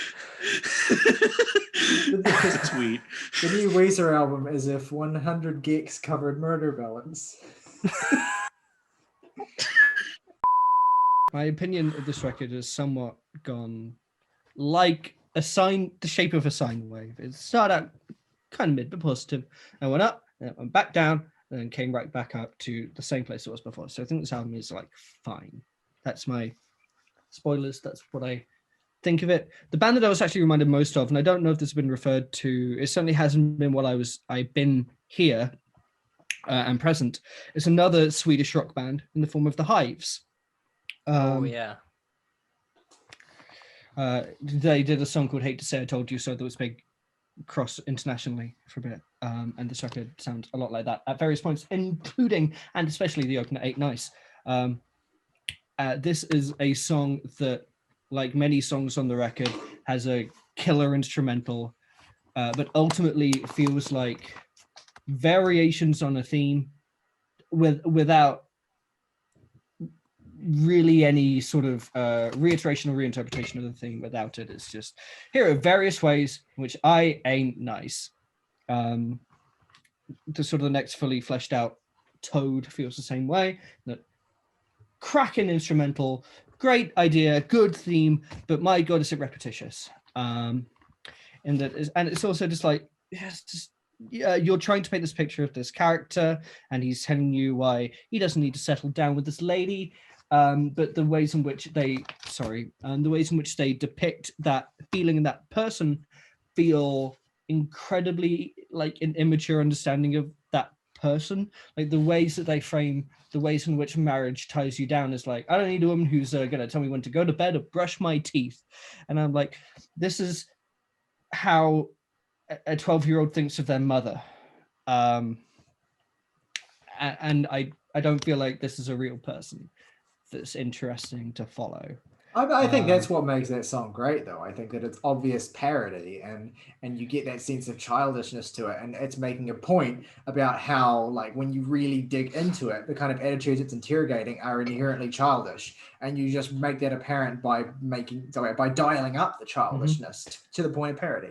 That's a tweet. The new Weezer album is if 100 geeks covered Murder Ballads. My opinion of this record has somewhat gone like the shape of a sine wave. It started out kind of mid but positive, and went up, and it went back down, and then came right back up to the same place it was before. So I think this album is like fine. That's my spoilers. That's what I think of it. The band that I was actually reminded most of, and I don't know if this has been referred to, it certainly hasn't been while I've been here and present. It's another Swedish rock band in the form of the Hives. Oh yeah. They did a song called "Hate to Say I Told You So" that was big cross internationally for a bit, and this record sounds a lot like that at various points, including and especially the opener "Ain't Nice." This is a song that, like many songs on the record, has a killer instrumental, but ultimately feels like variations on a theme without really any sort of reiteration or reinterpretation of the theme. Without it, it's just here are various ways in which I ain't nice. The sort of the next fully fleshed out Toad feels the same way. That cracking instrumental, great idea, good theme, but my god, is it repetitious? And it's also just like, yes, just, you're trying to paint this picture of this character, and he's telling you why he doesn't need to settle down with this lady. But the ways in which they depict that feeling and that person feel incredibly like an immature understanding of that person. Like the ways that they frame the ways in which marriage ties you down is like, I don't need a woman who's going to tell me when to go to bed or brush my teeth. And I'm like, this is how a 12-year-old thinks of their mother. And I don't feel like this is a real person that's interesting to follow. I think that's what makes that song great, though. I think that it's obvious parody, and you get that sense of childishness to it, and it's making a point about how, like, when you really dig into it, the kind of attitudes it's interrogating are inherently childish, and you just make that apparent by dialing up the childishness to the point of parody.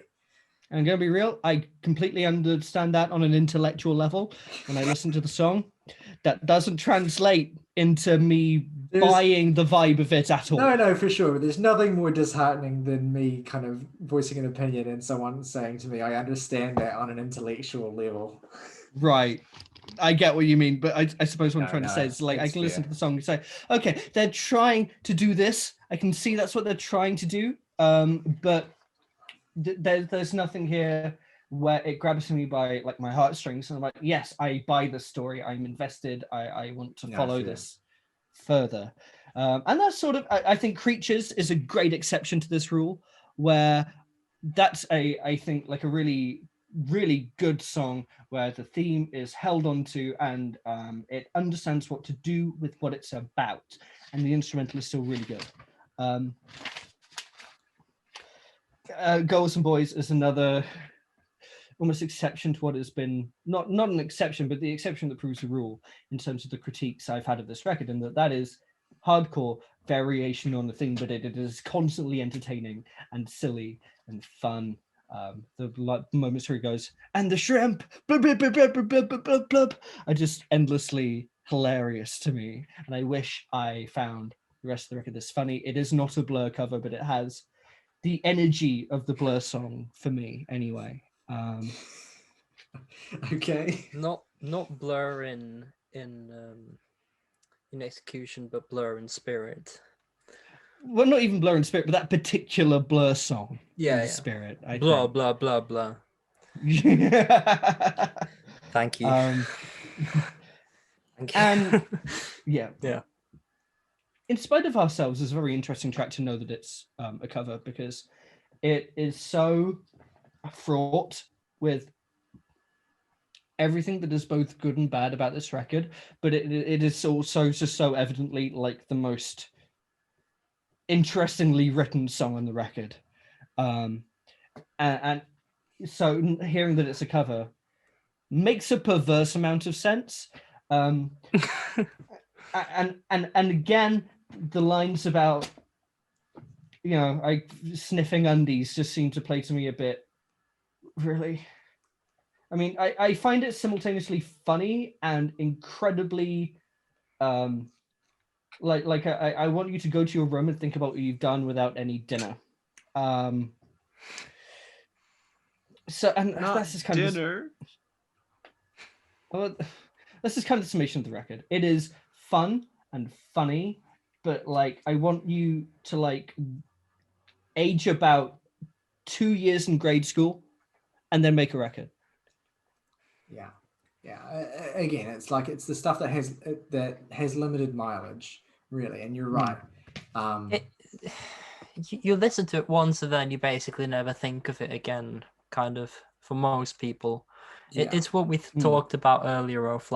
And I'm going to be real, I completely understand that on an intellectual level. When I listen to the song, that doesn't translate into me buying the vibe of it at all. No, for sure. There's nothing more disheartening than me kind of voicing an opinion and someone saying to me, I understand that on an intellectual level. Right. I get what you mean, but I suppose what I'm trying to say is, like, I can fair. listen to the song and say, okay, they're trying to do this. I can see that's what they're trying to do. But there's nothing here where it grabs me by like my heartstrings, and I'm like, yes, I buy this story. I'm invested. I want to follow this further. And that's sort of, I think Creatures is a great exception to this rule, where that's I think like a really, really good song where the theme is held onto, and it understands what to do with what it's about, and the instrumental is still really good. Girls and Boys is another almost exception to what has been, not an exception, but the exception that proves the rule in terms of the critiques I've had of this record, and that is hardcore variation on the thing, but it is constantly entertaining and silly and fun. The moments where he goes, and the shrimp, blub, blub, blub, blub, blub, blub, blub, blub, are just endlessly hilarious to me, and I wish I found the rest of the record this funny. It is not a Blur cover, but it has the energy of the Blur song for me, anyway. Okay. Not Blur in execution, but Blur in spirit. Well, not even Blur in spirit, but that particular Blur song. Yeah, Spirit. Blah blah blah blah. Thank you. Thank you. And yeah. In Spite of Ourselves is a very interesting track to know that it's a cover, because it is so fraught with everything that is both good and bad about this record, but it is also just so evidently like the most interestingly written song on the record. And so hearing that it's a cover makes a perverse amount of sense. And again, the lines about, sniffing undies just seem to play to me a bit. Really? I mean, I find it simultaneously funny and incredibly, I want you to go to your room and think about what you've done without any dinner. So, and Not that's just kind dinner. Well, this is kind of the summation of the record. It is fun and funny, but I want you to age about 2 years in grade school and then make a record. Yeah. Again, it's it's the stuff that has limited mileage, really. And you're right. You listen to it once and then you basically never think of it again. Kind of for most people, it's what we talked about earlier. Of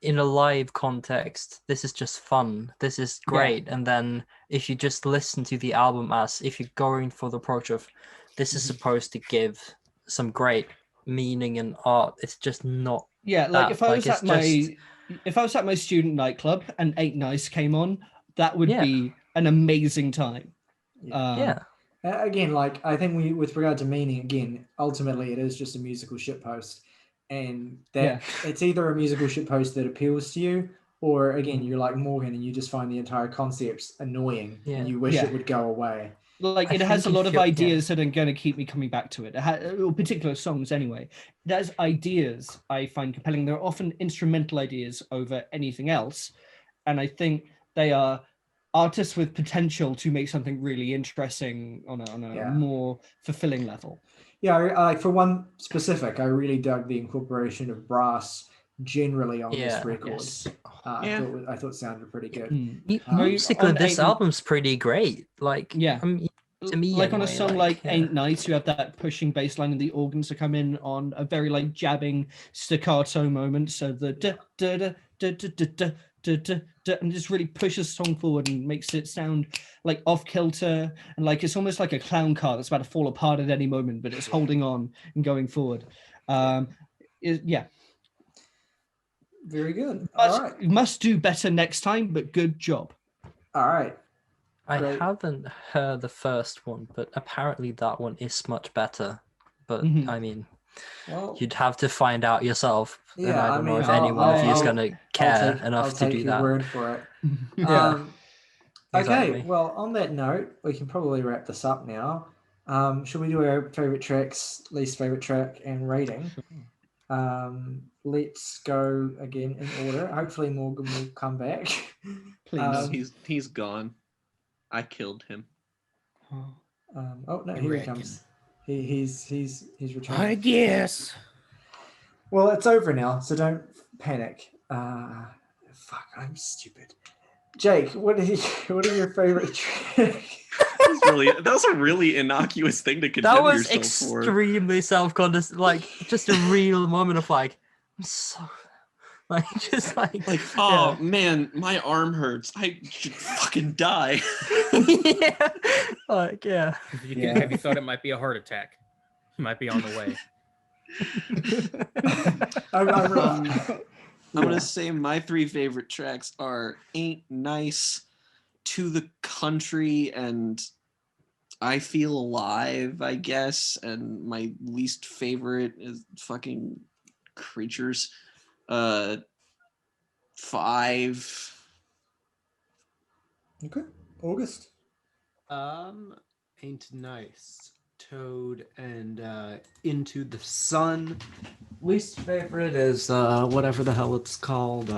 in a live context, this is just fun. This is great. And then if you just listen to the album as if you're going for the approach of this is supposed to give some great meaning and art, it's just not. If I was at my student nightclub and Ain't Nice came on, that would be an amazing time. Again, I think with regard to meaning, again, ultimately it is just a musical shitpost, and that it's either a musical shitpost that appeals to you, or again, you're like Morgan and you just find the entire concept annoying and you wish it would go away. It has a lot of ideas that are going to keep me coming back to it. Particular songs, anyway. It has ideas I find compelling. They're often instrumental ideas over anything else, and I think they are artists with potential to make something really interesting on a more fulfilling level. For one specific, I really dug the incorporation of brass generally on this record. I thought it sounded pretty good. Musically, this album's pretty great. To me, anyway, on a song Ain't Nice, you have that pushing bass line and the organs to come in on a very jabbing staccato moment. So the da da da da da da da da da, and just really pushes the song forward and makes it sound off kilter and it's almost like a clown car that's about to fall apart at any moment, but it's holding on and going forward. Very good. All right. Must do better next time, but good job. All right. I haven't heard the first one, but apparently that one is much better. But I mean, you'd have to find out yourself. And I don't know if anyone of you is going to care enough to do that. I'll take your word for it. Exactly. Okay, well, on that note, we can probably wrap this up now. Should we do our favorite tracks, least favorite track, and rating? Let's go again in order. Hopefully Morgan will come back. Please. He's gone. I killed him. Oh no, here he comes. He's returning. I guess. Well, it's over now, so don't panic. Fuck, I'm stupid. Jake, what are your favorite tracks? That was a really innocuous thing to condemn yourself for. That was extremely self-conscious, just a real moment of I'm so oh man, my arm hurts. I should fucking die. Have you thought it might be a heart attack? It might be on the way. I'm gonna say my 3 favorite tracks are Ain't Nice, To the Country, and I Feel Alive, I guess. And my least favorite is fucking Creatures. 5. Okay. August. Ain't Nice, Toad, and Into the Sun. Least favorite is whatever the hell it's called.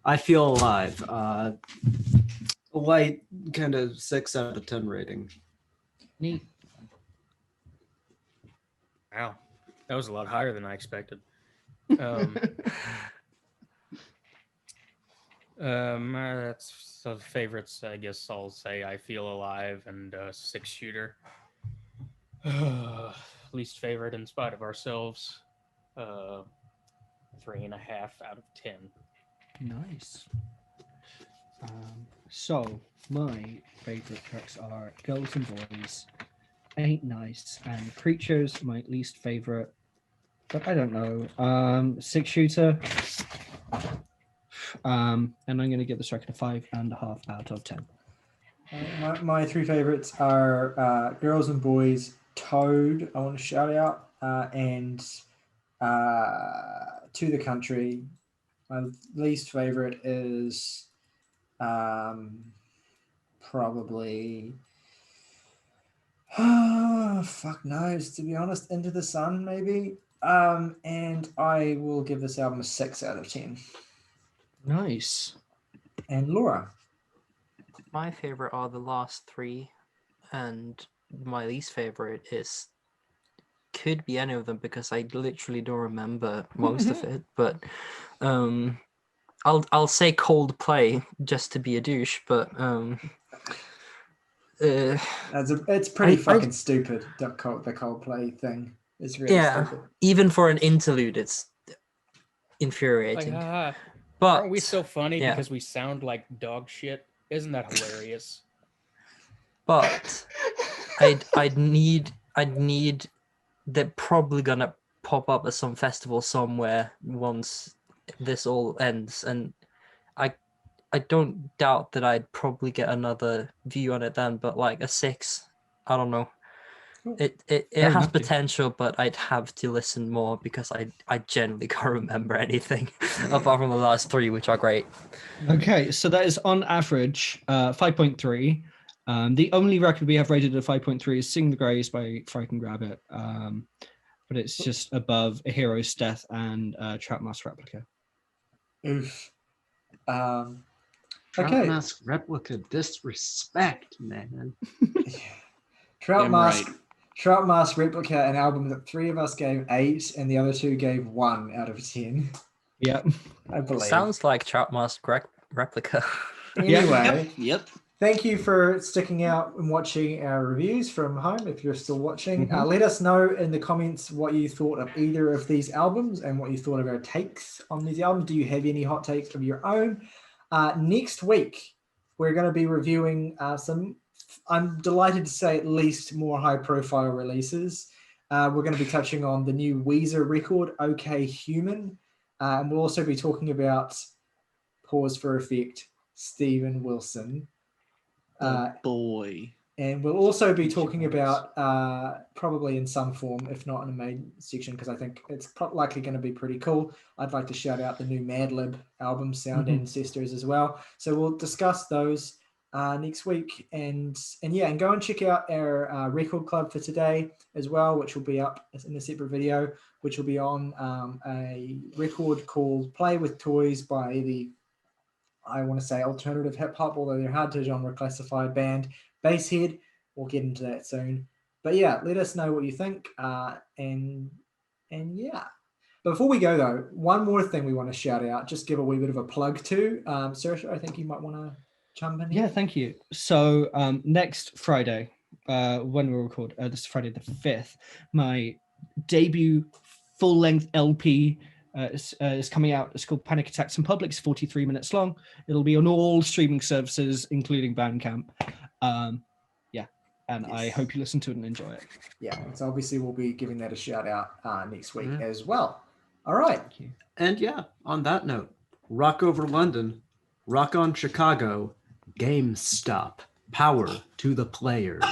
I Feel Alive. Light kind of 6 out of 10 rating. Neat. Wow, that was a lot higher than I expected. That's so favorites. I guess I'll say I Feel Alive and 6-shooter. Least favorite, In Spite of Ourselves. 3.5 out of 10. Nice. So my favorite tracks are Girls and Boys, Ain't Nice, and Creatures. My least favorite, but I don't know. 6-shooter. And I'm going to give this record a 5.5 out of 10. My 3 favorites are Girls and Boys, Toad, I want to shout out, and To the Country. My least favorite is probably fuck knows, to be honest, Into the Sun maybe. And I will give this album a 6 out of 10. Nice. And Laura? My favorite are the last 3, and my least favorite could be any of them because I literally don't remember most of it. But I'll say Coldplay just to be a douche, but it's pretty fucking stupid. The Coldplay thing. It's really stupid. Even for an interlude, it's infuriating. But aren't we so funny because we sound like dog shit? Isn't that hilarious? But I'd need they're probably gonna pop up at some festival somewhere once this all ends, and I don't doubt that I'd probably get another view on it then, but like a 6, I don't know. It has potential, but I'd have to listen more because I generally can't remember anything apart from the last 3, which are great. Okay, so that is on average 5.3. The only record we have rated at 5.3 is Sing the Grace by Frightened Rabbit, but it's just above A Hero's Death and Trap Mask Replica. Oof. Trout Mask Replica disrespect, man. Trout Mask Replica, an album that 3 of us gave 8 and the other 2 gave 1 out of 10. Yep. I believe. Sounds like Trout Mask Replica. Anyway, Yep. Thank you for sticking out and watching our reviews from home. If you're still watching, let us know in the comments what you thought of either of these albums and what you thought of our takes on these albums. Do you have any hot takes of your own? Next week, we're going to be reviewing some, I'm delighted to say, at least more high-profile releases. We're going to be touching on the new Weezer record, OK Human. And we'll also be talking about, pause for effect, Steven Wilson. Boy. And we'll also be talking about, probably in some form, if not in a main section, because I think it's likely going to be pretty cool. I'd like to shout out the new Madlib album, Sound Ancestors, as well. So we'll discuss those next week. And go and check out our record club for today as well, which will be up in a separate video, which will be on a record called Play With Toys by the, I want to say, alternative hip hop, although they're hard to genre classified band, Basshead. We'll get into that soon. But yeah, let us know what you think. And yeah. Before we go though, one more thing we want to shout out, just give a wee bit of a plug to. Saoirse, I think you might want to jump in here. Yeah, thank you. So next Friday, when we record, this is Friday the 5th, my debut full-length LP is coming out. It's called Panic Attacks in Public. It's 43 minutes long. It'll be on all streaming services, including Bandcamp. And I hope you listen to it and enjoy it. Yeah, so obviously we'll be giving that a shout out next week as well. All right. Thank you. And yeah, on that note, rock over London, rock on Chicago, GameStop, power to the players.